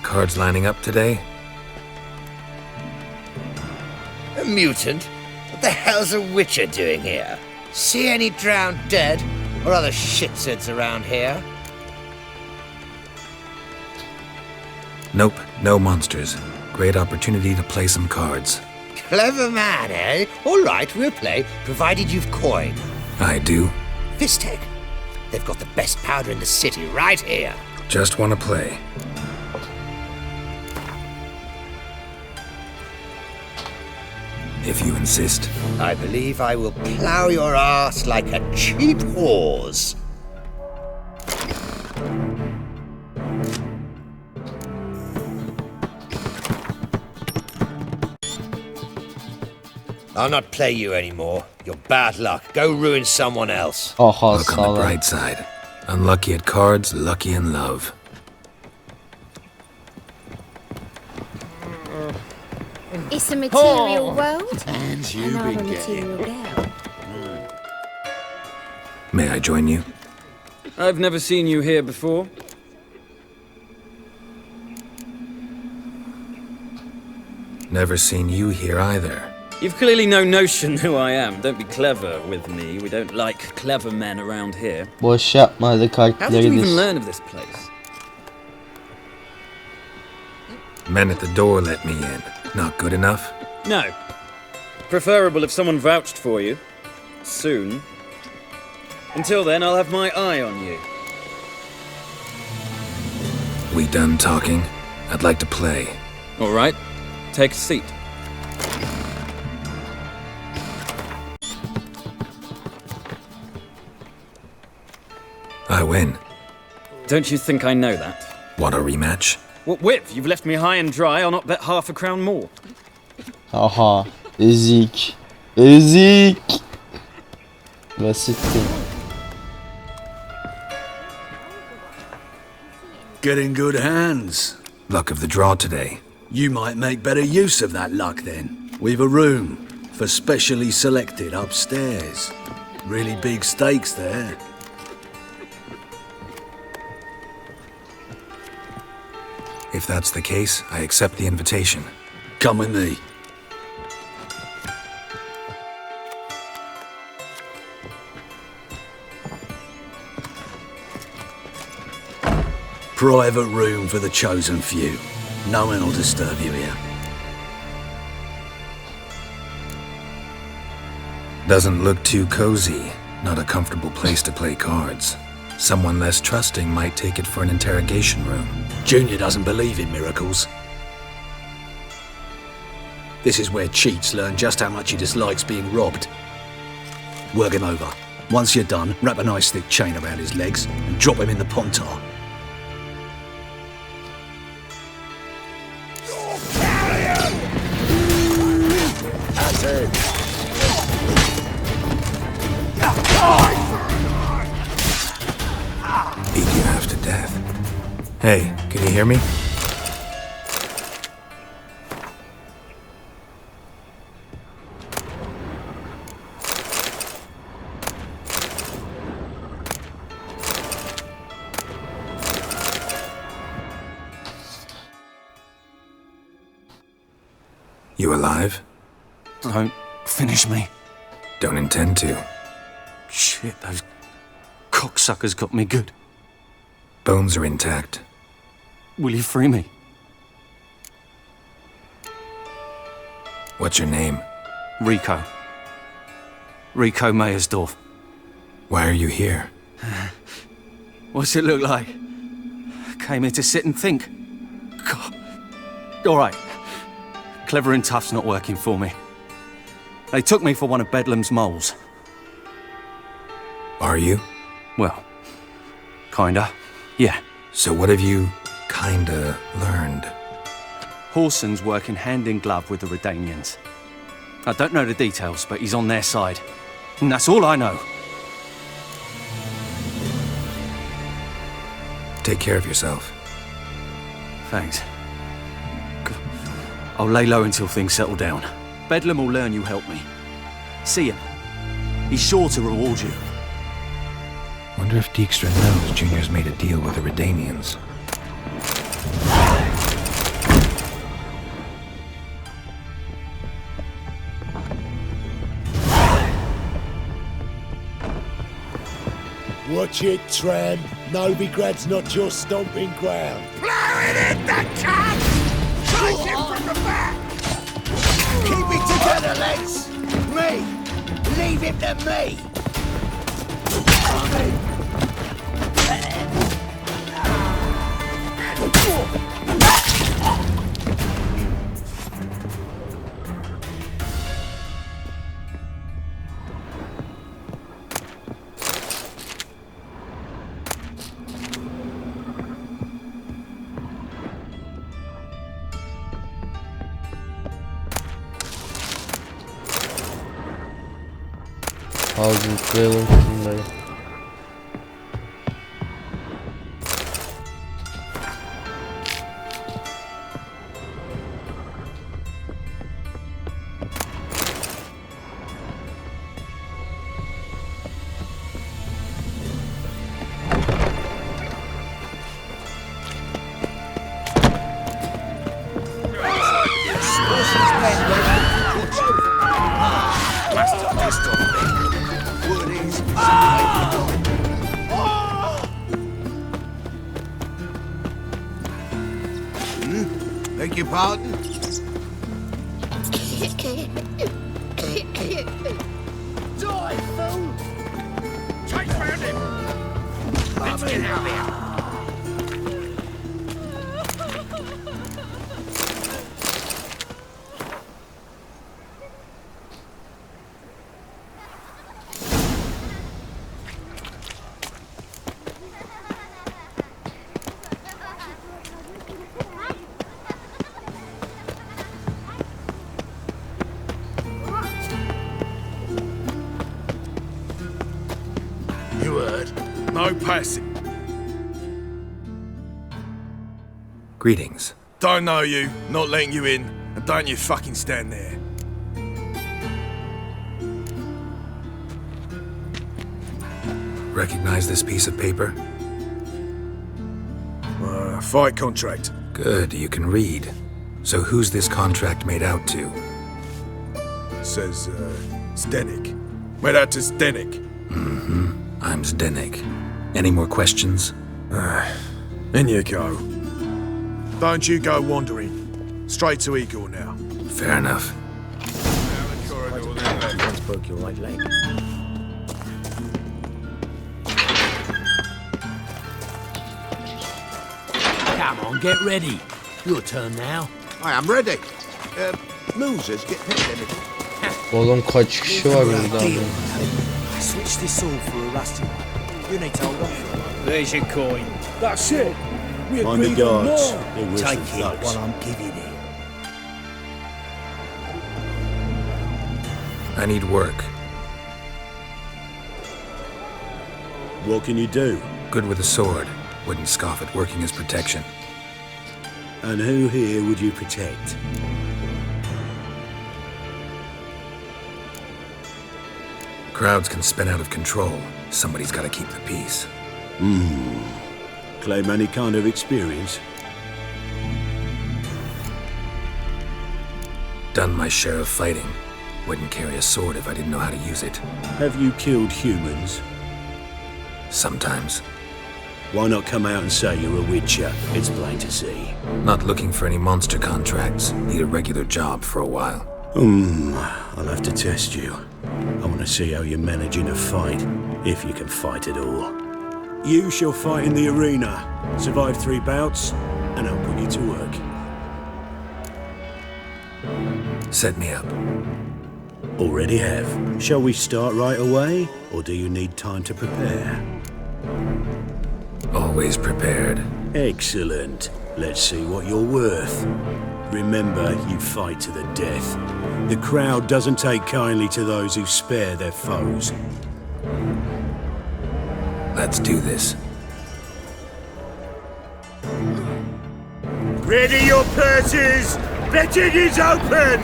Cards lining up today? A mutant? What the hell's a witcher doing here? See any drowned dead? Or other shitsuds around here? Nope, no monsters. Great opportunity to play some cards. Clever man, eh? All right, we'll play, provided you've coin. I do. Fistech. They've got the best powder in the city right here. Just want to play. If you insist. I believe I will plow your ass like a cheap horse. I'll not play you anymore. You're bad luck. Go ruin someone else. Look on the bright side. Unlucky at cards, lucky in love. It's a material world, And and I'm a material girl. May I join you? I've never seen you here before. Never seen you here either. You've clearly no notion who I am. Don't be clever with me. We don't like clever men around here. Boş yapma hadi How did you kalpleri even düz. learn of this place? Men at the door let me in. Not good enough? No. Preferable if someone vouched for you. Soon. Until then, I'll have my eye on you. We done talking? I'd like to play. All right. Take a seat. I win. Don't you think I know that? Want a rematch? What with? You've left me high and dry. I'll not bet half a crown more. Aha. Ezik. Ezik. Basitti. Get in good hands. Luck of the draw today. You might make better use of that luck then. We've a room for specially selected upstairs. Really big stakes there. If that's the case, I accept the invitation. Come with me. Private room for the chosen few. No one will disturb you here. Doesn't look too cozy. Not a comfortable place to play cards. Someone less trusting might take it for an interrogation room. Junior doesn't believe in miracles. This is where cheats learn just how much he dislikes being robbed. Work him over. Once you're done, wrap a nice thick chain around his legs and drop him in the pontar. That's it. Beat you half to death. Hey, can you hear me? You alive? Don't finish me. Don't intend to. Shit, those cocksuckers got me good. Bones are intact. Will you free me? What's your name? Rico. Rico Meyersdorf. Why are you here? What's it look like? Came here to sit and think. God. Alright. Clever and tough's not working for me. They took me for one of Bedlam's moles. Are you? Well, kinda. Yeah. So what have you kinda learned? Horson's working hand in glove with the Redanians. I don't know the details, but he's on their side. And that's all I know. Take care of yourself. Thanks. I'll lay low until things settle down. Bedlam will learn you helped me. See him. He's sure to reward you. Wonder if Dijkstra knows Junior's made a deal with the Redanians. Watch it, tramp. Novigrad's not your stomping ground. Blow it in the cunt! Take him from the back! Keep it together, lads! Me! Leave him to me! Hazırlayalım şunları. Beg your pardon? Die, fool! Chase round him! Let's get out of here! You heard? No passing. Greetings. Don't know you, not letting you in, and don't you fucking stand there. Recognize this piece of paper? Fight contract. Good, you can read. So who's this contract made out to? Says, Zdenek. Made out to Zdenek. Mm-hmm. I'm Zdenek. Any more questions? In you go. Don't you go wandering. Straight to Igor now. Fair enough. Once broke your right leg. Come on, get ready. Your turn now. I am ready. Losers get picked anything. Oğlum kaç kişi var burada abi? I switched this all for a rusty one. You need to hold on for a while. There's your coin. That's it. We Mind the agreed on guards. more. They're worse Take than it thugs. while I'm giving it. I need work. What can you do? Good with a sword. Wouldn't scoff at working as protection. And who here would you protect? Crowds can spin out of control. Somebody's got to keep the peace. Claim any kind of experience? Done my share of fighting. Wouldn't carry a sword if I didn't know how to use it. Have you killed humans? Sometimes. Why not come out and say you're a witcher? It's plain to see. Not looking for any monster contracts. Need a regular job for a while. I'll have to test you. I want to see how you manage in a fight, if you can fight at all. You shall fight in the arena, survive 3 bouts, and I'll put you to work. Set me up. Already have. Shall we start right away, or do you need time to prepare? Always prepared. Excellent. Let's see what you're worth. Remember, you fight to the death. The crowd doesn't take kindly to those who spare their foes. Let's do this. Ready your purses! Betting is open!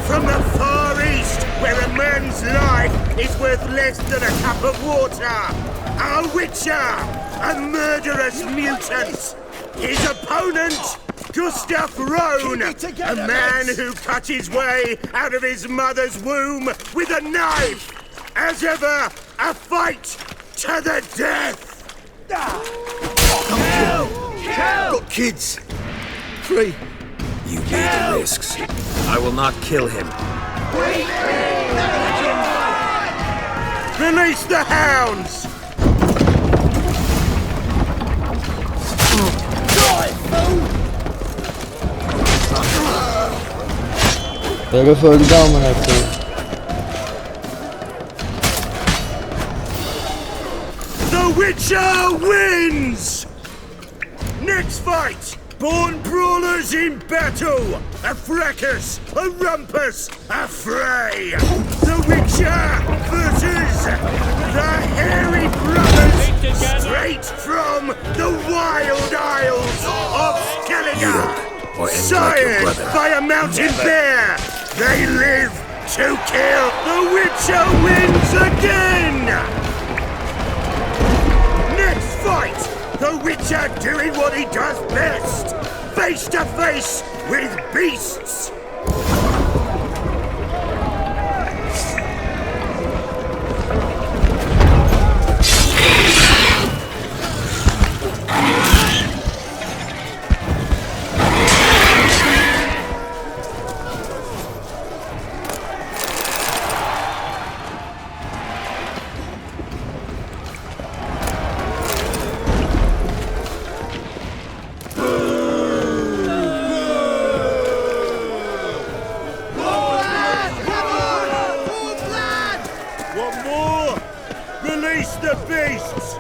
From the far east, where a man's life is worth less than a cup of water, a witcher, a murderous mutant. His opponent, Gustav Rohn, a man who cut his way out of his mother's womb with a knife. As ever, a fight to the death. Got kids. 3. You weigh the risks. I will not kill him. Release the hounds! Herif öldü amına koyayım. The Witcher wins! Next fight! Born brawlers in battle! A fracas, a rumpus, a fray! The Witcher versus the Hairy Brothers straight from the wild isles of Skellige! Or end like your Sired brother. by a mountain bear! They live to kill! The Witcher wins again! Next fight! The Witcher doing what he does best! Face to face with beasts! One more! Release the beasts!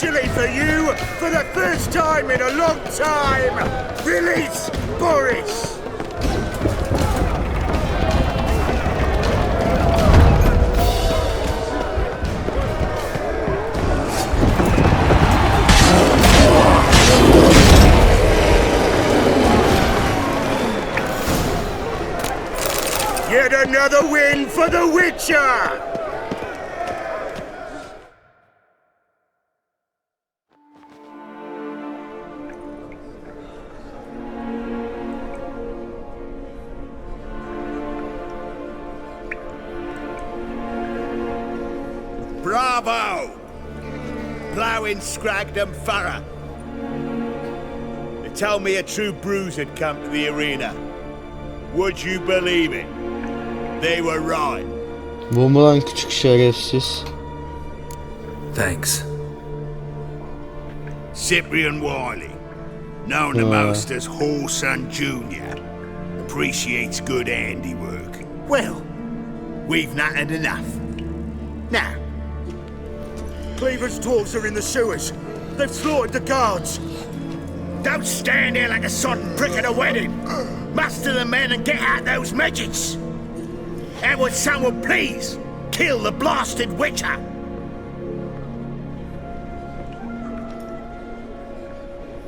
Especially for you, for the first time in a long time, release Boris! Yet another win for the Witcher! Bravo! Ploughing Scragdom Thorough. They told me a true bruise had come to the arena. Would you believe it? They were right. Bu mu lan küçük şerefsiz? Thanks. Cyprian Wiley, known to most as Whoreson Jr., appreciates good handiwork. Well, we've not had enough. Now, Cleaver's dwarves are in the sewers. They've slaughtered the guards. don't stand there like a sodden prick at a wedding. Muster the men and get out those midgets. And would someone please kill the blasted Witcher?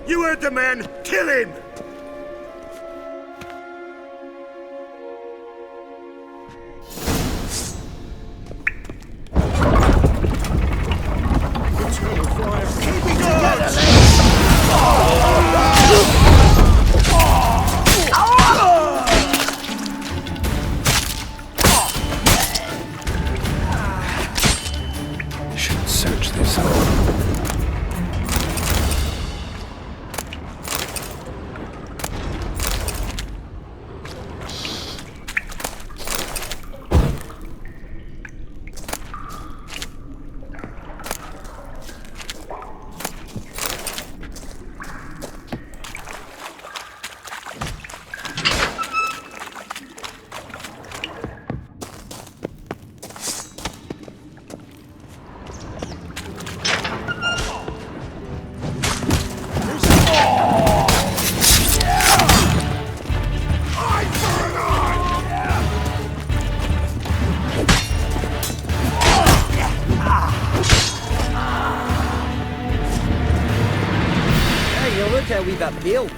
You heard the man. Kill him! Should search this hole. Look how we've upbuilt.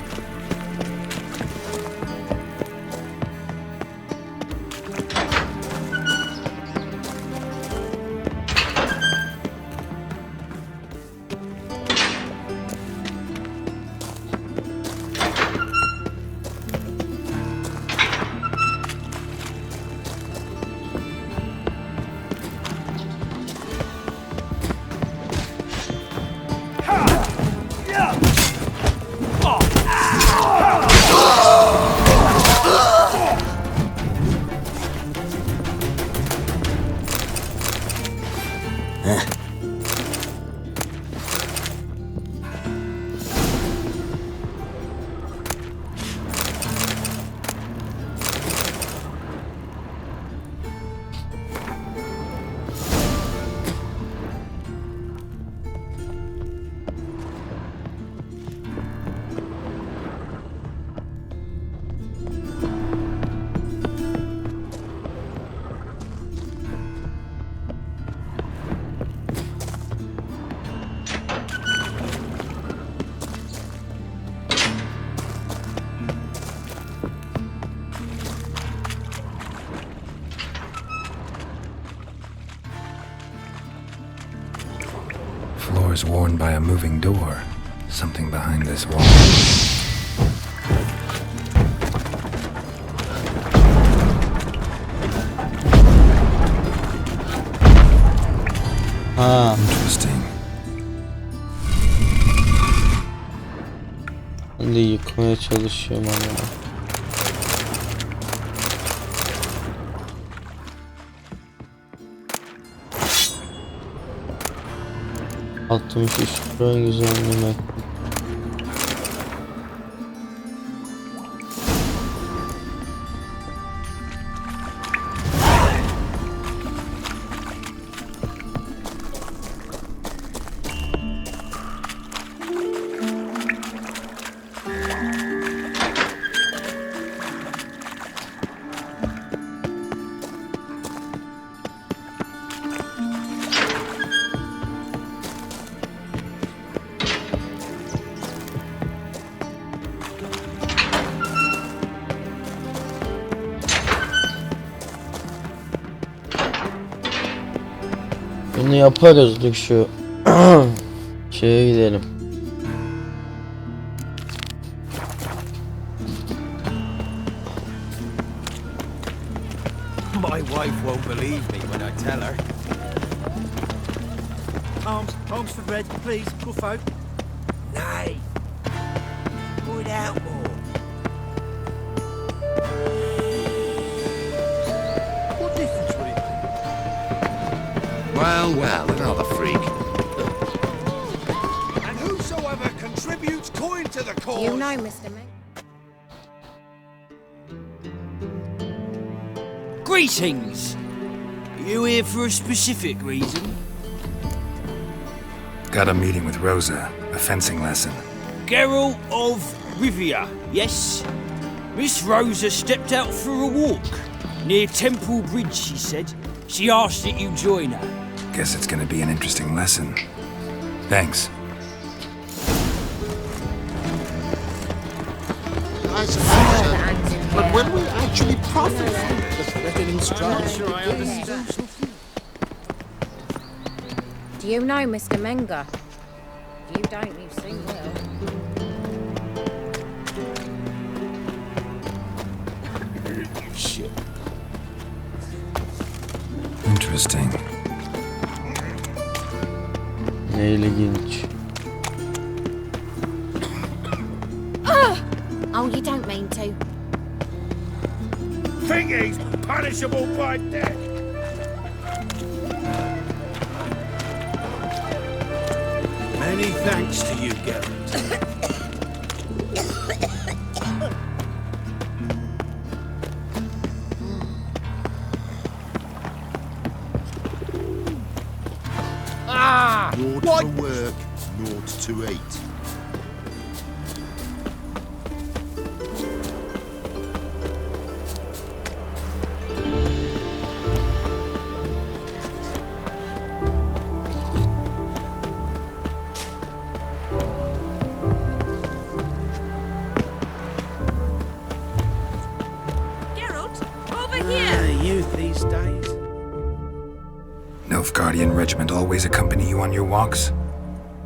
Floors worn by a moving door. Something behind this wall. Interesting. Ben de yıkmaya çalışıyorum ama. Altmış üç en güzel yemek. Onu yaparız. Dur şu şeye gidelim. My wife won't believe me when I tell her. Arms for bread, please, good folk. Nay. Pour it out more. What difference would it make? Well, another freak. And whosoever contributes coin to the cause. You know, Mr. Meg. Greetings! Are you here for a specific reason? Got a meeting with Rosa, a fencing lesson. Geralt of Rivia, yes? Miss Rosa stepped out for a walk. Near Temple Bridge, she said. She asked that you join her. Guess it's gonna be an interesting lesson. Thanks. I suppose, but when will we actually profit from it? Let it in stride. Sure, I understand. Do you know Mr. Menga? If you don't, you soon will. Shit. Interesting. İlginç. Oh, you don't mean to. Think he's punishable by death. Many thanks to you, Geralt. Naught for work, naught to eat. Youth these days. Nilfgaardian regiment always accompany you on your walks?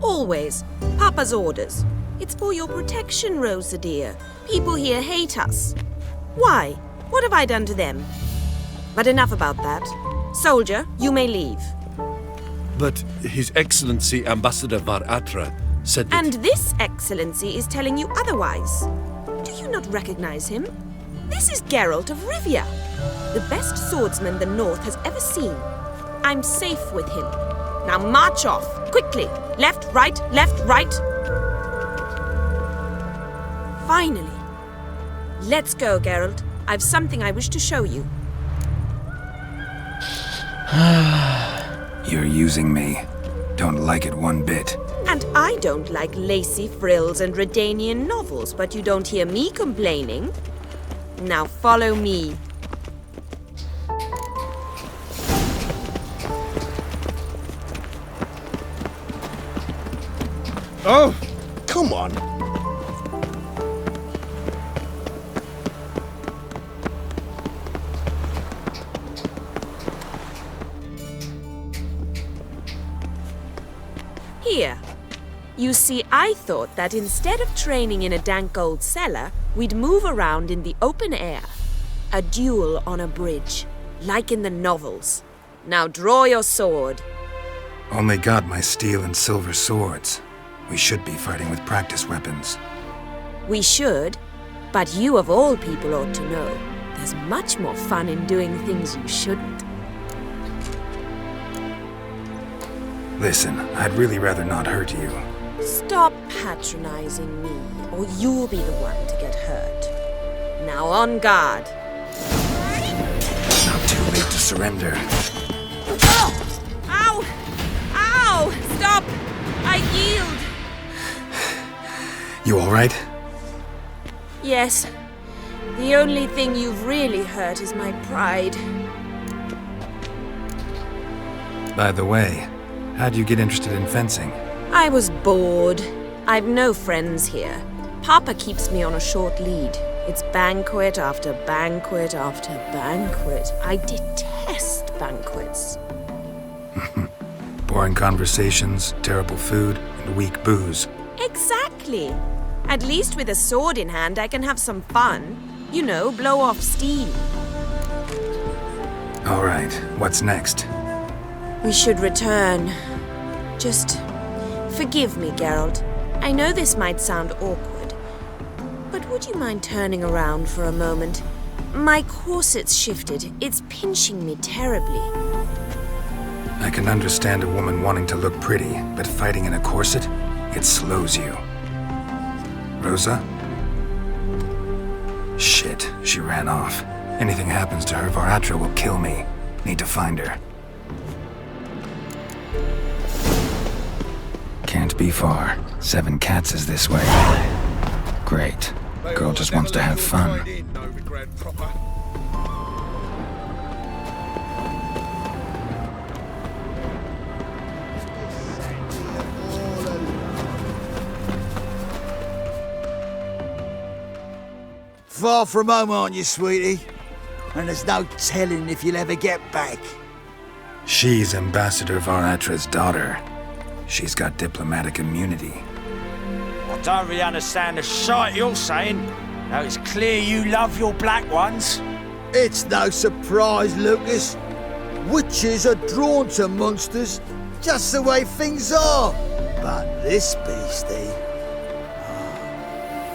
Always. Papa's orders. It's for your protection, Rosa dear. People here hate us. Why? What have I done to them? But enough about that. Soldier, you may leave. But His Excellency Ambassador Var Atra said that... And this excellency is telling you otherwise. Do you not recognize him? This is Geralt of Rivia, the best swordsman the North has ever seen. I'm safe with him. Now march off, quickly. Left, right, right. Finally. Let's go, Geralt. I've something I wish to show you. You're using me. Don't like it one bit. And I don't like lacy frills and Redanian novels, but you don't hear me complaining. Now follow me. Oh, come on. Here. You see, I thought that instead of training in a dank old cellar, we'd move around in the open air. A duel on a bridge, like in the novels. Now draw your sword. Only got my steel and silver swords. We should be fighting with practice weapons. We should, but you of all people ought to know. There's much more fun in doing things you shouldn't. Listen, I'd really rather not hurt you. Stop patronizing me, or you'll be the one to get hurt. Now on guard. Not too late to surrender. Oh! Ow! Ow! Stop! I yield! You alright? Yes. The only thing you've really hurt is my pride. By the way, how'd you get interested in fencing? I was bored. I've no friends here. Papa keeps me on a short lead. It's banquet after banquet after banquet. I detest banquets. Boring conversations, terrible food, and weak booze. Exactly. At least with a sword in hand, I can have some fun. You know, blow off steam. All right, what's next? We should return. Just forgive me, Geralt. I know this might sound awkward, but would you mind turning around for a moment? My corset's shifted. It's pinching me terribly. I can understand a woman wanting to look pretty, but fighting in a corset, it slows you. Rosa? Shit, she ran off. Anything happens to her, Varatra will kill me. Need to find her. Can't be far. 7 Cats is this way. Great. Girl just wants to have fun. Far from home, aren't you, sweetie? And there's no telling if you'll ever get back. She's Ambassador Varatra's daughter. She's got diplomatic immunity. I don't really understand the shite you're saying. Now it's clear you love your black ones. It's no surprise, Lucas. Witches are drawn to monsters, just the way things are. But this beastie,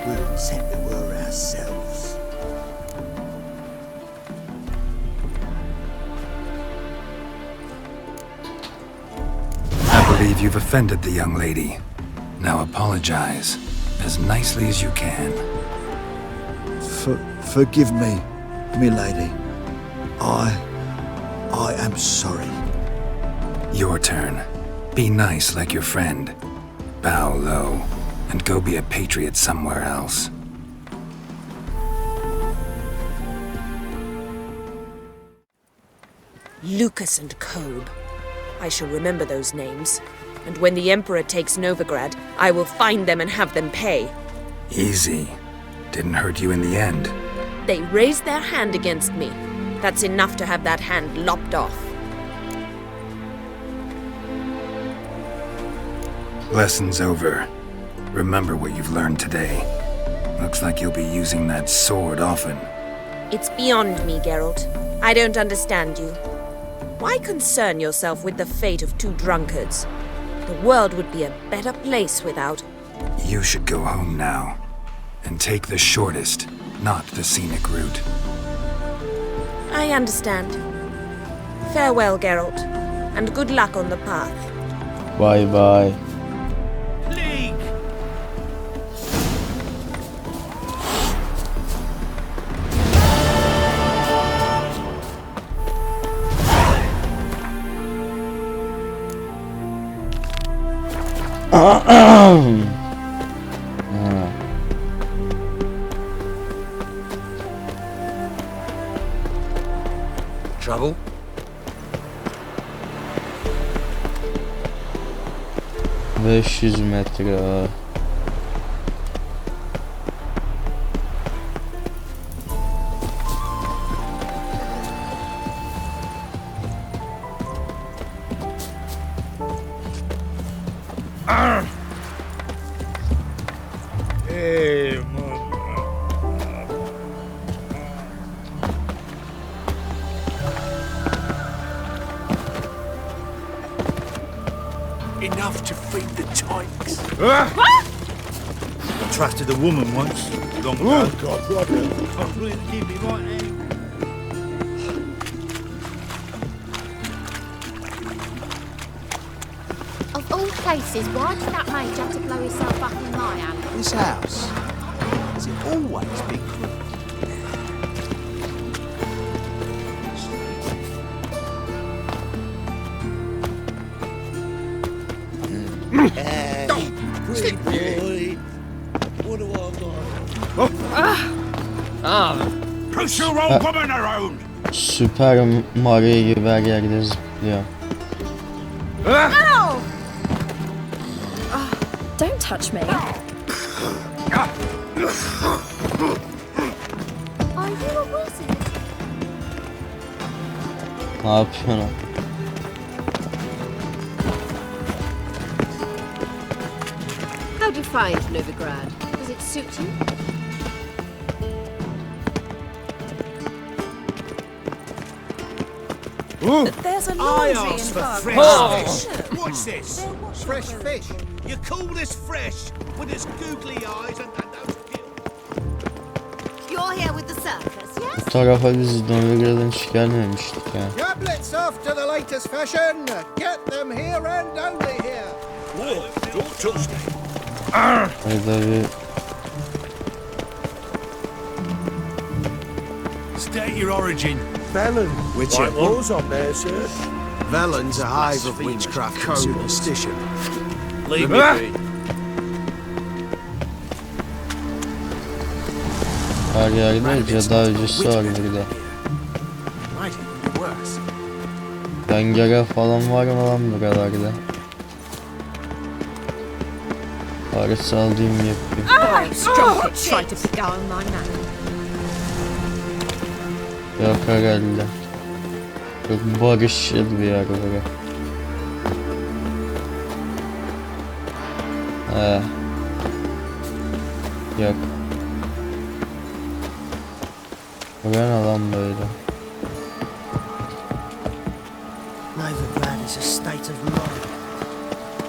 we pretend we were ourselves. I believe you've offended the young lady. Now apologize, as nicely as you can. Forgive me, milady. I am sorry. Your turn. Be nice like your friend. Bow low, and go be a patriot somewhere else. Lucas and Kobe. I shall remember those names. And when the Emperor takes Novigrad, I will find them and have them pay. Easy. Didn't hurt you in the end. They raised their hand against me. That's enough to have that hand lopped off. Lesson's over. Remember what you've learned today. Looks like you'll be using that sword often. It's beyond me, Geralt. I don't understand you. Why concern yourself with the fate of 2 drunkards? The world would be a better place without... You should go home now. And take the shortest, not the scenic route. I understand. Farewell, Geralt. And good luck on the path. Bye bye. Trouble? 500 metre. Enough to feed the tykes. I trusted a woman once, long ago. Oh, God, Roger. Oh, please keep me right now. Of all places, why did that mage have to blow himself up in my hand? This house, has it always been crooked? Pretty boy. What do I got? Push your old woman around! Süper Mario gibi her yerde zıplıyor. Ow! Don't touch me. Are you a wizard? Ne yapıyorsun? did you find Novigrad? Does it suit you? There's a I laundry asked in for Fargo. fresh fish. What's this? Fresh fish. You call this fresh with its googly eyes and those gills? You're here with the circus, yes? Bu tarafa biz Novigrad'dan hiç gelmemiştik ya. Goblets off to the latest fashion. Get them here and only here. Whoa, don't touch me. Burada bir State your origin. Velen. Witcher. White walls on there, sir. Velen's a hive of witchcraft and superstition. Leave me be. her yerde cadı avcısı var burada. Might even be worse. Dengere falan var mı lan buralarda? Parası alayım yapayım. Oh, stop it! Try to beguile my man. Yok herhalde. Çok barışçıl bir yer bura. Yok. Bura ne lan böyle? Novigrad is a state of mind.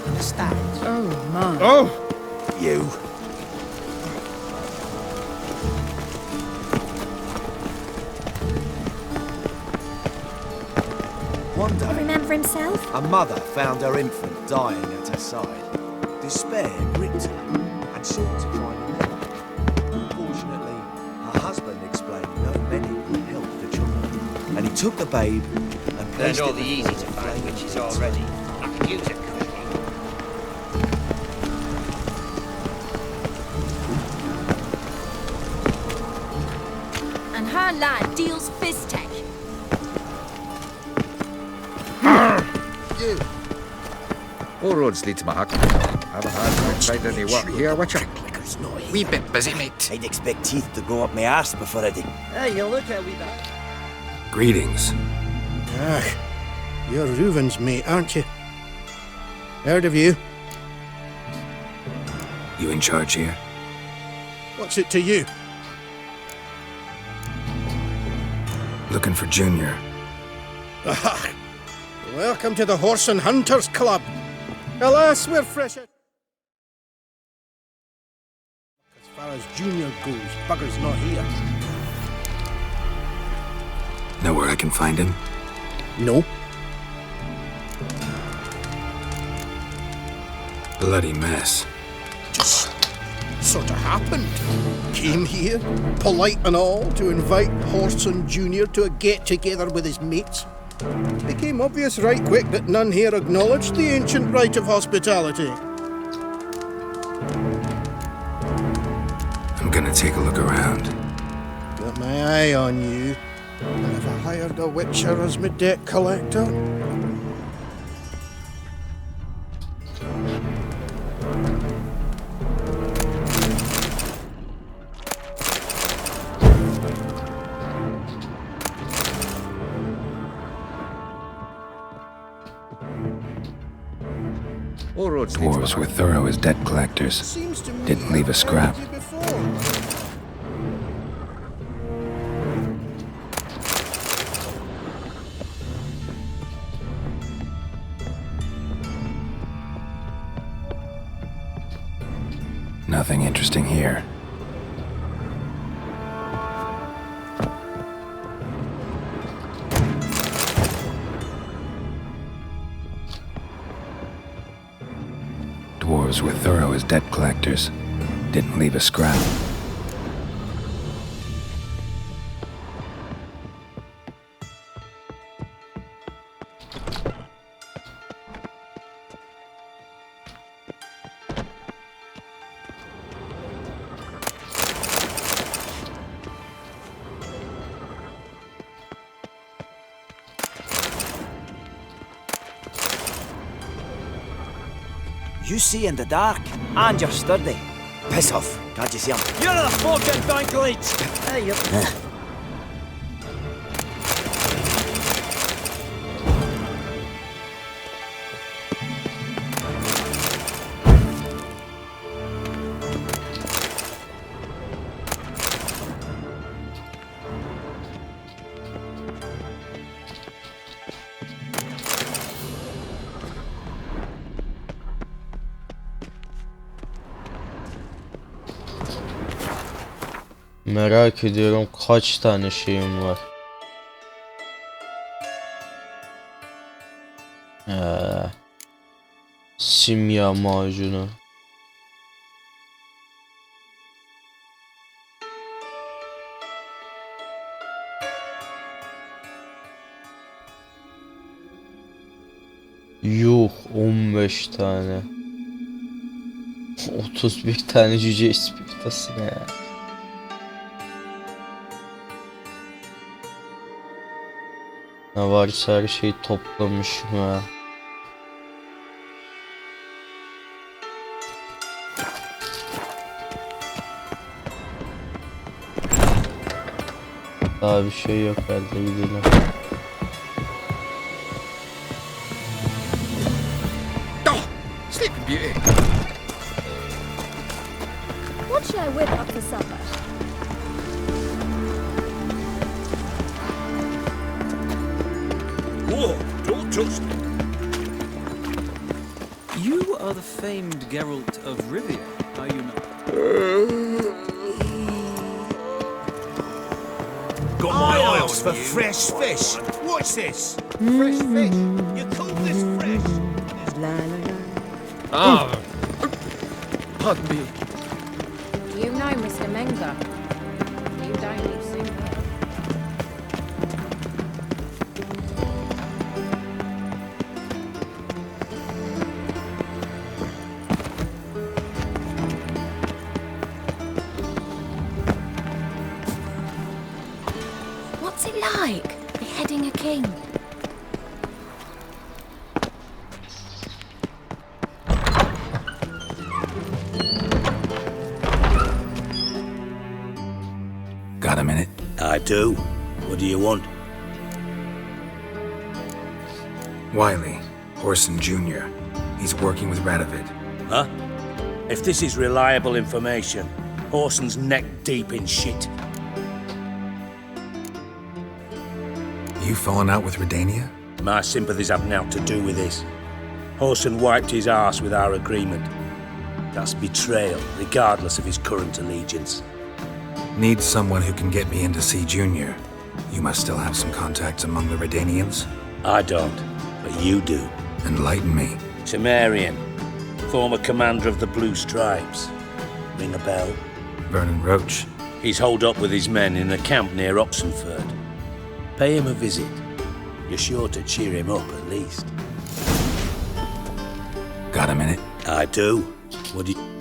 Understand? Oh, my. Oh! You. One day, Remember himself? a mother found her infant dying at her side. Despair gripped her and sought to find a remedy. Unfortunately, her husband explained no medic could help the child, and he took the babe and placed Learned all it the easy before to the find flaming witches altar. already. I could use a cookie. And her lad deals fiztech. You. All roads lead to Mahak. Haven't had to find any work here, Witcher. Wee bit busy, mate. I'd expect teeth to go up my arse before I did. Hey, you look how we done. Greetings. Ah, you're Reuven's mate, aren't you? Heard of you. You in charge here? What's it to you? Looking for Junior. Ah, welcome to the Horse and Hunters Club. Alas, we're fresh out. As far as Junior goes, bugger's not here. Know where I can find him? No. Bloody mess. Just sort of happened. Came here, polite and all, to invite Horson Junior to a get-together with his mates. Became obvious right quick that none here acknowledged the ancient rite of hospitality. I'm gonna take a look around. Got my eye on you. And have I hired a witcher as my debt collector? All roads lead to Dwarves Mahak. were thorough as debt collectors. Didn't leave a scrap. Nothing interesting here. Dwarves were thorough as debt collectors. Didn't leave a scrap. You see in the dark, and you're sturdy. Piss off, can't you see him? You're the fucking bank leech! Hey, yep. Merak ediyorum kaç tane şeyim var. Simya macunu. Yuh 15 tane. 31 tane cüce ispiritası ne ya? Ne varsa her şeyi toplamışım ha. Daha bir şey yok herhalde, gidelim. Sleeping Beauty. What should I whip up for supper? Whoa, don't touch me. You are the famed Geralt of Rivia, are you not? Got my eye on for fresh fish. What's this? Fresh fish. You call this fresh? Ah, pardon me. Do you know Mr. Menga? You don't, you soon will. What's it like, beheading a king? Got a minute? I do. What do you want? Wiley, Horson Jr. He's working with Radovid. Huh? If this is reliable information, Horson's neck deep in shit. You fallen out with Redania? My sympathies have naught to do with this. Horson wiped his arse with our agreement. That's betrayal, regardless of his current allegiance. Need someone who can get me in to see Junior. You must still have some contacts among the Redanians? I don't, but you do. Enlighten me. Temerian, former commander of the Blue Stripes. Ring a bell? Vernon Roach. He's holed up with his men in a camp near Oxenford. Pay him a visit. You're sure to cheer him up, at least. Got a minute? I do. What do you...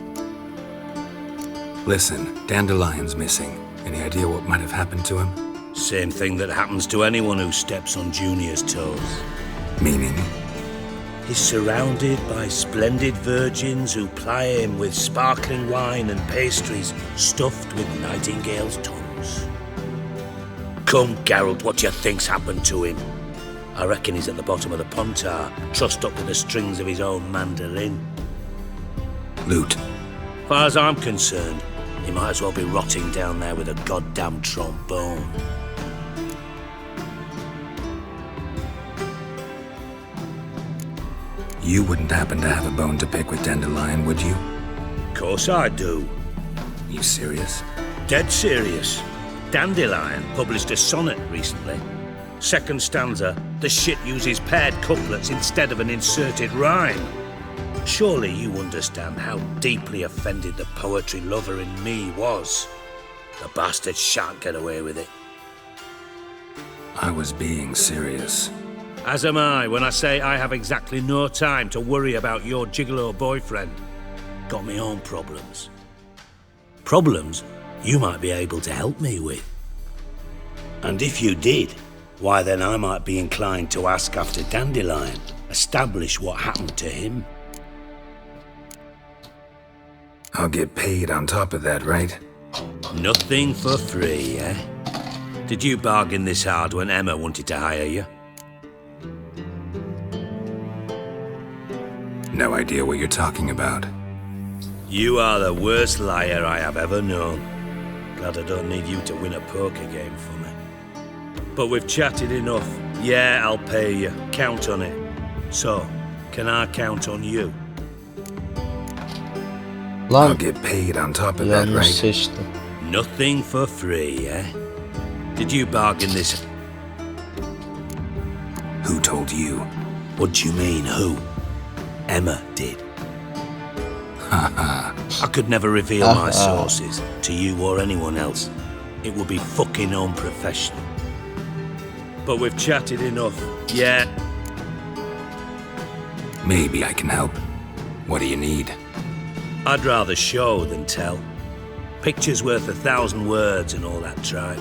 Listen, Dandelion's missing. Any idea what might have happened to him? Same thing that happens to anyone who steps on Junior's toes. Meaning? He's surrounded by splendid virgins who ply him with sparkling wine and pastries stuffed with nightingales' tongues. Come, Geralt, what do you think's happened to him? I reckon he's at the bottom of the Pontar, trussed up with the strings of his own mandolin. Loot. Far as I'm concerned, he might as well be rotting down there with a goddamn trombone. You wouldn't happen to have a bone to pick with Dandelion, would you? Course I do. You serious? Dead serious. Dandelion published a sonnet recently. Second stanza, the shit uses paired couplets instead of an inserted rhyme. Surely you understand how deeply offended the poetry lover in me was. The bastard shan't get away with it. I was being serious. As am I when I say I have exactly no time to worry about your gigolo boyfriend. Got me own problems. Problems you might be able to help me with. And if you did, why then I might be inclined to ask after Dandelion, establish what happened to him. I'll get paid on top of that, right? Nothing for free, eh? Did you bargain this hard when Emma wanted to hire you? No idea what you're talking about. You are the worst liar I have ever known. Glad I don't need you to win a poker game for me. But we've chatted enough. Yeah, I'll pay you. Count on it. So, can I count on you? I'll get paid on top of that, right? Nothing for free, eh? Did you bargain this? Who told you? What do you mean, who? Emma did. Haha. I could never reveal my sources to you or anyone else. It would be fucking unprofessional. But we've chatted enough, yeah? Maybe I can help. What do you need? I'd rather show than tell. Picture's worth 1,000 words and all that tribe.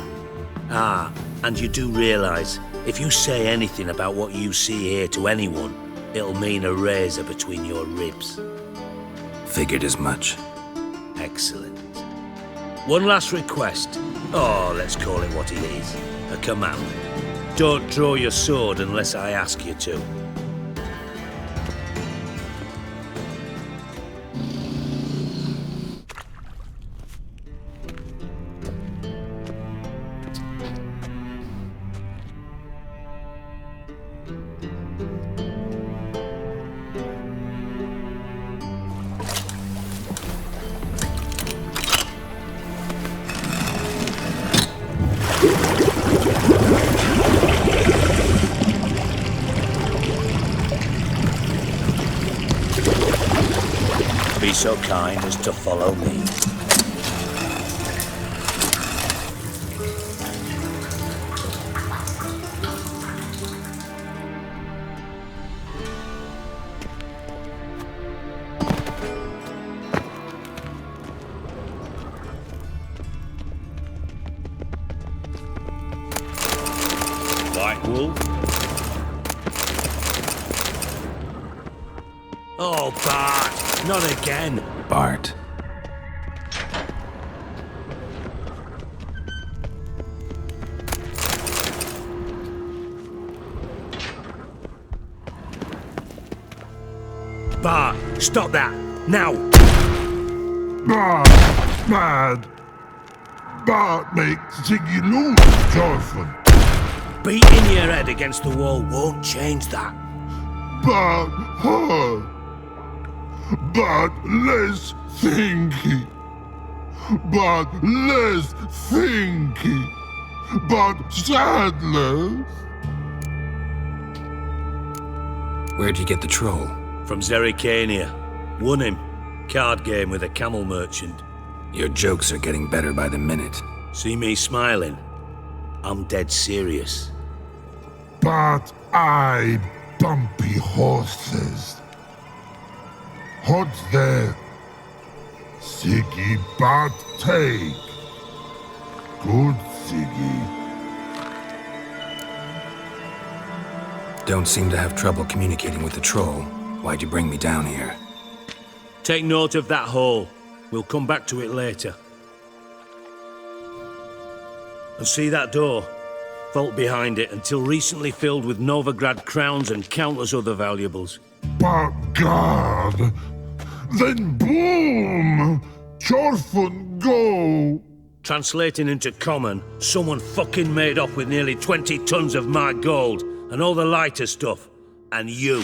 Ah, and you do realise, if you say anything about what you see here to anyone, it'll mean a razor between your ribs. Figured as much. Excellent. One last request. Oh, let's call it what it is. A command. Don't draw your sword unless I ask you to. Be so kind as to follow me. White wolf? Oh, Bart, not again. Bart. Bart, stop that, now! Bart, mad. Bart make Ziggy lose, Jorfin. Beating your head against the wall won't change that. Bart hurt. But less thinky. But less thinky. But sadless. Where'd you get the troll? From Zerrikania. Won him. Card game with a camel merchant. Your jokes are getting better by the minute. See me smiling? I'm dead serious. But I bumpy horses. What's there? Siggy but take. Good Siggy. Don't seem to have trouble communicating with the troll. Why'd you bring me down here? Take note of that hole. We'll come back to it later. And see that door? Vault behind it, until recently filled with Novigrad crowns and countless other valuables. But God! Then boom! Chorfun go! Translating into common, someone fucking made off with nearly 20 tons of my gold and all the lighter stuff. And you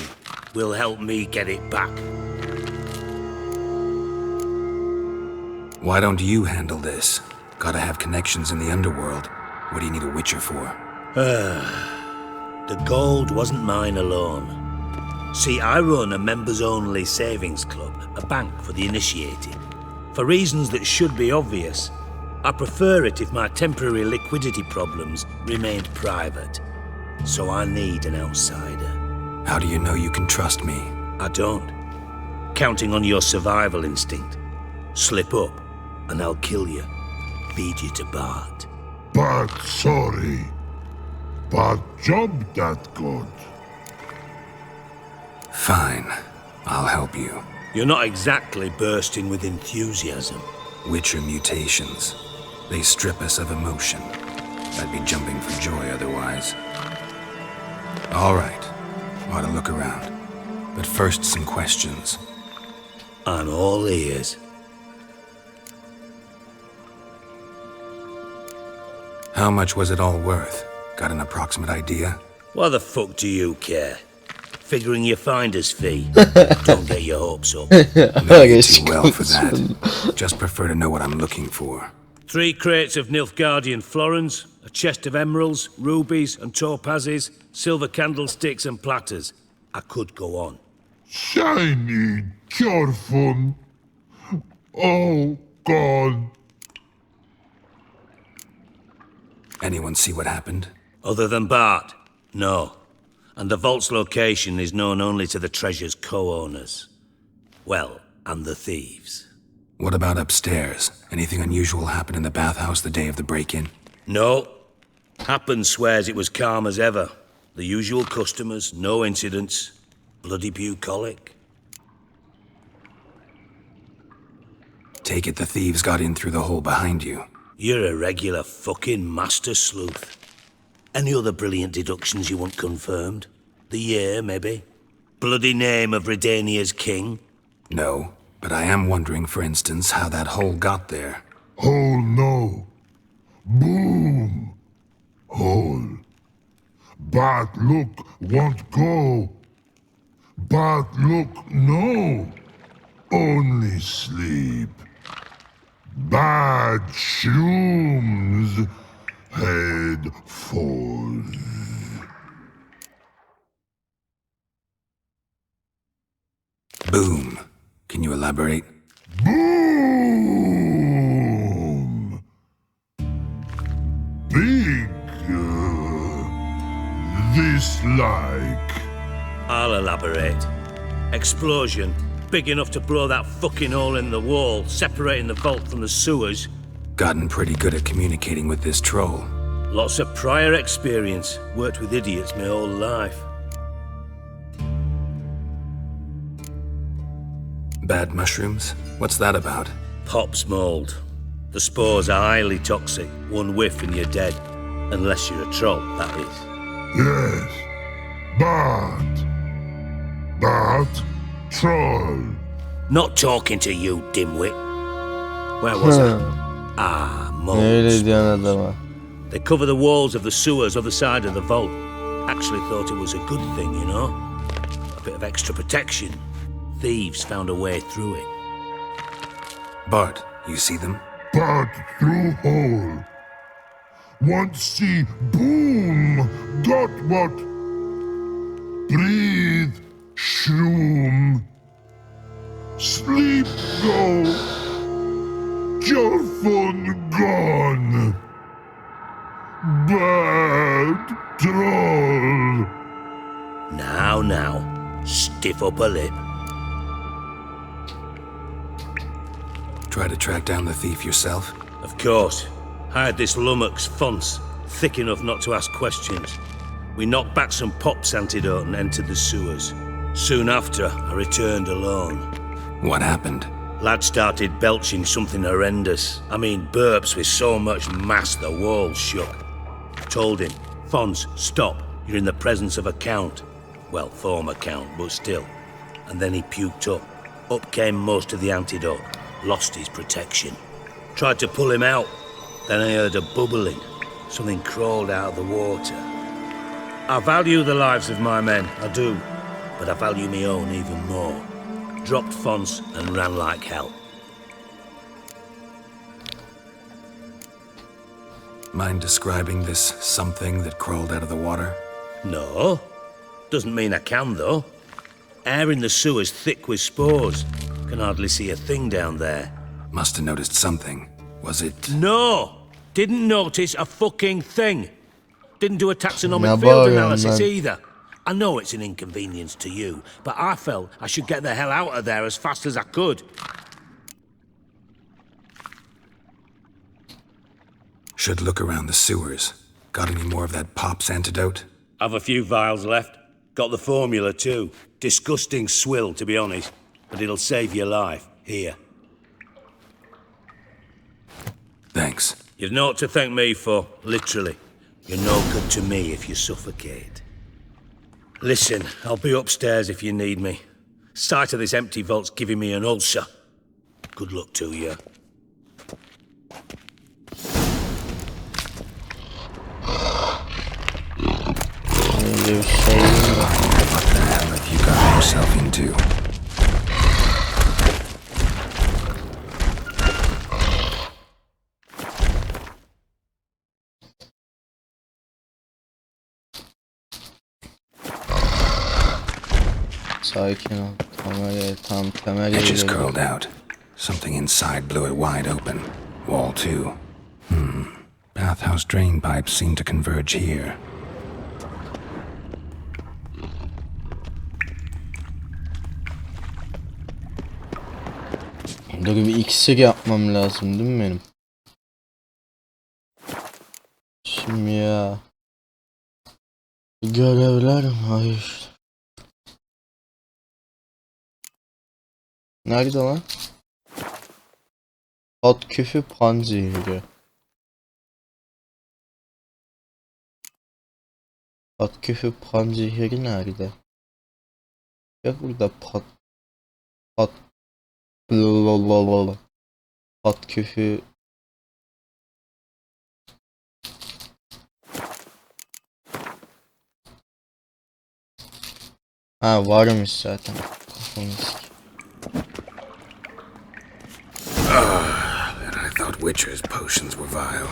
will help me get it back. Why don't you handle this? Gotta have connections in the underworld. What do you need a witcher for? The gold wasn't mine alone. See, I run a members-only savings club, a bank for the initiated. For reasons that should be obvious, I prefer it if my temporary liquidity problems remained private. So I need an outsider. How do you know you can trust me? I don't. Counting on your survival instinct. Slip up, and I'll kill you. Feed you to Bart. But sorry. But job that good. Fine. I'll help you. You're not exactly bursting with enthusiasm. Witcher mutations. They strip us of emotion. I'd be jumping for joy otherwise. All right. Ought to look around. But first, some questions. I'm all ears. How much was it all worth? Got an approximate idea? Why the fuck do you care? Figuring your finder's fee. Don't get your hopes up. Know you too well for that. Just prefer to know what I'm looking for. 3 crates of Nilfgaardian florins, a chest of emeralds, rubies and topazes, silver candlesticks and platters. I could go on. Shiny Jorfun. Oh, God. Anyone see what happened? Other than Bart? No. And the vault's location is known only to the treasure's co-owners. Well, and the thieves. What about upstairs? Anything unusual happened in the bathhouse the day of the break-in? No. Happen swears it was calm as ever. The usual customers, no incidents. Bloody bucolic. Take it the thieves got in through the hole behind you. You're a regular fucking master sleuth. Any other brilliant deductions you want confirmed? The year, maybe? Bloody name of Redania's king? No, but I am wondering, for instance, how that hole got there. Hole no. Boom. Hole. Bad look won't go. Bad look no. Only sleep. Bad shrooms. Head falls. Boom. Can you elaborate? Boom! Big. Dislike. I'll elaborate. Explosion. Big enough to blow that fucking hole in the wall, separating the vault from the sewers. Gotten pretty good at communicating with this troll. Lots of prior experience. Worked with idiots my whole life. Bad mushrooms? What's that about? Pop's mold. The spores are highly toxic. One whiff and you're dead. Unless you're a troll, that is. Yes. Bad. Bad troll. Not talking to you, dimwit. Where was I? Ah, molds. Öyle diyorsun adama. They cover the walls of the sewers other side of the vault. Actually thought it was a good thing, you know? A bit of extra protection. Thieves found a way through it. Bart, you see them? Bad through hole. Want see boom. Got what? Breathe. Shroom. Sleep go. Your phone gone. Bad troll. Now, stiff up a lip. Try to track down the thief yourself? Of course. Hired this lummox, Fons, thick enough not to ask questions. We knocked back some Pop's antidote and entered the sewers. Soon after, I returned alone. What happened? Lad started belching something horrendous. I mean, burps with so much mass the walls shook. Told him, Fons, stop. You're in the presence of a count. Well, former count, but still. And then he puked up. Up came most of the antidote. Lost his protection. Tried to pull him out. Then I heard a bubbling. Something crawled out of the water. I value the lives of my men, I do. But I value my own even more. Dropped Fons and ran like hell. Mind describing this something that crawled out of the water? No. Doesn't mean I can, though. Air in the sewer's thick with spores. Can hardly see a thing down there. Must have noticed something. Was it... No! Didn't notice a fucking thing. Didn't do a taxonomic Ne field bağırıyorsun analysis lan? either. I know it's an inconvenience to you, but I felt I should get the hell out of there as fast as I could. Should look around the sewers. Got any more of that Pop's antidote? Have a few vials left. Got the formula too. Disgusting swill, to be honest. But it'll save your life. Here. Thanks. You've naught to thank me for, literally. You're no good to me if you suffocate. Listen, I'll be upstairs if you need me. Sight of this empty vault's giving me an ulcer. Good luck to you. What the hell have you got yourself into? Sakin ol. Tam temel Edges curled out. Something inside blew it wide open. Wall 2. Bathhouse drain pipes seem to converge here. Dur bir iksir yapmam lazım değil mi benim? Şimdi ya. Görevler mi? Hayır. Nerede lan? At küfü panzehiri. At küfü panzehiri nerede? Ya burada pat küfü ha varmış zaten. And I thought Witcher's potions were vile.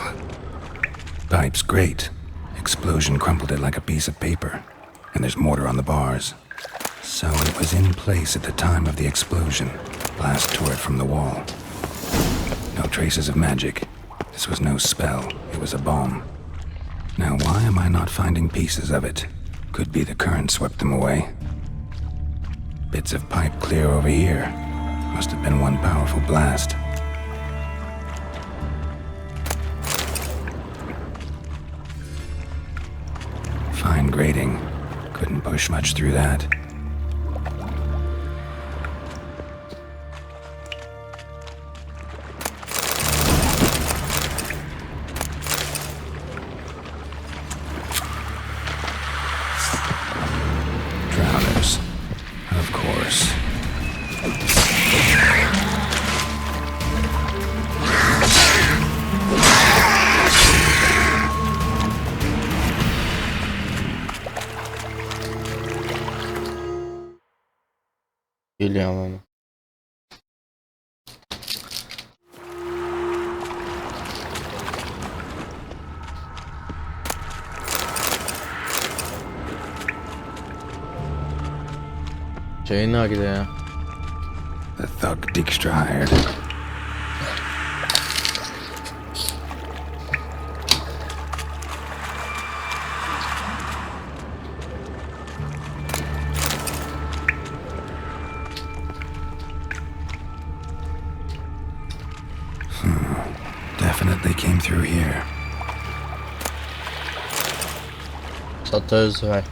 Pipe's great. Explosion crumpled it like a piece of paper. And there's mortar on the bars. So it was in place at the time of the explosion. Blast tore it from the wall. No traces of magic. This was no spell. It was a bomb. Now why am I not finding pieces of it? Could be the current swept them away. Bits of pipe clear over here. Must have been one powerful blast. Fine grating. Couldn't push much through that. Drowners. Of course. Geliyorum ama. Şey nerede ya? The thug Dijkstra hired. Definitely came through here. Satarız var.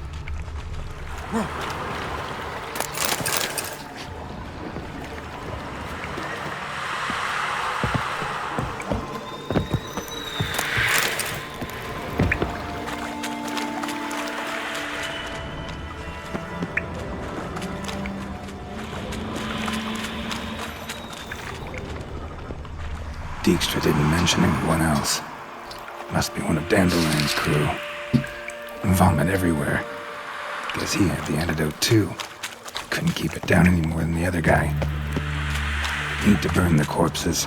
Dijkstra didn't mention anyone else. Must be one of Dandelion's crew. Vomit everywhere. Guess he had the antidote too. Couldn't keep it down any more than the other guy. Need to burn the corpses.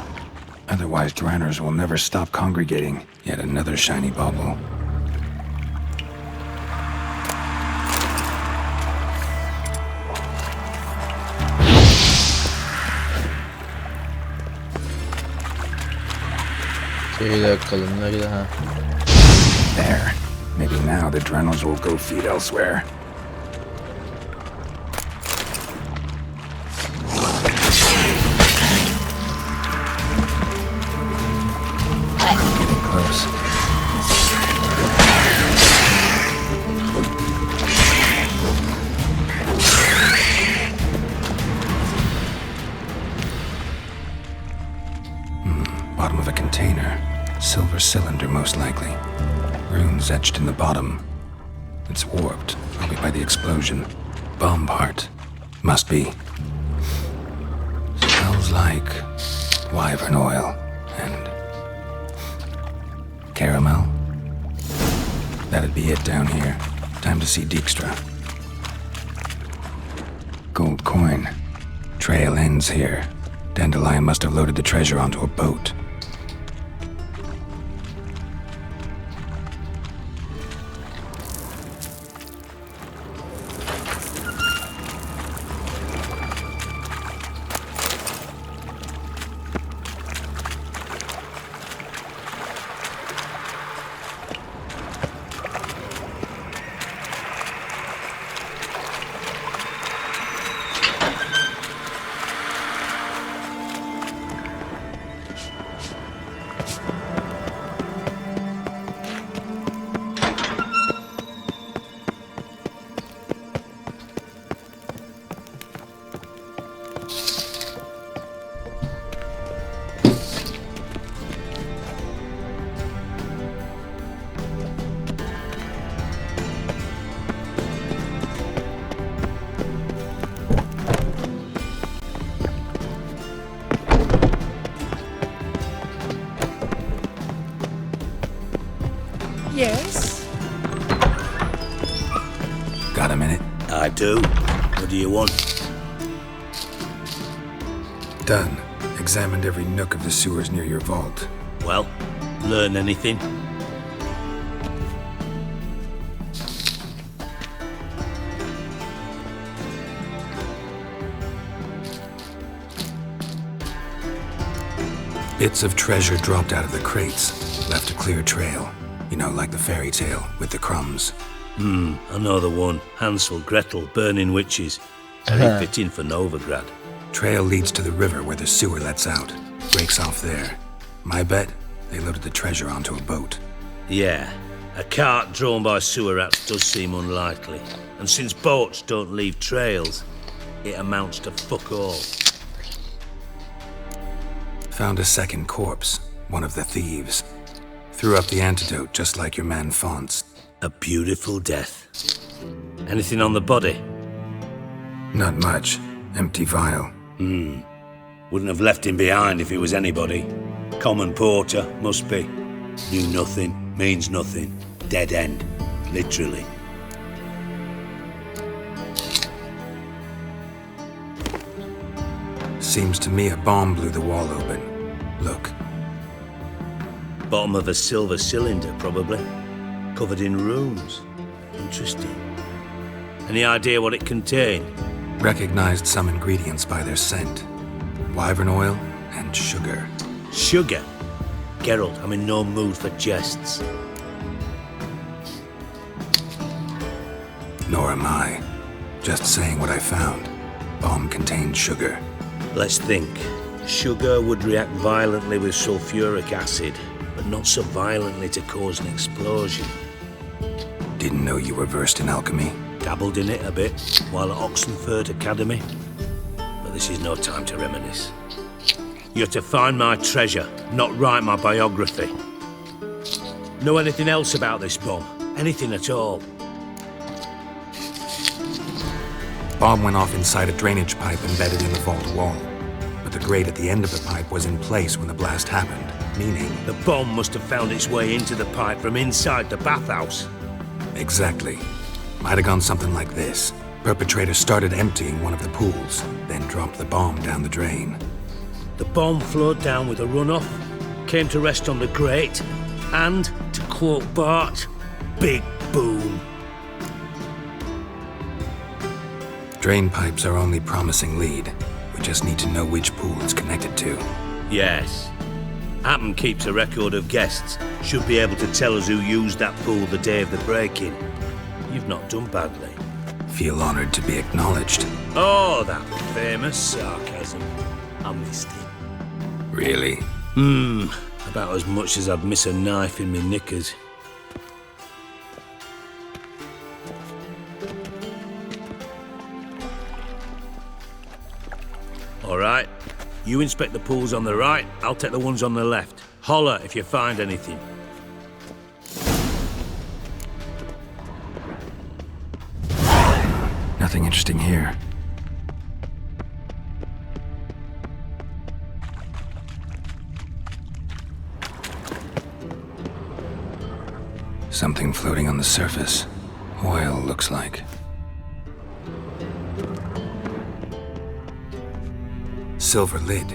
Otherwise drowners will never stop congregating. Yet another shiny bauble. Şeyle bakalım nerede ha? There. Maybe now the Drenels will go feed elsewhere. Getting close. Bottom of a container. Silver cylinder, most likely. Runes etched in the bottom. It's warped, probably by the explosion. Bomb part. Must be. Smells like wyvern oil and caramel. That'd be it down here. Time to see Dijkstra. Gold coin. Trail ends here. Dandelion must have loaded the treasure onto a boat. you want? Done. Examined every nook of the sewers near your vault. Well, learn anything? Bits of treasure dropped out of the crates, left a clear trail. You know, like the fairy tale, with the crumbs. I know the one. Hansel, Gretel, burning witches. Very fitting for Novigrad. Trail leads to the river where the sewer lets out. Breaks off there. My bet, they loaded the treasure onto a boat. Yeah, a cart drawn by sewer rats does seem unlikely. And since boats don't leave trails, it amounts to fuck all. Found a second corpse, one of the thieves. Threw up the antidote just like your man Fonz. A beautiful death. Anything on the body? Not much. Empty vial. Wouldn't have left him behind if he was anybody. Common porter, must be. Knew nothing, means nothing. Dead end. Literally. Seems to me a bomb blew the wall open. Look. Bottom of a silver cylinder, probably. Covered in runes. Interesting. Any idea what it contained? Recognized some ingredients by their scent. Wyvern oil and sugar. Sugar? Geralt, I'm in no mood for jests. Nor am I. Just saying what I found. Bomb contained sugar. Let's think. Sugar would react violently with sulfuric acid, but not so violently to cause an explosion. Didn't know you were versed in alchemy. Dabbled in it a bit while at Oxenford Academy. But this is no time to reminisce. You're to find my treasure, not write my biography. Know anything else about this bomb? Anything at all? Bomb went off inside a drainage pipe embedded in the vault wall. But the grate at the end of the pipe was in place when the blast happened, meaning... The bomb must have found its way into the pipe from inside the bathhouse. Exactly. Might have gone something like this. Perpetrator started emptying one of the pools, then dropped the bomb down the drain. The bomb flowed down with a runoff, came to rest on the grate, and, to quote Bart, big boom. Drain pipes are only promising lead. We just need to know which pool it's connected to. Yes. Happen keeps a record of guests. Should be able to tell us who used that pool the day of the break-in. You've not done badly. Feel honored to be acknowledged. Oh, that famous sarcasm. I missed it. Really? About as much as I'd miss a knife in me knickers. All right. You inspect the pools on the right, I'll take the ones on the left. Holler if you find anything. Nothing interesting here. Something floating on the surface. Oil, looks like. Silver lid.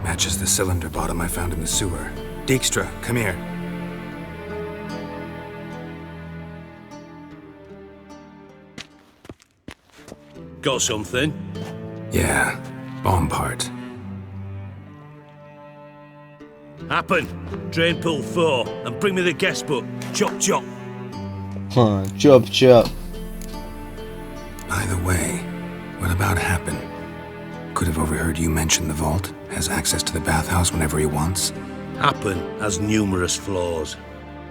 Matches the cylinder bottom I found in the sewer. Dijkstra, come here. Got something? Yeah, bomb part. Happen. Drain pool 4 and bring me the guest book. Chop chop. Chop chop. By the way, what about Happen? Could have overheard you mention the vault. Has access to the bathhouse whenever he wants. Happen has numerous flaws.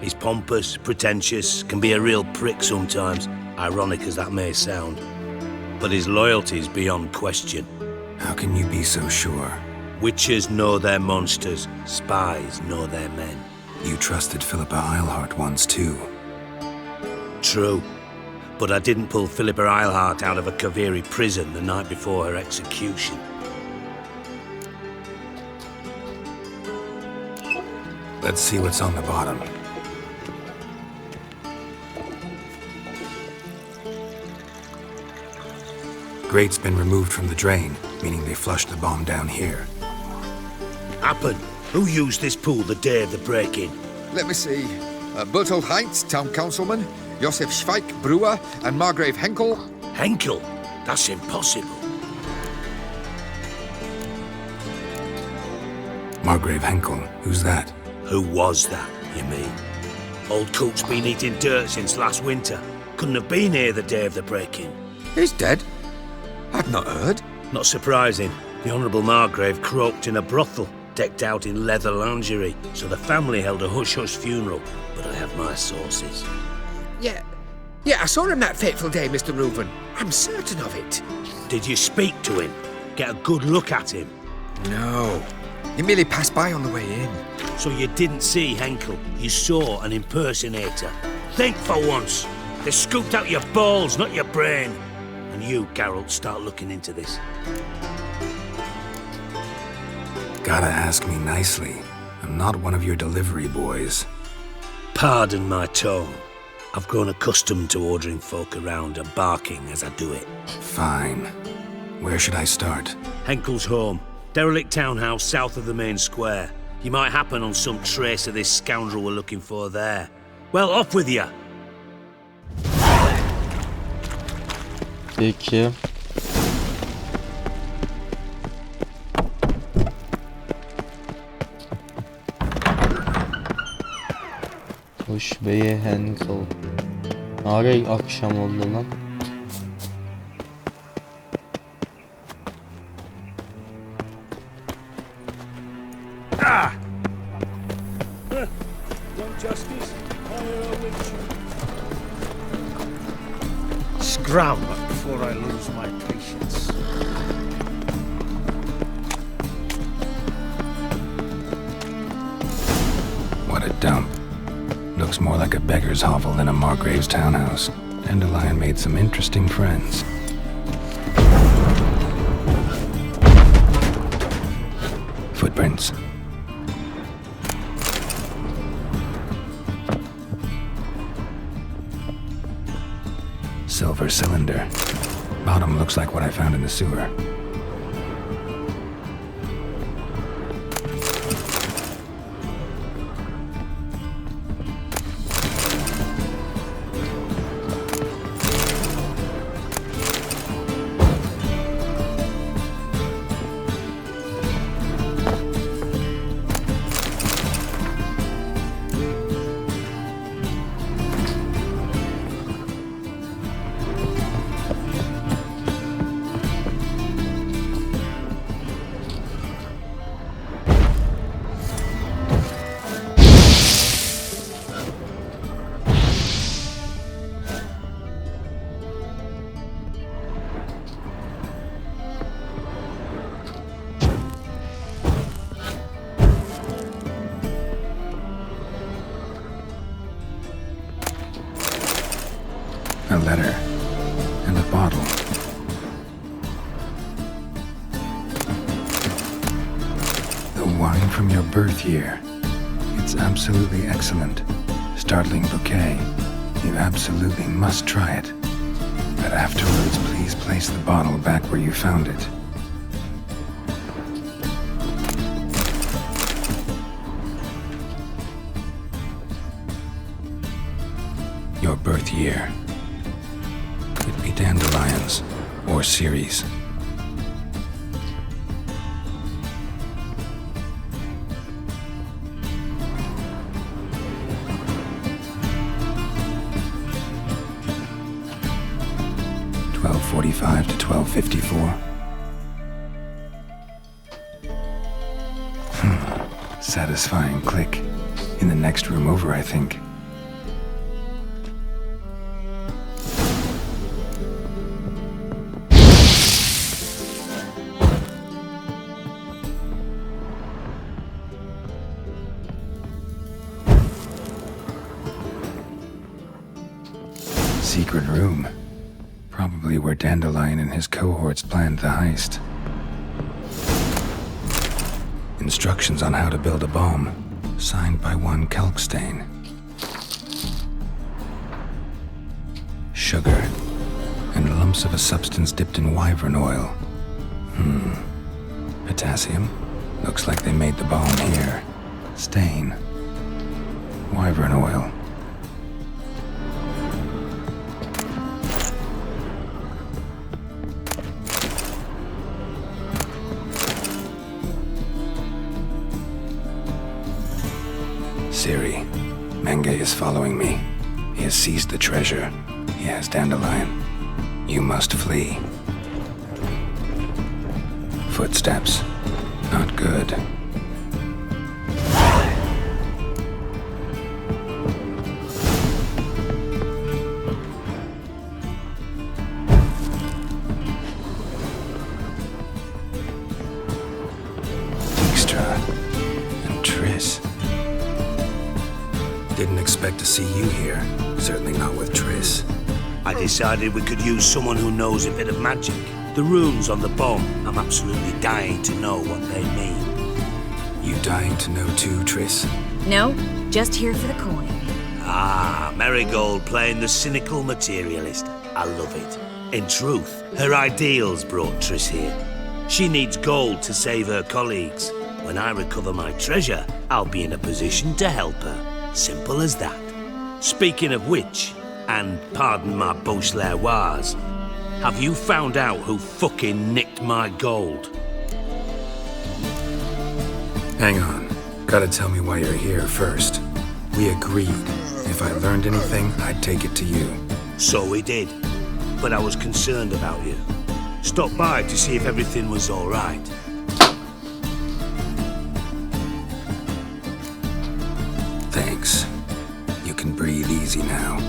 He's pompous, pretentious, can be a real prick sometimes, ironic as that may sound. But his loyalty is beyond question. How can you be so sure? Witches know their monsters, spies know their men. You trusted Philippa Eilhart once too. True. But I didn't pull Philippa Eilhart out of a Kaviri prison the night before her execution. Let's see what's on the bottom. grate's been removed from the drain, meaning they flushed the bomb down here. Happen. Who used this pool the day of the break-in? Let me see. Bertolt Heinz, town councilman, Josef Schweik, brewer, and Margrave Henkel. Henkel? That's impossible. Margrave Henkel, who's that? Who was that, you mean? Old Coot's been eating dirt since last winter. Couldn't have been here the day of the break-in. He's dead? I've not heard. Not surprising. The Honourable Margrave croaked in a brothel, decked out in leather lingerie, so the family held a hush-hush funeral, but I have my sources. Yeah, I saw him that fateful day, Mr. Reuben. I'm certain of it. Did you speak to him? Get a good look at him? No. He merely passed by on the way in. So you didn't see Henkel, you saw an impersonator. Think for once. They scooped out your balls, not your brain. And you, Geralt, start looking into this. Gotta ask me nicely. I'm not one of your delivery boys. Pardon my tone. I've grown accustomed to ordering folk around and barking as I do it. Fine. Where should I start? Henkel's home. Derelict townhouse south of the main square. You might happen on some trace of this scoundrel we're looking for there. Well, off with you! Peki. Hoş Bey Henkel. Ara akşam oldu lan. Scram before I lose my patience. What a dump. Looks more like a beggar's hovel than a Margrave's townhouse. Dandelion made some interesting friends. Footprints. Silver cylinder. Bottom looks like what I found in the sewer. A letter and a bottle. The wine from your birth year. It's absolutely excellent. Startling bouquet. You absolutely must try it. But afterwards, please place the bottle back where you found it. Your birth year. Could be dandelions or Ceres. .45 to 12:54. Satisfying click. In the next room over, I think. Secret room. Probably where Dandelion and his cohorts planned the heist. Instructions on how to build a bomb, signed by one Kalkstain. Sugar and lumber. Clumps of a substance dipped in wyvern oil. Potassium? Looks like they made the balm here. Stain. Wyvern oil. Siri, Menge is following me. He has seized the treasure. He has Dandelion. You must flee. Footsteps. Not good. Dijkstra and Triss. Didn't expect to see you here. Certainly not with Triss. I decided we could use someone who knows a bit of magic. The runes on the bomb, I'm absolutely dying to know what they mean. You dying to know too, Triss? No, just here for the coin. Ah, Marigold playing the cynical materialist. I love it. In truth, her ideals brought Triss here. She needs gold to save her colleagues. When I recover my treasure, I'll be in a position to help her. Simple as that. Speaking of which, and pardon my Beauclervoise, have you found out who fucking nicked my gold? Hang on. Gotta tell me why you're here first. We agreed. If I learned anything, I'd take it to you. So we did. But I was concerned about you. Stopped by to see if everything was all right. Thanks. You can breathe easy now.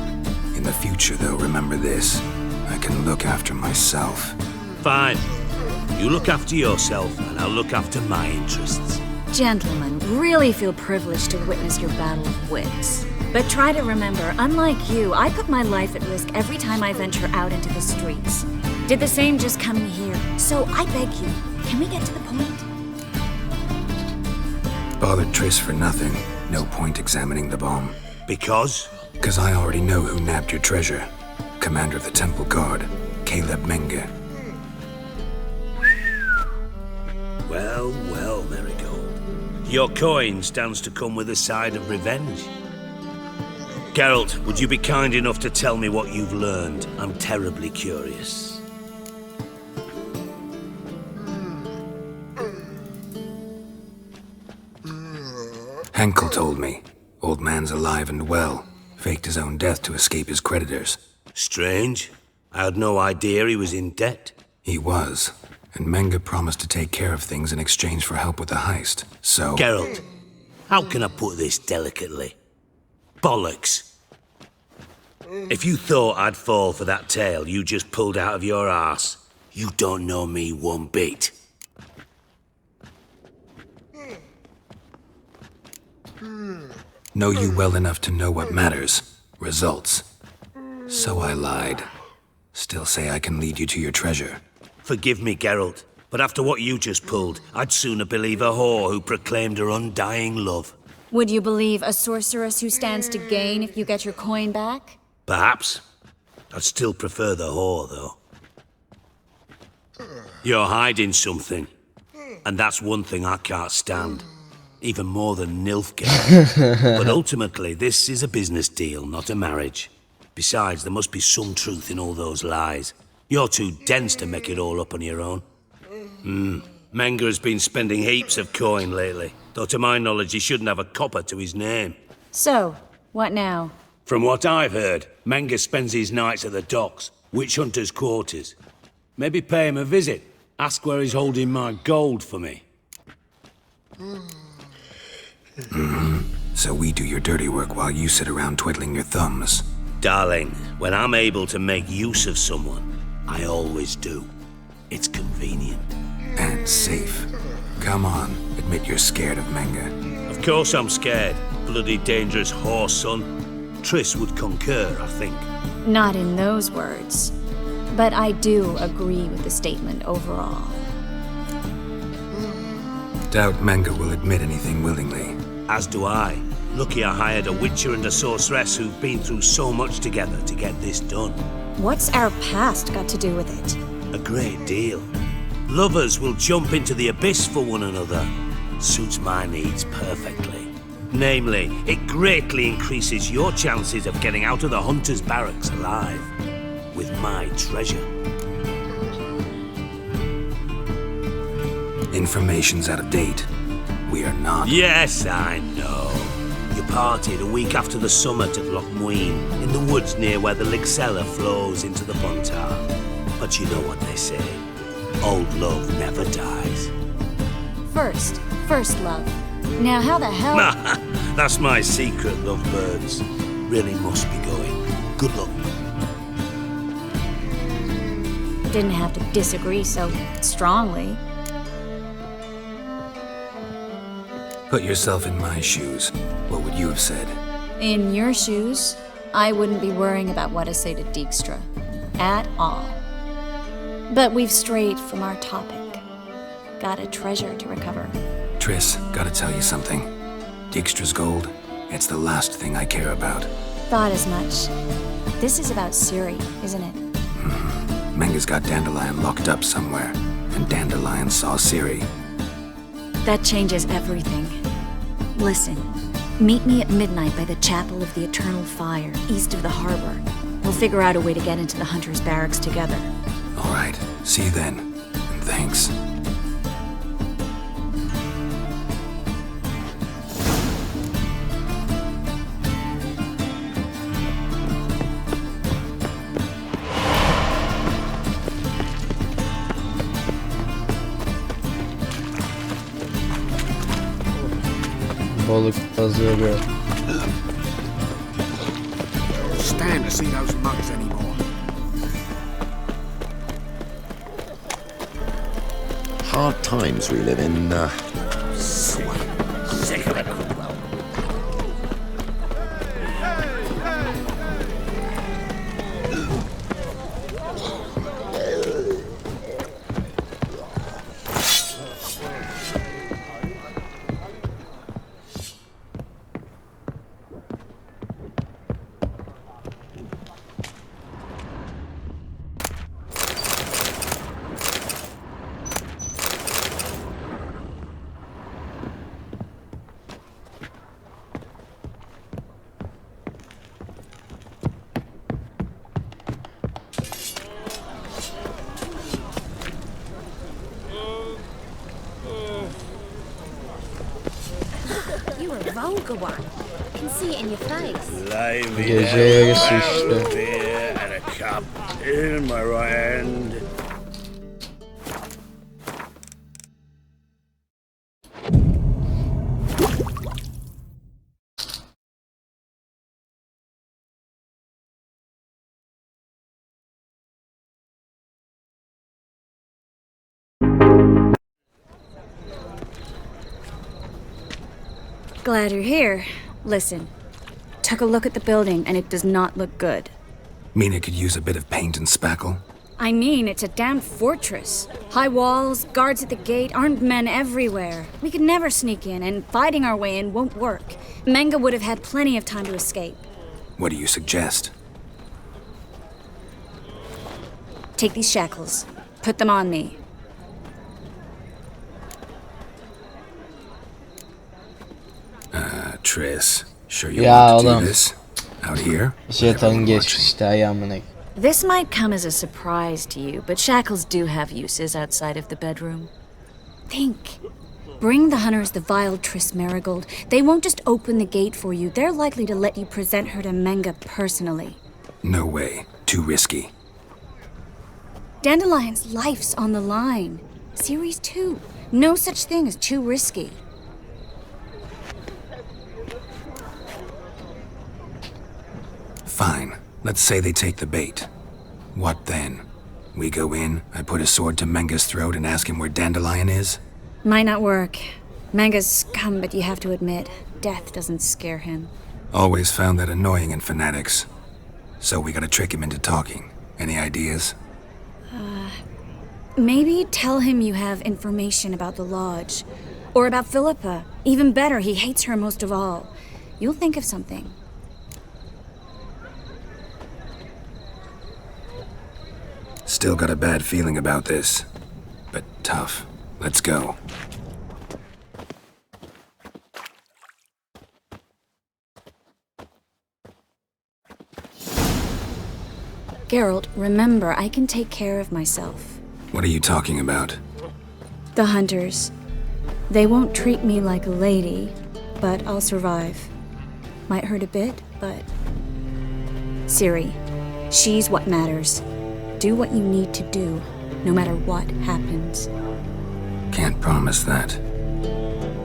In the future, though, remember this. I can look after myself. Fine. You look after yourself, and I'll look after my interests. Gentlemen, really feel privileged to witness your battle of wits. But try to remember, unlike you, I put my life at risk every time I venture out into the streets. Did the same just coming here. So I beg you, can we get to the point? Bothered Triss for nothing. No point examining the bomb. Because? Because I already know who nabbed your treasure. Commander of the Temple Guard, Caleb Menge. Well, well, Marigold. Your coin stands to come with a side of revenge. Geralt, would you be kind enough to tell me what you've learned? I'm terribly curious. Henkel told me. Old man's alive and well. Faked his own death to escape his creditors. Strange. I had no idea he was in debt. He was. And Menge promised to take care of things in exchange for help with the heist. So... Geralt, how can I put this delicately? Bollocks. If you thought I'd fall for that tale you just pulled out of your arse, you don't know me one bit. Know you well enough to know what matters. Results. So I lied. Still say I can lead you to your treasure. Forgive me, Geralt, but after what you just pulled, I'd sooner believe a whore who proclaimed her undying love. Would you believe a sorceress who stands to gain if you get your coin back? Perhaps. I'd still prefer the whore, though. You're hiding something, and that's one thing I can't stand. Even more than Nilfgaard. But ultimately, this is a business deal, not a marriage. Besides, there must be some truth in all those lies. You're too dense to make it all up on your own. Menge has been spending heaps of coin lately, though to my knowledge he shouldn't have a copper to his name. So, what now? From what I've heard, Menge spends his nights at the docks, witch hunters' quarters. Maybe pay him a visit. Ask where he's holding my gold for me. So we do your dirty work while you sit around twiddling your thumbs. Darling, when I'm able to make use of someone, I always do. It's convenient. And safe. Come on, admit you're scared of Menge. Of course I'm scared. Bloody dangerous whore, son. Triss would concur, I think. Not in those words. But I do agree with the statement overall. Doubt Menge will admit anything willingly. As do I. Lucky I hired a witcher and a sorceress who've been through so much together to get this done. What's our past got to do with it? A great deal. Lovers will jump into the abyss for one another. Suits my needs perfectly. Namely, it greatly increases your chances of getting out of the hunter's barracks alive. With my treasure. Information's out of date. We are not. Yes, I know. You parted a week after the summit at Loch Muin, in the woods near where the Lixella flows into the Buntar. But you know what they say. Old love never dies. First love. Now how the hell... That's my secret, lovebirds. Really must be going. Good luck. Didn't have to disagree so strongly. Put yourself in my shoes. What would you have said? In your shoes, I wouldn't be worrying about what to say to Dijkstra. At all. But we've strayed from our topic. Got a treasure to recover. Triss, gotta tell you something. Dijkstra's gold, it's the last thing I care about. Thought as much. This is about Ciri, isn't it? Menga's got Dandelion locked up somewhere, and Dandelion saw Ciri. That changes everything. Listen, meet me at midnight by the Chapel of the Eternal Fire, east of the harbor. We'll figure out a way to get into the Hunter's Barracks together. All right, see you then, and thanks. Balık pazarı. Stand to see those mugs anymore. Hard times we live in, Sick of it. You're a vulgar one. I can see it in your face. Lay me Gece down, yarısı barrel of işte. beer and a cup in my right hand. Glad you're here. Listen, took a look at the building and it does not look good. Mean it could use a bit of paint and spackle? I mean, it's a damn fortress. High walls, guards at the gate, armed men everywhere. We could never sneak in, and fighting our way in won't work. Menga would have had plenty of time to escape. What do you suggest? Take these shackles. Put them on me. Triss, sure you Ya want to do oğlum. this? Out here? Jeton geçmişti ayağımına. This might come as a surprise to you, but shackles do have uses outside of the bedroom. Think. Bring the hunters the vile Triss Marigold. They won't just open the gate for you. They're likely to let you present her to Menga personally. No way. Too risky. Dandelion's life's on the line. Series 2. No such thing as too risky. Fine. Let's say they take the bait. What then? We go in, I put a sword to Menga's throat and ask him where Dandelion is? Might not work. Menga's scum, but you have to admit, death doesn't scare him. Always found that annoying in fanatics. So we gotta trick him into talking. Any ideas? Maybe tell him you have information about the lodge. Or about Philippa. Even better, he hates her most of all. You'll think of something. Still got a bad feeling about this. But tough. Let's go. Geralt, remember, I can take care of myself. What are you talking about? The hunters. They won't treat me like a lady, but I'll survive. Might hurt a bit, but... Ciri, she's what matters. Do what you need to do, no matter what happens. Can't promise that.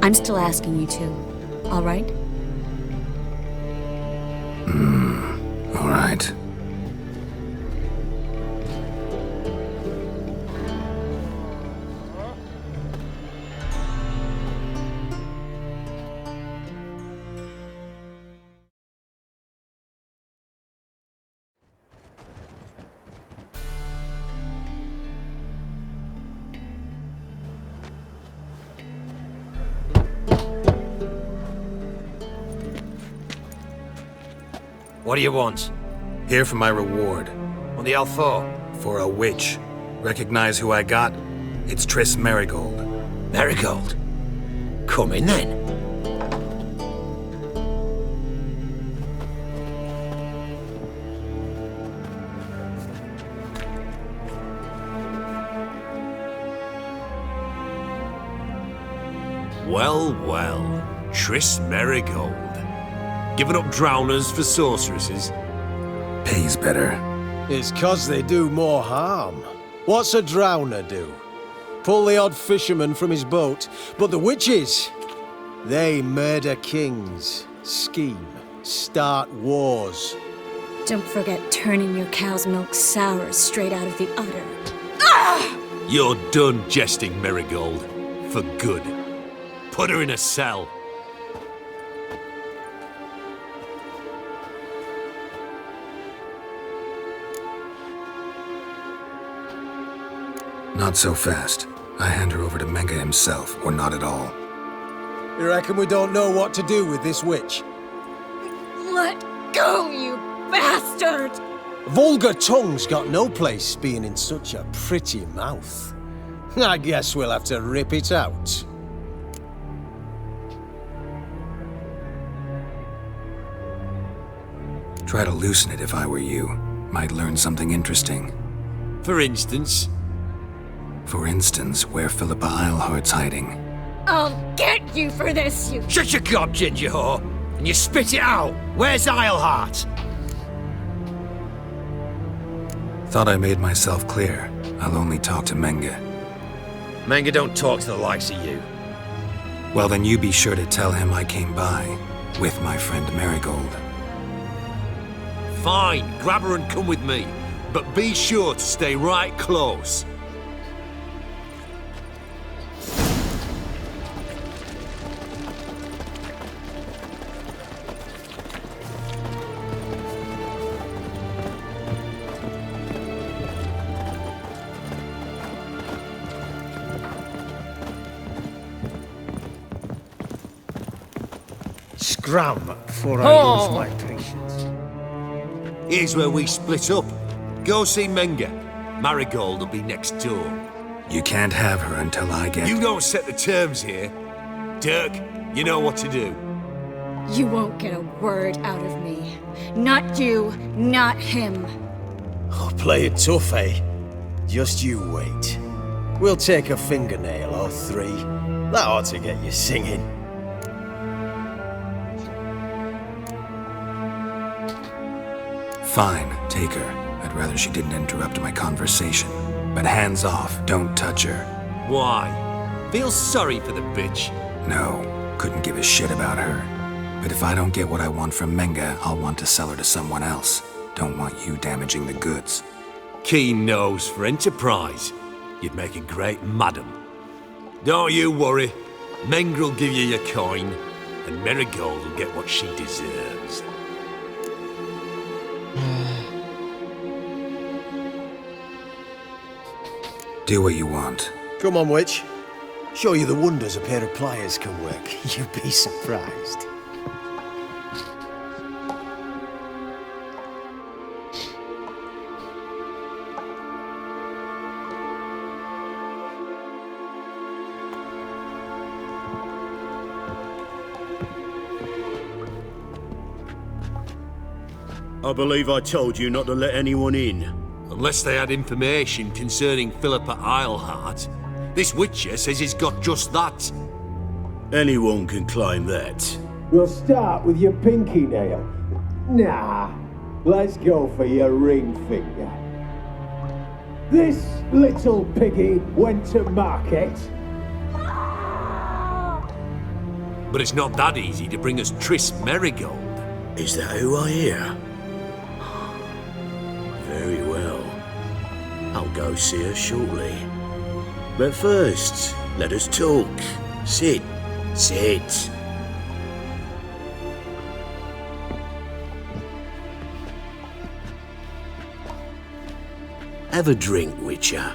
I'm still asking you to, all right? All right. What do you want? Here for my reward. On the L4? For a witch. Recognize who I got? It's Triss Merigold. Merigold? Come in then. Well, well. Triss Merigold. Giving up drowners for sorceresses? Pays better. It's 'cause they do more harm. What's a drowner do? Pull the odd fisherman from his boat. But the witches, they murder kings, scheme, start wars. Don't forget turning your cow's milk sour straight out of the udder. You're done jesting, Merigold. For good. Put her in a cell. Not so fast. I hand her over to Menga himself, or not at all. You reckon we don't know what to do with this witch? Let go, you bastard! Vulgar tongue's got no place being in such a pretty mouth. I guess we'll have to rip it out. Try to loosen it if I were you. Might learn something interesting. For instance? For instance, where Philippa Eilhart's hiding. I'll get you for this, you... Shut your gob, ginger whore, and you spit it out. Where's Eilhart? Thought I made myself clear. I'll only talk to Menga. Menga don't talk to the likes of you. Well, then you be sure to tell him I came by, with my friend Merigold. Fine, grab her and come with me. But be sure to stay right close. Scram before I lose my patience. Here's where we split up. Go see Menga. Marigold will be next door. You can't have her until I get... You don't set the terms here. Dirk, you know what to do. You won't get a word out of me. Not you, not him. Oh, play it tough, eh? Just you wait. We'll take a fingernail or three. That ought to get you singing. Fine, take her. I'd rather she didn't interrupt my conversation. But hands off, don't touch her. Why? Feel sorry for the bitch? No, couldn't give a shit about her. But if I don't get what I want from Menga, I'll want to sell her to someone else. Don't want you damaging the goods. Keen nose for enterprise. You'd make a great madam. Don't you worry. Mengrel will give you your coin, and Merigold will get what she deserves. Do what you want. Come on, witch. Show you the wonders a pair of pliers can work. You'd be surprised. I believe I told you not to let anyone in. Unless they had information concerning Philippa Eilhart. This Witcher says he's got just that. Anyone can claim that. We'll start with your pinky nail. Nah, let's go for your ring finger. This little piggy went to market. But it's not that easy to bring us Tris Merigold. Is that who I hear? Very well. I'll go see her shortly. But first, let us talk. Sit. Sit. Have a drink, Witcher.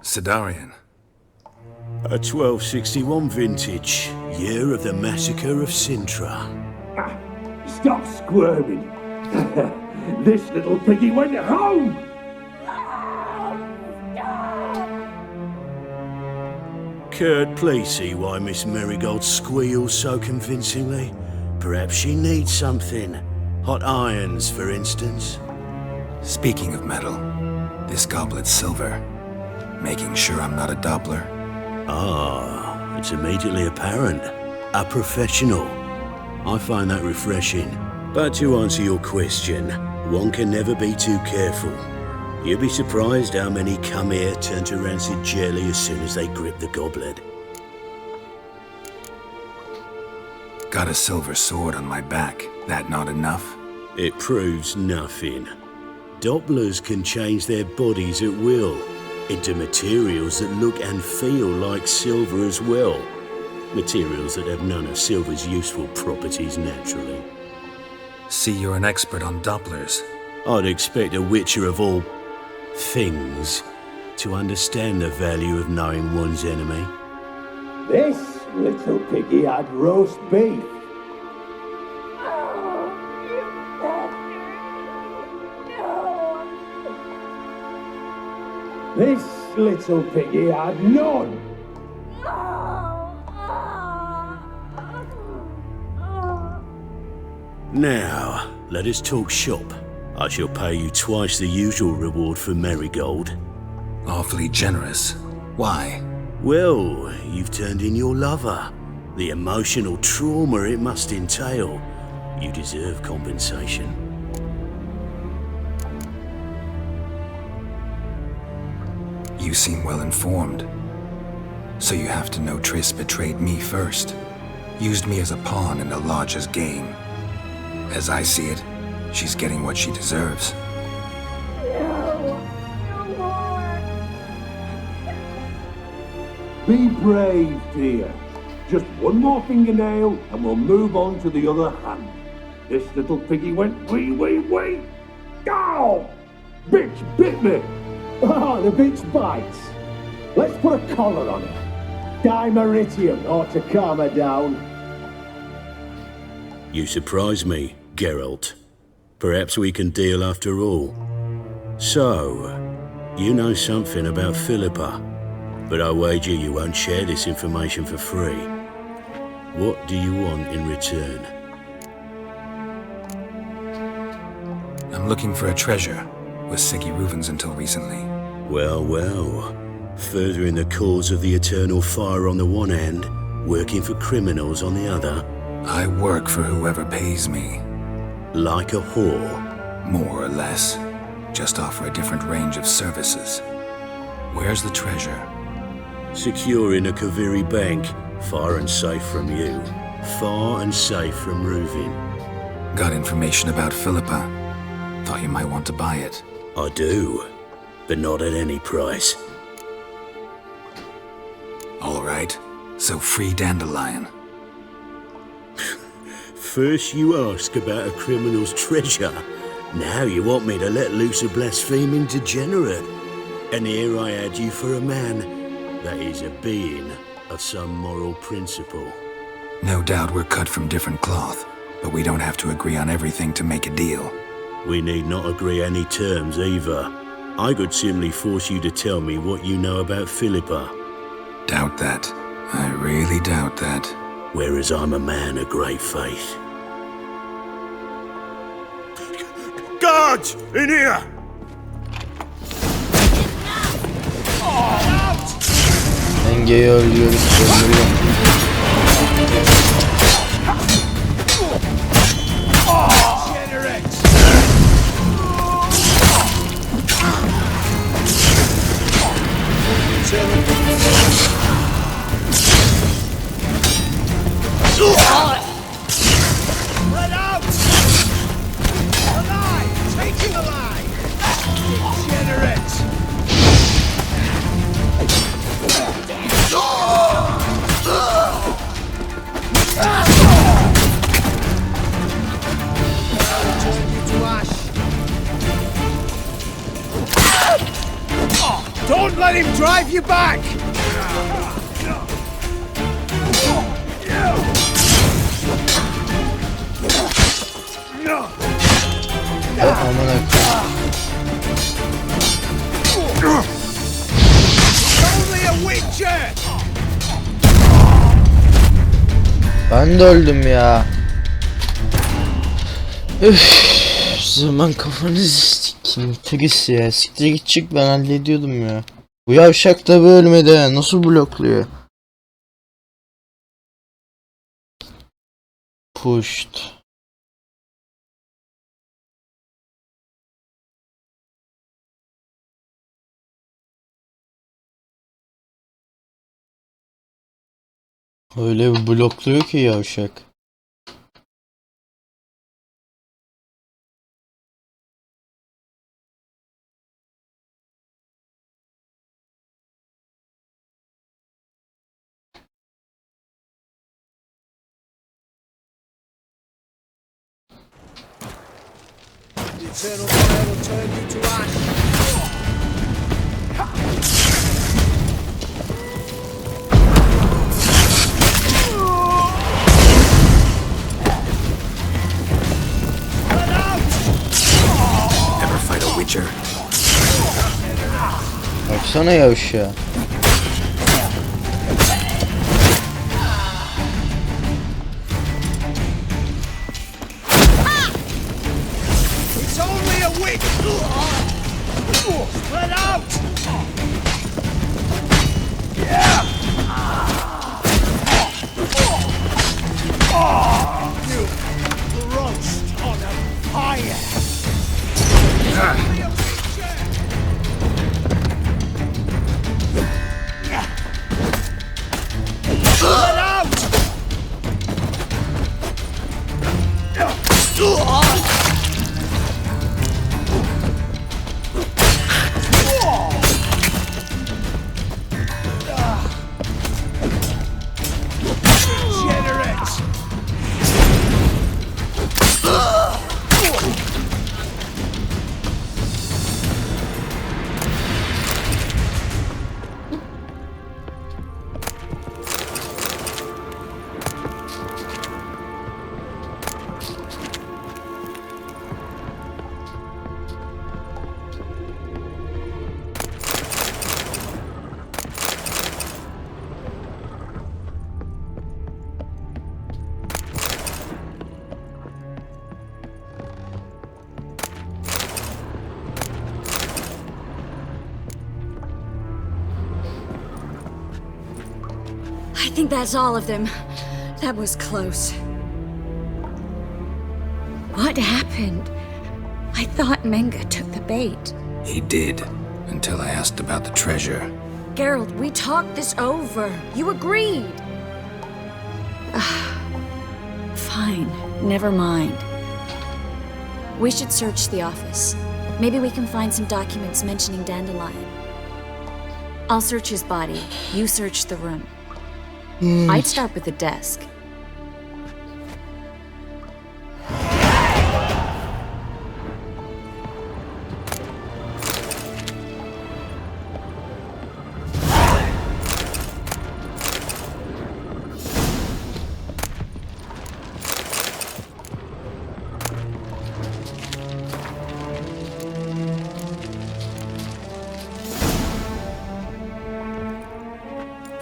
Sidarian. A 1261 vintage, year of the massacre of Sintra. Stop squirming. This little piggy went home. Kurt, please see why Miss Merigold squeals so convincingly. Perhaps she needs something. Hot irons, for instance. Speaking of metal, this goblet's silver. Making sure I'm not a Doppler. Ah, it's immediately apparent. A professional. I find that refreshing. But to answer your question, one can never be too careful. You'd be surprised how many come here turn to rancid jelly as soon as they grip the goblet. Got a silver sword on my back. That not enough? It proves nothing. Dopplers can change their bodies at will into materials that look and feel like silver as well. Materials that have none of silver's useful properties naturally. See, you're an expert on Dopplers. I'd expect a Witcher of all things to understand the value of knowing one's enemy. This little piggy had roast beef. This little piggy had none. Now, let us talk shop. I shall pay you twice the usual reward for Merigold. Awfully generous. Why? Well, you've turned in your lover. The emotional trauma it must entail. You deserve compensation. You seem well informed. So you have to know Triss betrayed me first. Used me as a pawn in the Lodge's game. As I see it, she's getting what she deserves. Be brave, dear. Just one more fingernail and we'll move on to the other hand. This little piggy went wee, wee, wee. Ow! Bitch bit me. Oh, the bitch bites. Let's put a collar on her. Dimeritium ought to calm her down. You surprise me, Geralt. Perhaps we can deal after all. So, you know something about Philippa, but I wager you won't share this information for free. What do you want in return? I'm looking for a treasure. Was Siggy Reuven's until recently. Well, well. Furthering the cause of the eternal fire on the one hand, working for criminals on the other. I work for whoever pays me. Like a whore? More or less. Just offer a different range of services. Where's the treasure? Secure in a Kaviri bank, far and safe from you. Far and safe from Reuven. Got information about Philippa. Thought you might want to buy it. I do, but not at any price. All right, so free Dandelion. First you ask about a criminal's treasure. Now you want me to let loose a blaspheming degenerate. And here I had you for a man, that is a being of some moral principle. No doubt we're cut from different cloth, but we don't have to agree on everything to make a deal. We need not agree any terms either. I could simply force you to tell me what you know about Philippa. Doubt that. I really doubt that. Whereas I'm a man of great faith. Guards! In here! Dengeyi öldürüyoruz. Let out! Alive! Take him alive! Degenerate! Turn you to ash. Don't let him drive you back! Aman Only a witcher! ben de öldüm ya. Üf, zaman kafanızı sikim. Tris ya. Siktir git çık, ben hallediyordum ya. Bu yavşak da bölmedi. Nasıl blokluyor? Pushed. Öyle bir blokluyor ki yavşak. The eternal fire will turn you to ash. Ever fight a witcher? Baksana yavşağa. It's only a witch! Spread out! Yeah! You roast on a fire! Spread out! Degenerate! I think that's all of them. That was close. What happened? I thought Menga took the bait. He did, until I asked about the treasure. Geralt, we talked this over. You agreed. Fine, never mind. We should search the office. Maybe we can find some documents mentioning Dandelion. I'll search his body. You search the room. I'd start with the desk.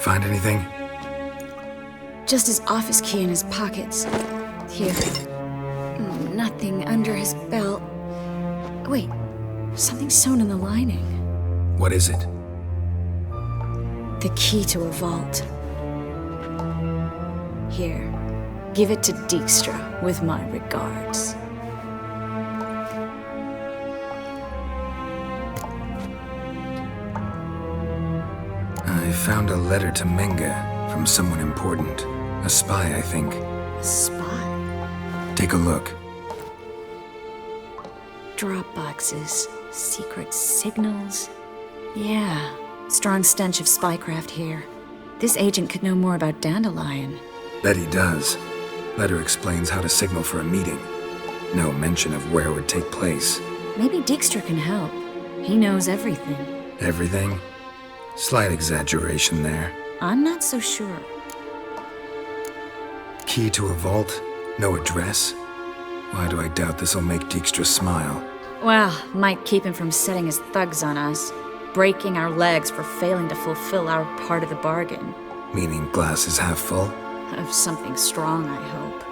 Find anything? Just his office key in his pockets. Here. Nothing under his belt. Wait, something sewn in the lining. What is it? The key to a vault. Here, give it to Dijkstra with my regards. I found a letter to Menge from someone important. A spy, I think. A spy? Take a look. Drop boxes, secret signals. Yeah, strong stench of spycraft here. This agent could know more about Dandelion. Bet he does. Letter explains how to signal for a meeting. No mention of where it would take place. Maybe Dijkstra can help. He knows everything. Everything? Slight exaggeration there. I'm not so sure. Key to a vault? No address? Why do I doubt this'll make Dijkstra smile? Well, might keep him from setting his thugs on us. Breaking our legs for failing to fulfill our part of the bargain. Meaning glass is half full? Of something strong, I hope.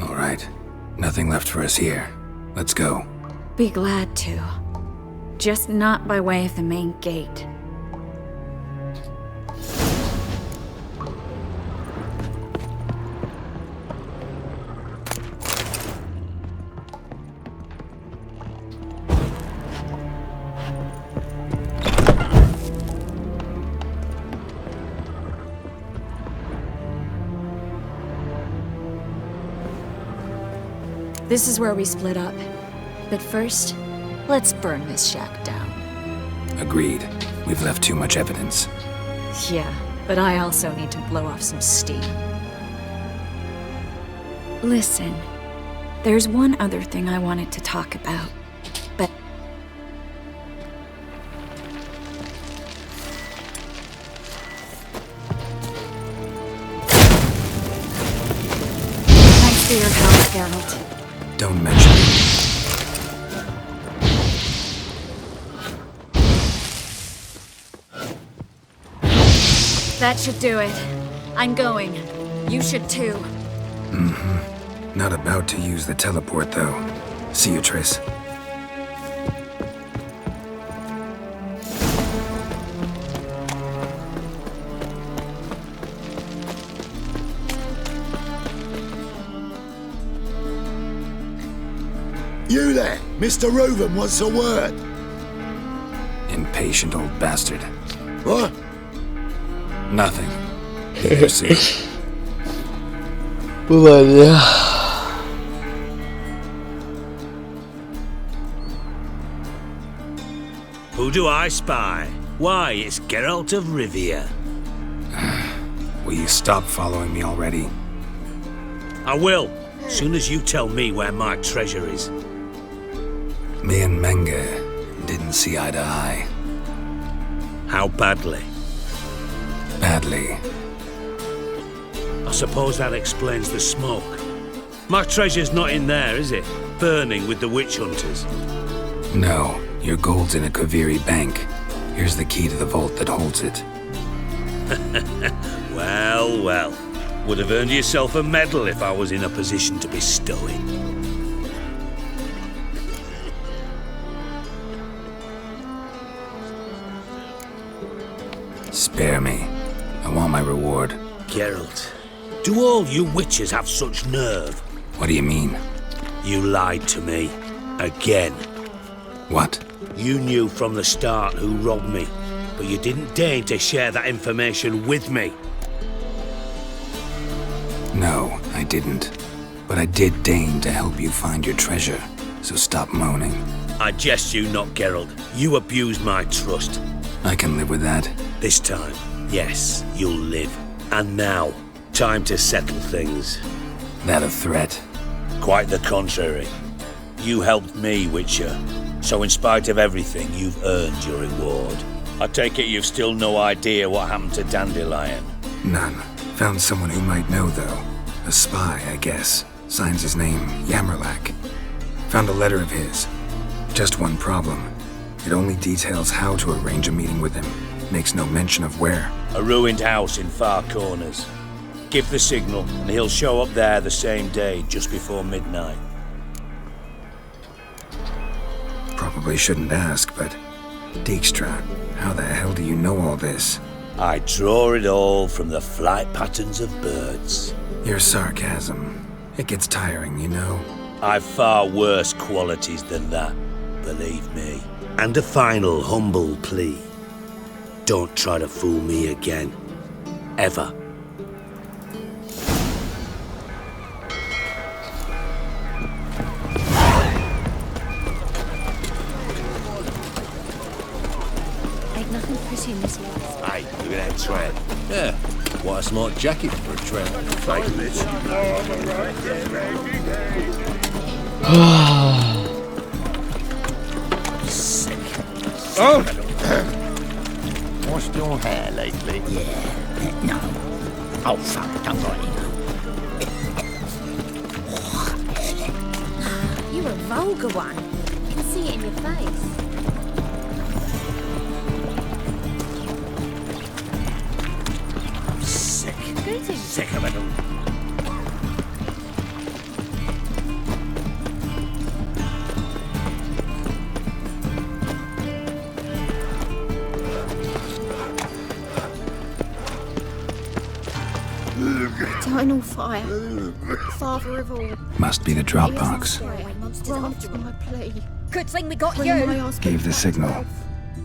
All right. Nothing left for us here. Let's go. Be glad to. Just not by way of the main gate. This is where we split up. But first, let's burn this shack down. Agreed. We've left too much evidence. Yeah, but I also need to blow off some steam. Listen, there's one other thing I wanted to talk about, but... Thanks for your help, Geralt. Don't mention it. That should do it. I'm going. You should too. Mm-hmm. Not about to use the teleport, though. See you, Triss. You there, Mr. Reuven wants a word. Impatient old bastard. What? Nothing. You see. Ulan ya. Who do I spy? Why, it's Geralt of Rivia. Will you stop following me already? I will, soon as you tell me where my treasure is. Me and Menge didn't see eye to eye. How badly? Badly. I suppose that explains the smoke. My treasure's not in there, is it? Burning with the witch hunters. No, your gold's in a Kaviri bank. Here's the key to the vault that holds it. Well, well. Would have earned yourself a medal if I was in a position to bestow it. Spare me. I want my reward. Geralt, do all you witches have such nerve? What do you mean? You lied to me. Again. What? You knew from the start who robbed me, but you didn't deign to share that information with me. No, I didn't. But I did deign to help you find your treasure, so stop moaning. I jest you not, Geralt. You abused my trust. I can live with that. This time, yes, you'll live. And now, time to settle things. That a threat? Quite the contrary. You helped me, Witcher. So in spite of everything, you've earned your reward. I take it you've still no idea what happened to Dandelion? None. Found someone who might know, though. A spy, I guess. Signs his name, Yammerlak. Found a letter of his. Just one problem. It only details how to arrange a meeting with him. makes no mention of where. A ruined house in far corners. Give the signal, and he'll show up there the same day, just before midnight. Probably shouldn't ask, but Dijkstra, how the hell do you know all this? I draw it all from the flight patterns of birds. Your sarcasm. It gets tiring, you know. I've far worse qualities than that, believe me. And a final humble plea. Don't try to fool me again. Ever. Ain't nothing pretty in this world. Hey, look at that tramp. Yeah, what a smart jacket for a tramp. Thank you, bitch. Oh! Washed your hair lately? Yeah, no. Oh, fuck, don't worry. You're a vulgar one. You can see it in your face. Sick. Greetings. Sick of it all. Eternal fire. Father of all. Must be the drop box. Grant my plea. Good thing we got When you. I ask Gave the for signal. help,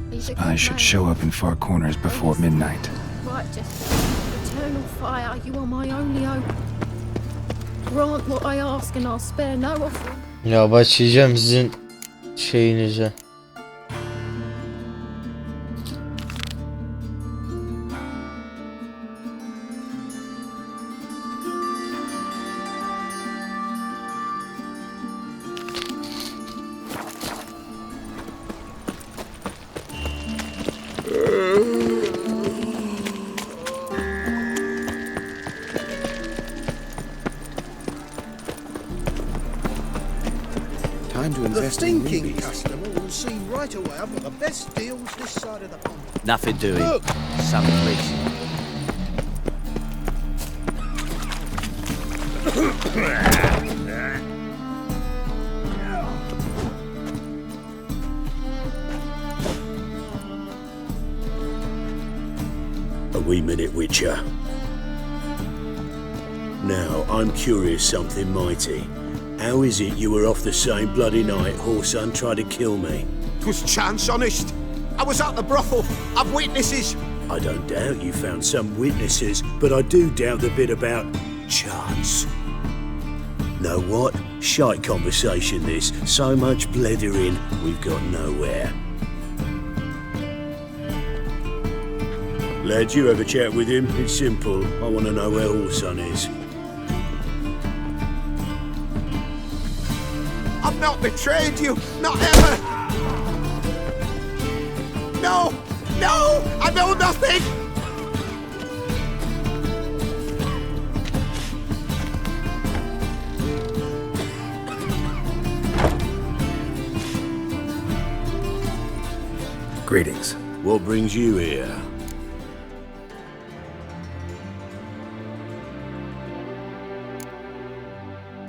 he's a good Spies should man. show up in far corners before midnight. Righteous. Eternal fire, you are my only hope. Grant what I ask and I'll spare no offering. Ya başlayacağım sizin şeyinize. Time to The invest in thinking rubies. customer will see right away I've got the best deals this side of the pond. Nothing doing. Look. Some police. A wee minute, Witcher. Now, I'm curious something mighty. How is it you were off the same bloody night Horson tried to kill me? 'Twas chance, honest. I was at the brothel. I've witnesses. I don't doubt you found some witnesses, but I do doubt the bit about chance. Know what? Shite conversation this. So much blethering, we've got nowhere. Lad, you have a chat with him? It's simple. I want to know where Horson is. I've not betrayed you. Not ever. No! No! I know nothing! Greetings. What brings you here?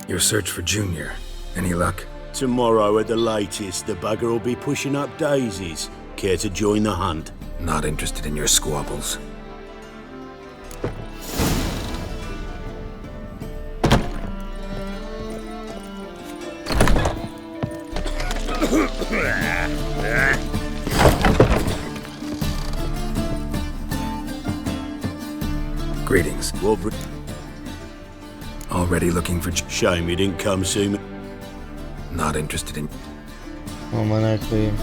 Your search for Junior. Any luck? Tomorrow at the latest, the bugger will be pushing up daisies. Care to join the hunt? Not interested in your squabbles. Greetings. Already looking for... Shame you didn't come sooner. Not interested in... Aman koyayım.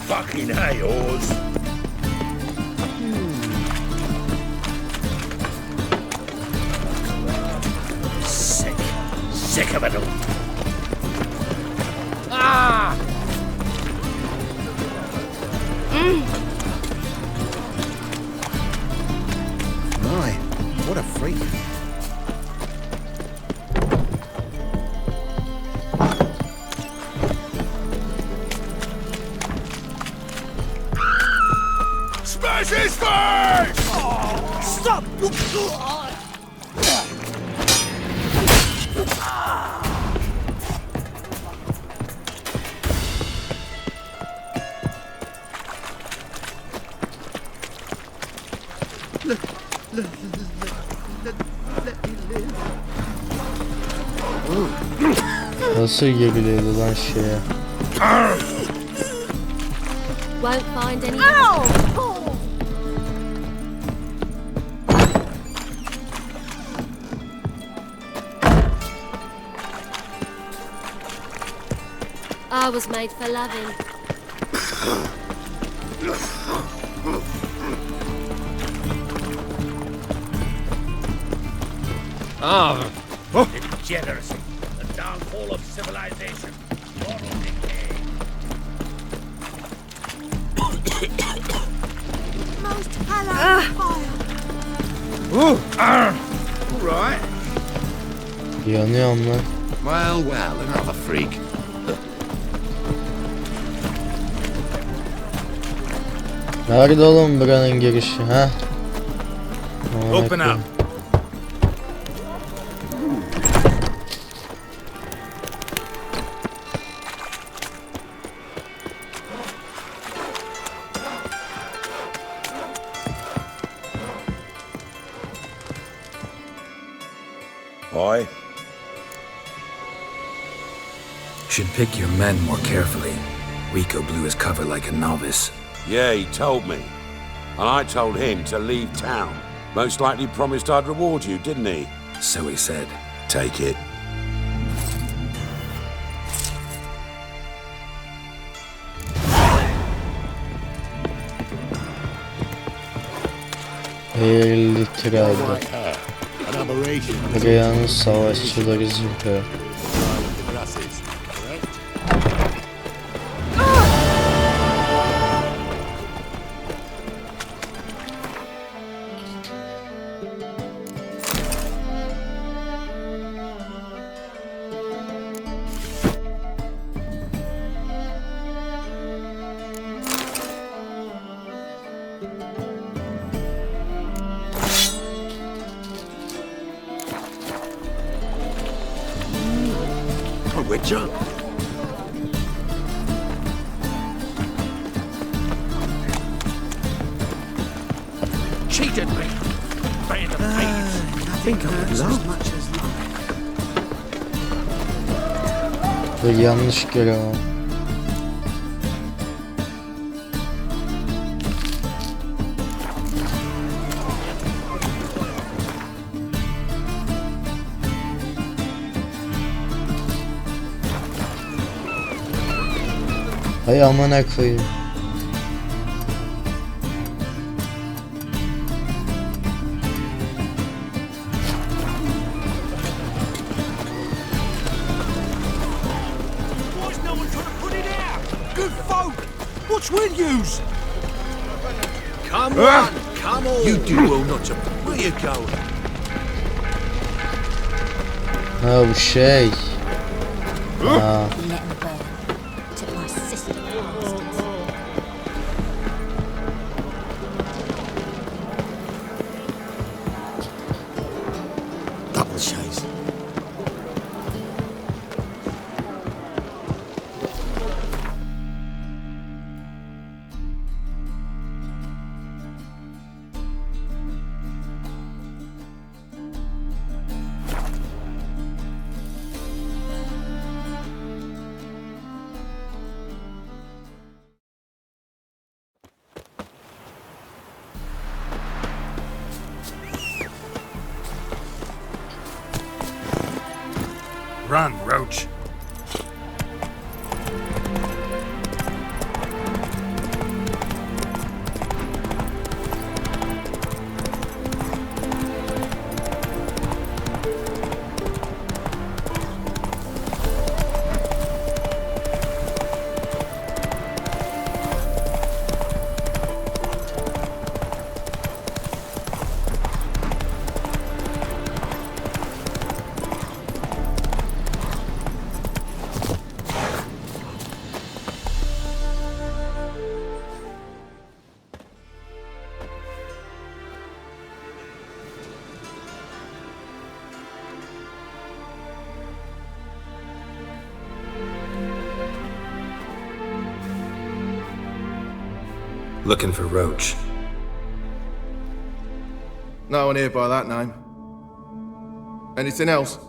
Fucking hey, Oz. Sick of it all. Ah! My, what a freak. his face! Stop! Nasıl girebiliyordu lan şeye? Won't find any. Ow! I was made for loving. Degeneracy, the downfall of civilization, moral decay. Most hallowed fire. All right. Yanıyorum lan. Well, well, another freak. Nerede oğlum buranın girişi ha? Open up. Aye. Should pick your men more carefully. Rico blew his cover like a novice. Yeah, he told me. And I told him to leave town. Most likely promised I'd reward you, didn't he? So he said. Take it. Eğrildi tiraldı. Brian'ın savaşçıları zırhı. Witcher? Cheated me. Band of thieves. I think I was as much as Ve yanlış görev ama. Hay amına koyayım. What's with yous? Come on, come on. You do well not to. Where you going? Ha bu şey. Ha. Took my sister. Double chase. Run, Roach. Looking for Roach. No one here by that name. Anything else?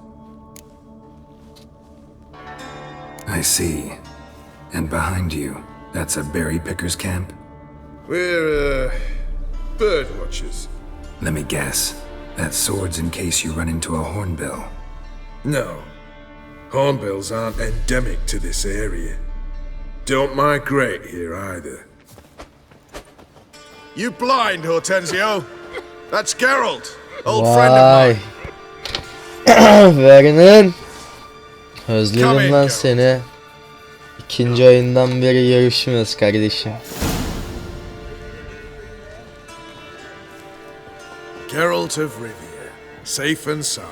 I see. And behind you, that's a berry picker's camp? We're, bird watchers. Let me guess. That sword's in case you run into a hornbill. No. Hornbills aren't endemic to this area. Don't migrate here either. You blind, Hortensio? That's Geralt, old friend of mine. Vernon. Özledim lan seni. İkinci oyundan beri görüşmüyoruz kardeşim. Geralt of Rivia, safe and sound.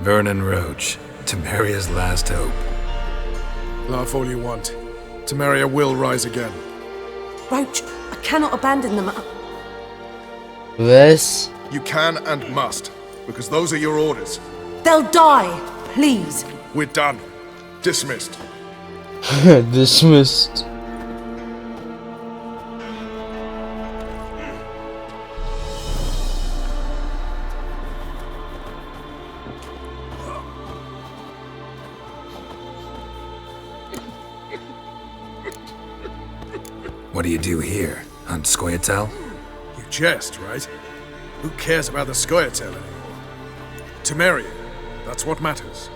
Vernon Roach, Temeria's last hope. Laugh all you want. Temeria will rise again. Roach, I cannot abandon them. Wes. You can and must, because those are your orders. They'll die, please. We're done. Dismissed. Dismissed. What do you do here? Hunt Scoia'tael? You jest, right? Who cares about the Scoia'tael anymore? Temeria, that's what matters.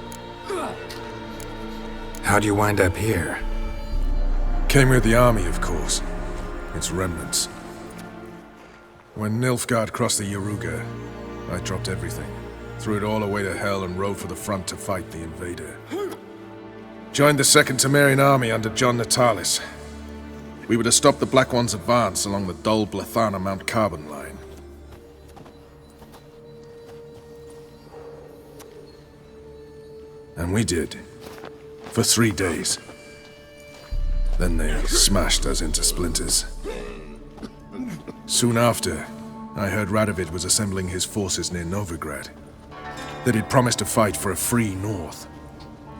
How'd you wind up here? Came with the army, of course. Its remnants. When Nilfgaard crossed the Yaruga, I dropped everything. Threw it all away to hell and rode for the front to fight the invader. Joined the Second Temerian Army under John Natalis. We were to stop the Black One's advance along the Dol Blathana Mount Carbon line. And we did. For 3 days. Then they smashed us into splinters. Soon after, I heard Radovid was assembling his forces near Novigrad. That he'd promised to fight for a free north.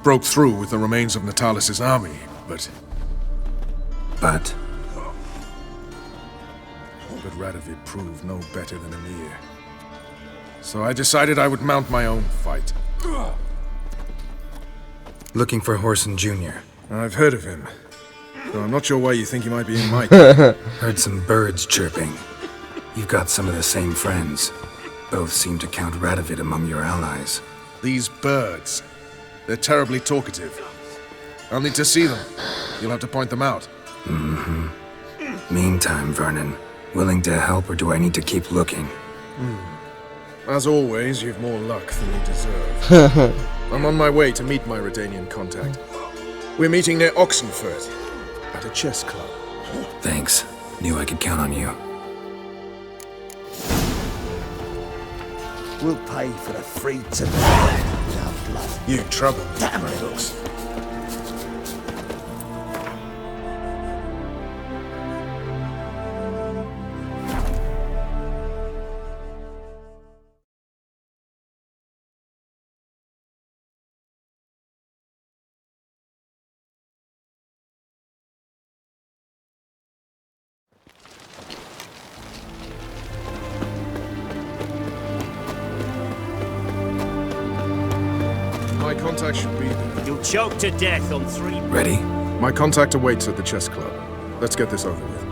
Broke through with the remains of Natalis' army, but... But Radovid proved no better than Emir. So I decided I would mount my own fight. Looking for Whoreson Jr. I've heard of him. Though I'm not sure why you think he might be in my Heard some birds chirping. You've got some of the same friends. Both seem to count Radovid among your allies. These birds. They're terribly talkative. I'll need to see them. You'll have to point them out. Mm-hmm. Meantime, Vernon, willing to help or do I need to keep looking? As always, you've more luck than you deserve. I'm on my way to meet my Redanian contact. We're meeting near Oxenfurt, at a chess club. Thanks. Knew I could count on you. We'll pay for the free tonight. Blood. You trouble. Damn it, looks. My contact should be there. You'll choke to death on 3... Ready? My contact awaits at the chess club. Let's get this over with.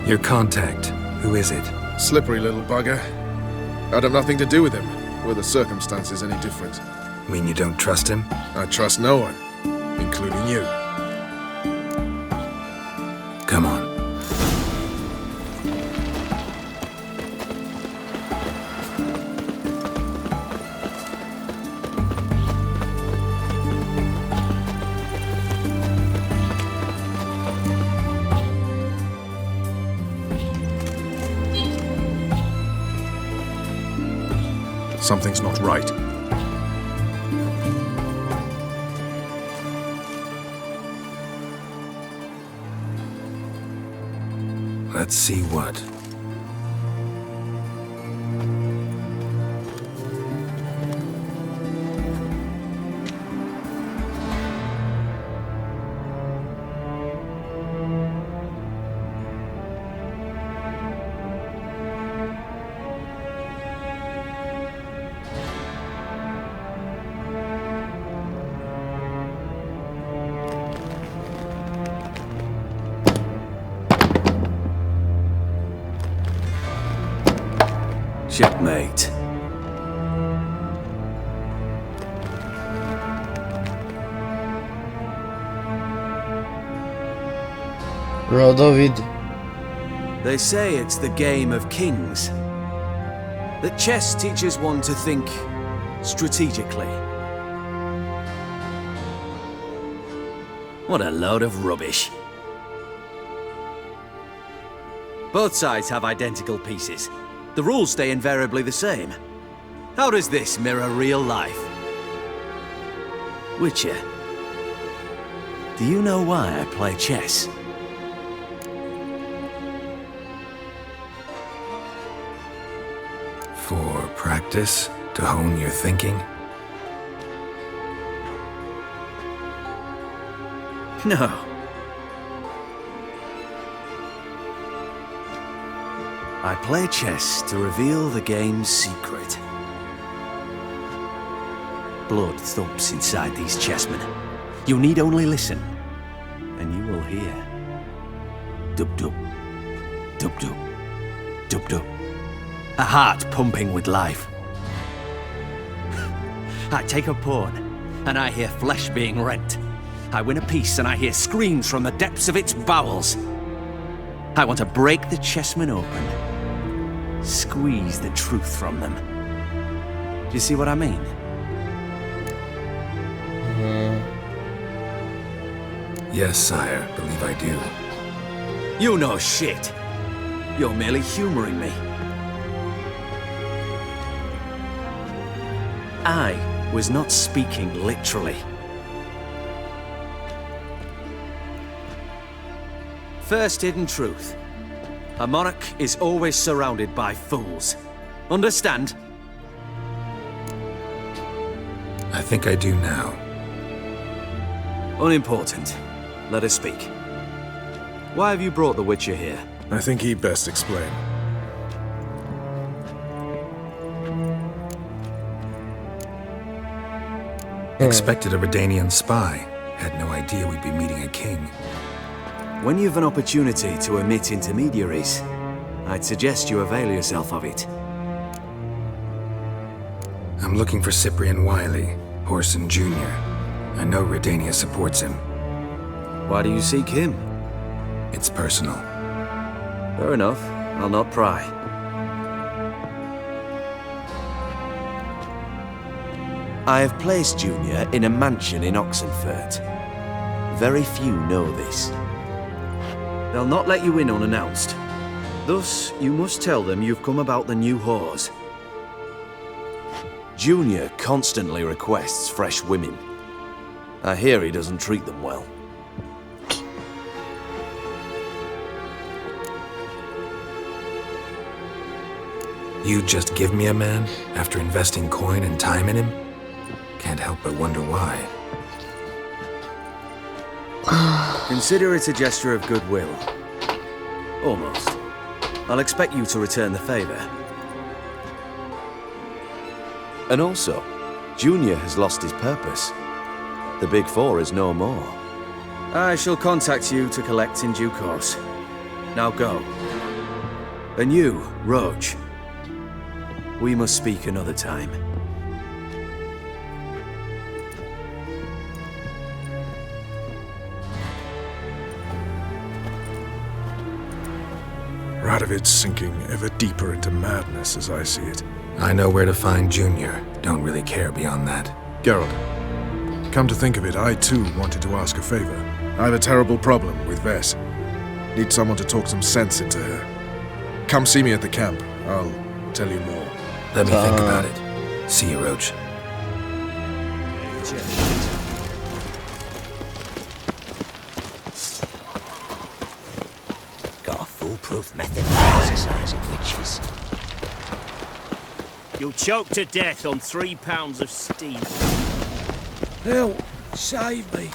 Your contact. Who is it? Slippery little bugger. I'd have nothing to do with him. Were the circumstances any different? Mean you don't trust him? I trust no one, including you. Come on. Something's not right. Let's see what. Rodovid. They say it's the game of kings. That chess teaches one to think strategically. What a load of rubbish. Both sides have identical pieces. The rules stay invariably the same. How does this mirror real life? Witcher, do you know why I play chess? For practice? To hone your thinking? No. I play chess to reveal the game's secret. Blood thumps inside these chessmen. You need only listen, and you will hear. Dub-dub, dub-dub, dub-dub. A heart pumping with life. I take a pawn, and I hear flesh being rent. I win a piece, and I hear screams from the depths of its bowels. I want to break the chessmen open. Squeeze the truth from them. Do you see what I mean? Yes, sire, believe I do. You know shit. You're merely humoring me. I was not speaking literally. First hidden truth. A monarch is always surrounded by fools. Understand? I think I do now. Unimportant. Let us speak. Why have you brought the Witcher here? I think he'd best explain. Expected a Redanian spy. Had no idea we'd be meeting a king. When you've an opportunity to omit intermediaries, I'd suggest you avail yourself of it. I'm looking for Cyprian Wiley, Horson Jr. I know Redania supports him. Why do you seek him? It's personal. Fair enough. I'll not pry. I have placed Junior in a mansion in Oxenfurt. Very few know this. They'll not let you in unannounced. Thus, you must tell them you've come about the new whores. Junior constantly requests fresh women. I hear he doesn't treat them well. You just give me a man after investing coin and time in him? Can't help but wonder why. Consider it a gesture of goodwill. Almost. I'll expect you to return the favor. And also, Junior has lost his purpose. The Big Four is no more. I shall contact you to collect in due course. Now go. And you, Roach. We must speak another time. Radovid's sinking ever deeper into madness as I see it. I know where to find Junior. Don't really care beyond that. Geralt, come to think of it, I too wanted to ask a favor. I have a terrible problem with Vess. Need someone to talk some sense into her. Come see me at the camp. I'll tell you more. Let me think about it. See you, Roach. Got a foolproof method for exercising witches. You'll choke to death on 3 pounds of steam. Help! Save me!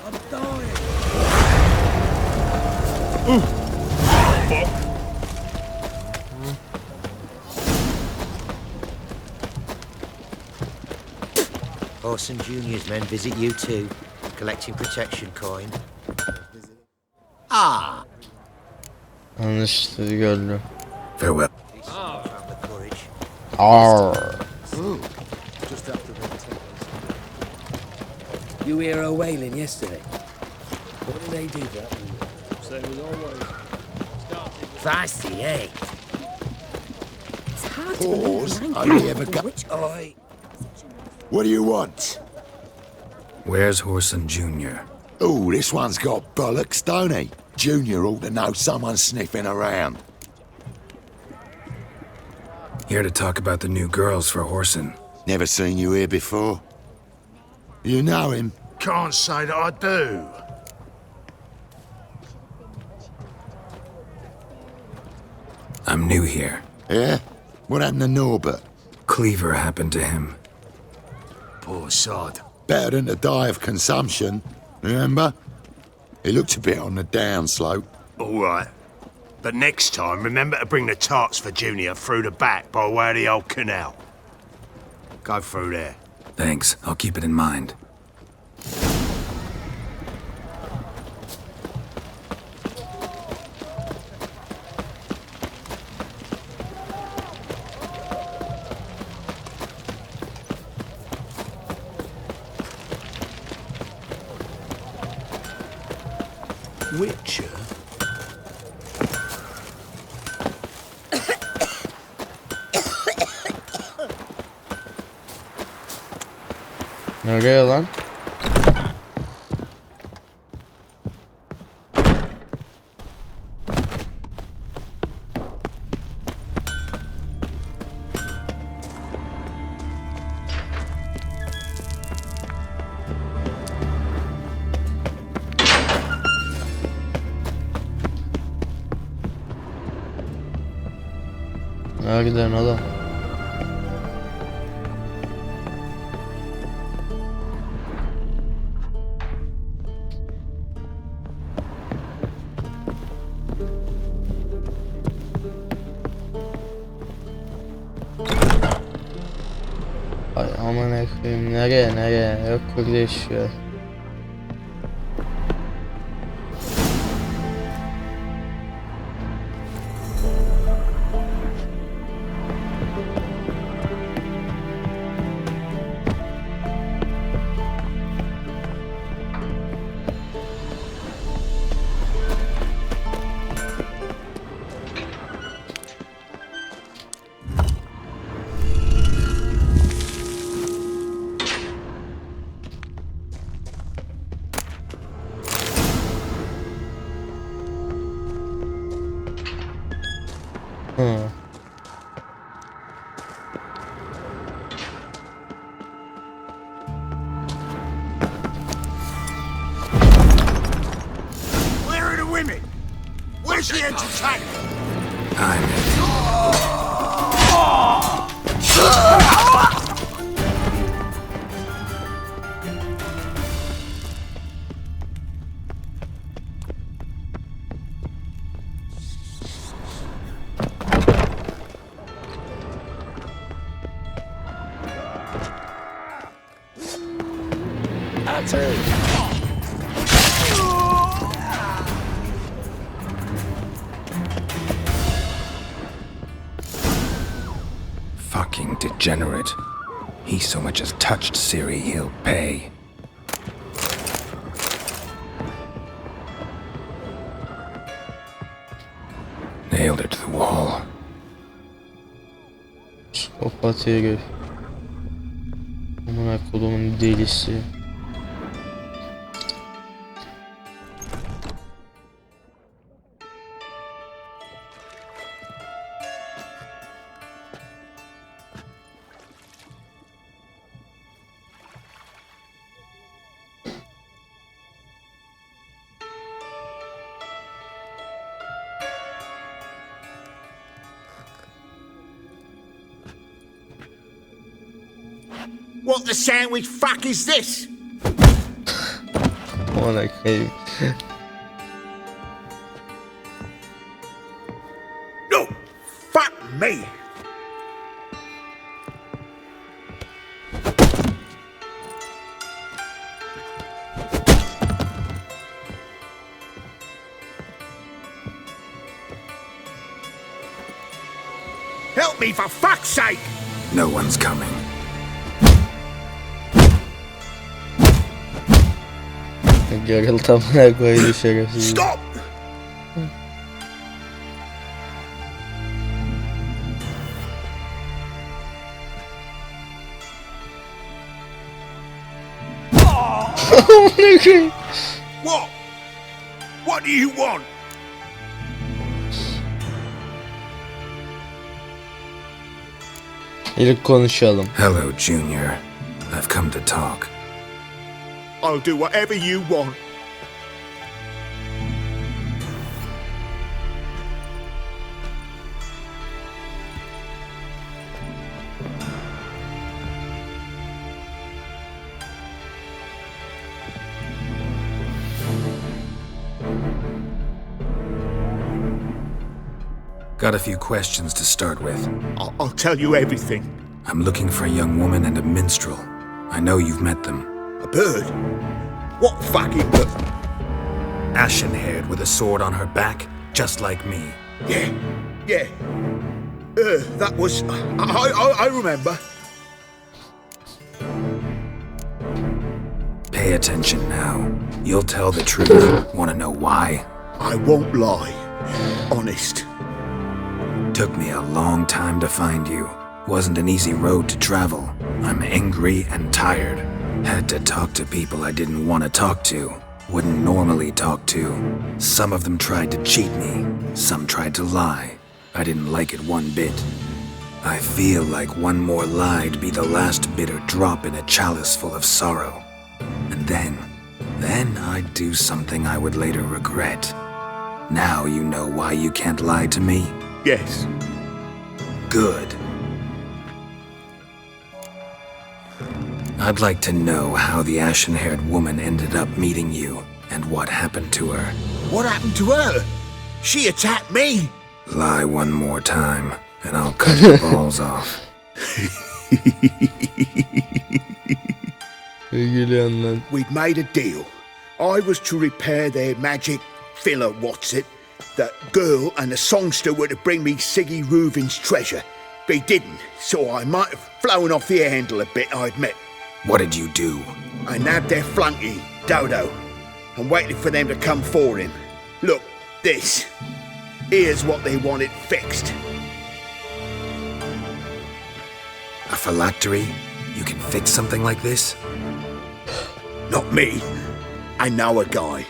I'm dying! Fuck! Orson Jr.'s men visit you too, collecting protection coin. Ah! Anlaşıldı gördüm. Farewell. Arr. Just after the You hear her wailing yesterday. What did they do that? Feisty, eh? Pause. Only ever got. What do you want? Where's Horson Jr.? Oh, this one's got bollocks, don't he? Junior ought to know someone sniffing around. Here to talk about the new girls for Horson. Never seen you here before. You know him? Can't say that I do. I'm new here. Yeah? What happened to Norbert? Cleaver happened to him. Poor sod. Better than to die of consumption, remember? He looked a bit on the downslope. All right. But next time, remember to bring the tarts for Junior through the back by way of the old canal. Go through there. Thanks, I'll keep it in mind. Witcher? Nereye lan? Nereye gidelim oğlum? Ay aman koyayım, nereye yok burada yaşıyor. Where are the women? Where's the entertainment? Fucking degenerate. He so much as touched Ciri, he'll pay. Nailed her to the wall. Psikopat herif. Amına kodumun delisi. What the sandwich fuck is this? Amına koyayım. No! Fuck me! Help me for fuck's sake! No one's coming. Yarıltamına koydu şerefsiz. Stop! What? What do you want? İlk konuşalım. Hello, Junior. I've come to talk. I'll do whatever you want. Got a few questions to start with. I'll tell you everything. I'm looking for a young woman and a minstrel. I know you've met them. A bird? What fucking bird? Ashen-haired with a sword on her back, just like me. Yeah. That was... I remember. Pay attention now. You'll tell the truth. Want to know why? I won't lie. Honest. Took me a long time to find you. Wasn't an easy road to travel. I'm angry and tired. Had to talk to people I didn't want to talk to. Wouldn't normally talk to. Some of them tried to cheat me. Some tried to lie. I didn't like it one bit. I feel like one more lie'd be the last bitter drop in a chalice full of sorrow. And then I'd do something I would later regret. Now you know why you can't lie to me? Yes. Good. I'd like to know how the ashen-haired woman ended up meeting you, and what happened to her. What happened to her? She attacked me! Lie one more time, and I'll cut your balls off. We'd made a deal. I was to repair their magic filler, that girl and the songster were to bring me Siggy Reuven's treasure. They didn't, so I might have flown off the handle a bit, I admit. What did you do? I nabbed their flunky, Dodo, and waited for them to come for him. Look, this. Here's what they wanted fixed. A phylactery? You can fix something like this? Not me. I know a guy.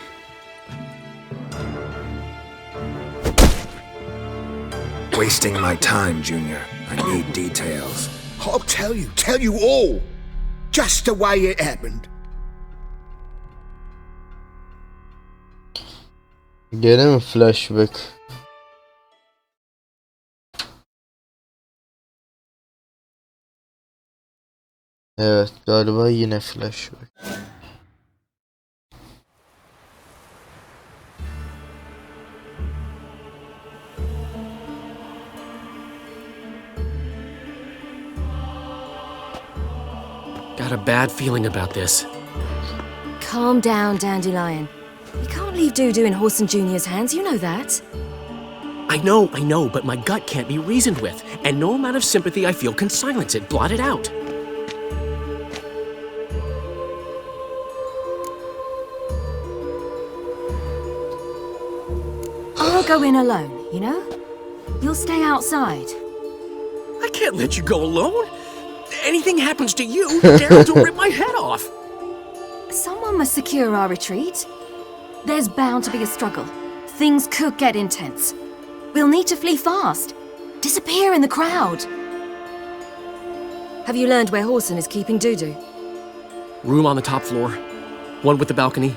Wasting my time, Junior. I need details. I'll tell you all. Just the way it happened. Gene mi flashback? Evet, galiba yine flashback. Got a bad feeling about this. Calm down, Dandelion. You can't leave Dudu in Horson Jr.'s hands, you know that. I know, but my gut can't be reasoned with, and no amount of sympathy I feel can silence it, blot it out. I'll go in alone, you know? You'll stay outside. I can't let you go alone. Anything happens to you, Daryl's will rip my head off. Someone must secure our retreat. There's bound to be a struggle. Things could get intense. We'll need to flee fast. Disappear in the crowd. Have you learned where Horson is keeping Dudu? Room on the top floor. One with the balcony.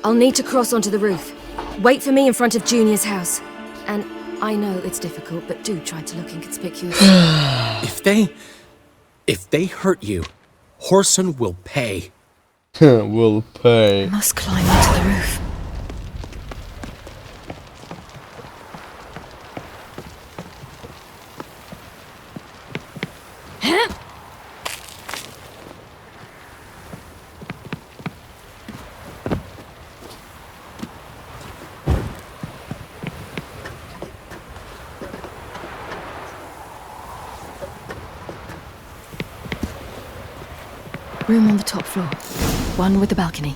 I'll need to cross onto the roof. Wait for me in front of Junior's house. And I know it's difficult, but do try to look inconspicuous. If they hurt you, Horson will pay. Will pay. I must climb onto the roof. Room on the top floor. One with the balcony.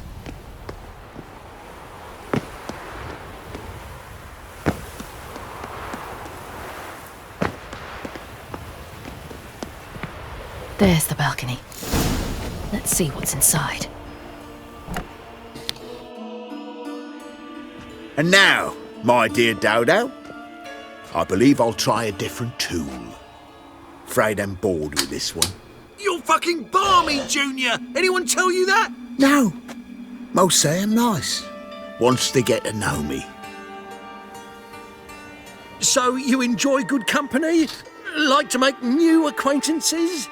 There's the balcony. Let's see what's inside. And now, my dear Dodo, I believe I'll try a different tool. Afraid I'm bored with this one. You're fucking balmy, Junior! Anyone tell you that? No. Most say I'm nice. Wants to get to know me. So you enjoy good company? Like to make new acquaintances?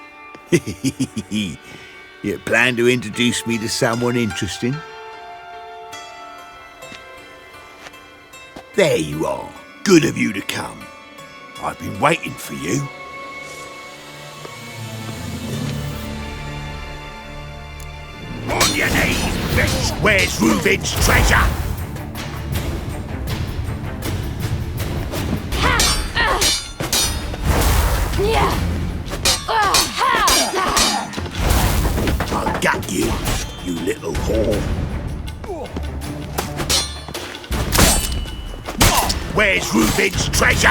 You plan to introduce me to someone interesting? There you are. Good of you to come. I've been waiting for you. On your knees, bitch! Where's Reuben's treasure? I'll gut you, you little whore. Where's Reuben's treasure?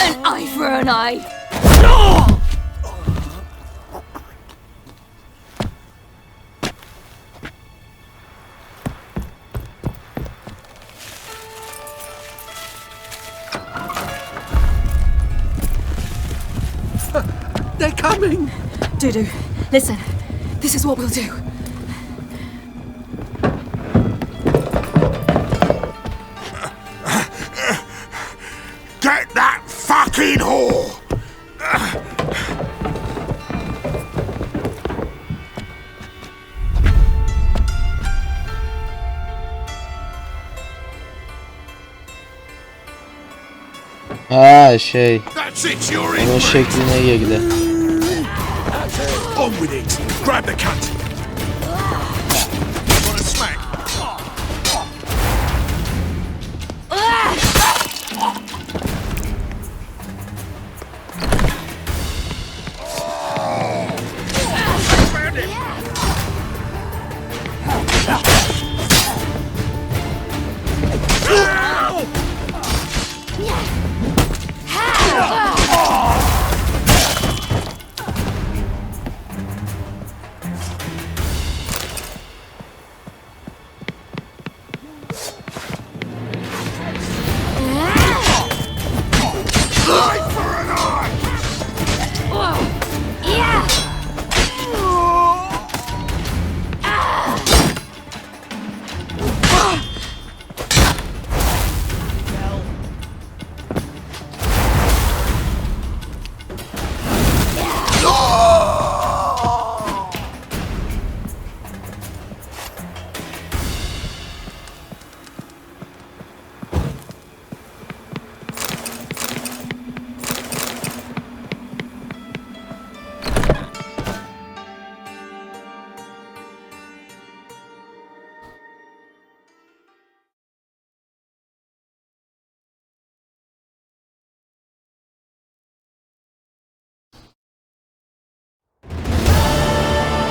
An eye for an eye. They're coming! Dudu, listen. This is what we'll do. Get that fucking whore! Ha şey. That's it, you're in. Onun şekline girdi. On with it! Grab the cunt! Want a smack?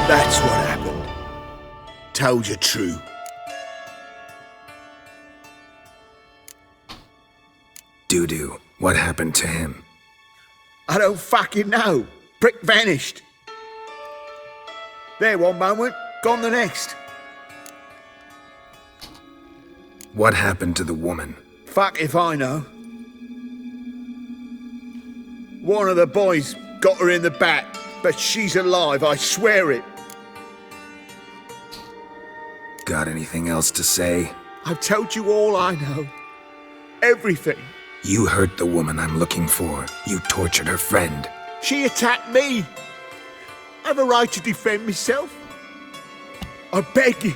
That's what happened. Told you true. Dudu, what happened to him? I don't fucking know. Prick vanished. There one moment, gone the next. What happened to the woman? Fuck if I know. One of the boys got her in the back, but she's alive, I swear it. Got anything else to say? I've told you all I know. Everything. You hurt the woman I'm looking for. You tortured her friend. She attacked me. I have a right to defend myself. I beg you.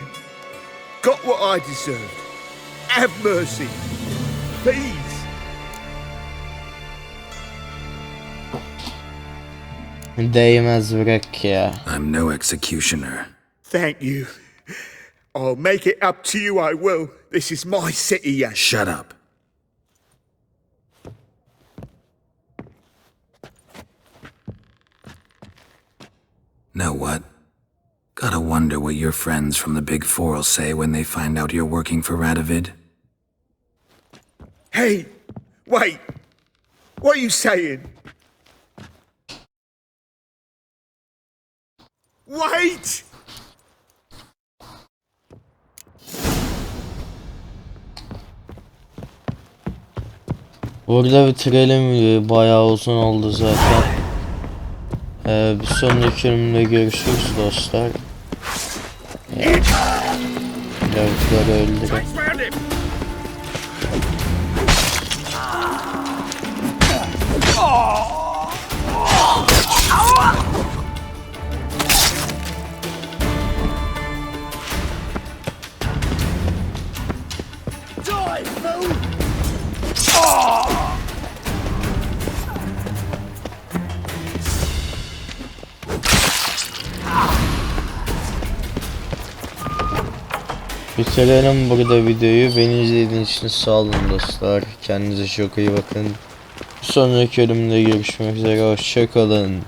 Got what I deserved. Have mercy. Please. Değmez bırak ya. I'm no executioner. Thank you. I'll make it up to you, I will. This is my city, Yan. Shut up. Know what? Gotta wonder what your friends from the Big Four'll say when they find out you're working for Radovid. Hey, wait. What are you saying? Wait! Burada bitirelim videoyu. Bayağı uzun oldu zaten. Bir sonraki bölümde görüşürüz dostlar. Lavukları öldürelim. Die, fool! Bitirelim burada videoyu. Beni izlediğiniz için sağ olun dostlar. Kendinize çok iyi bakın. Sonraki bölümde görüşmek üzere. Hoşça kalın.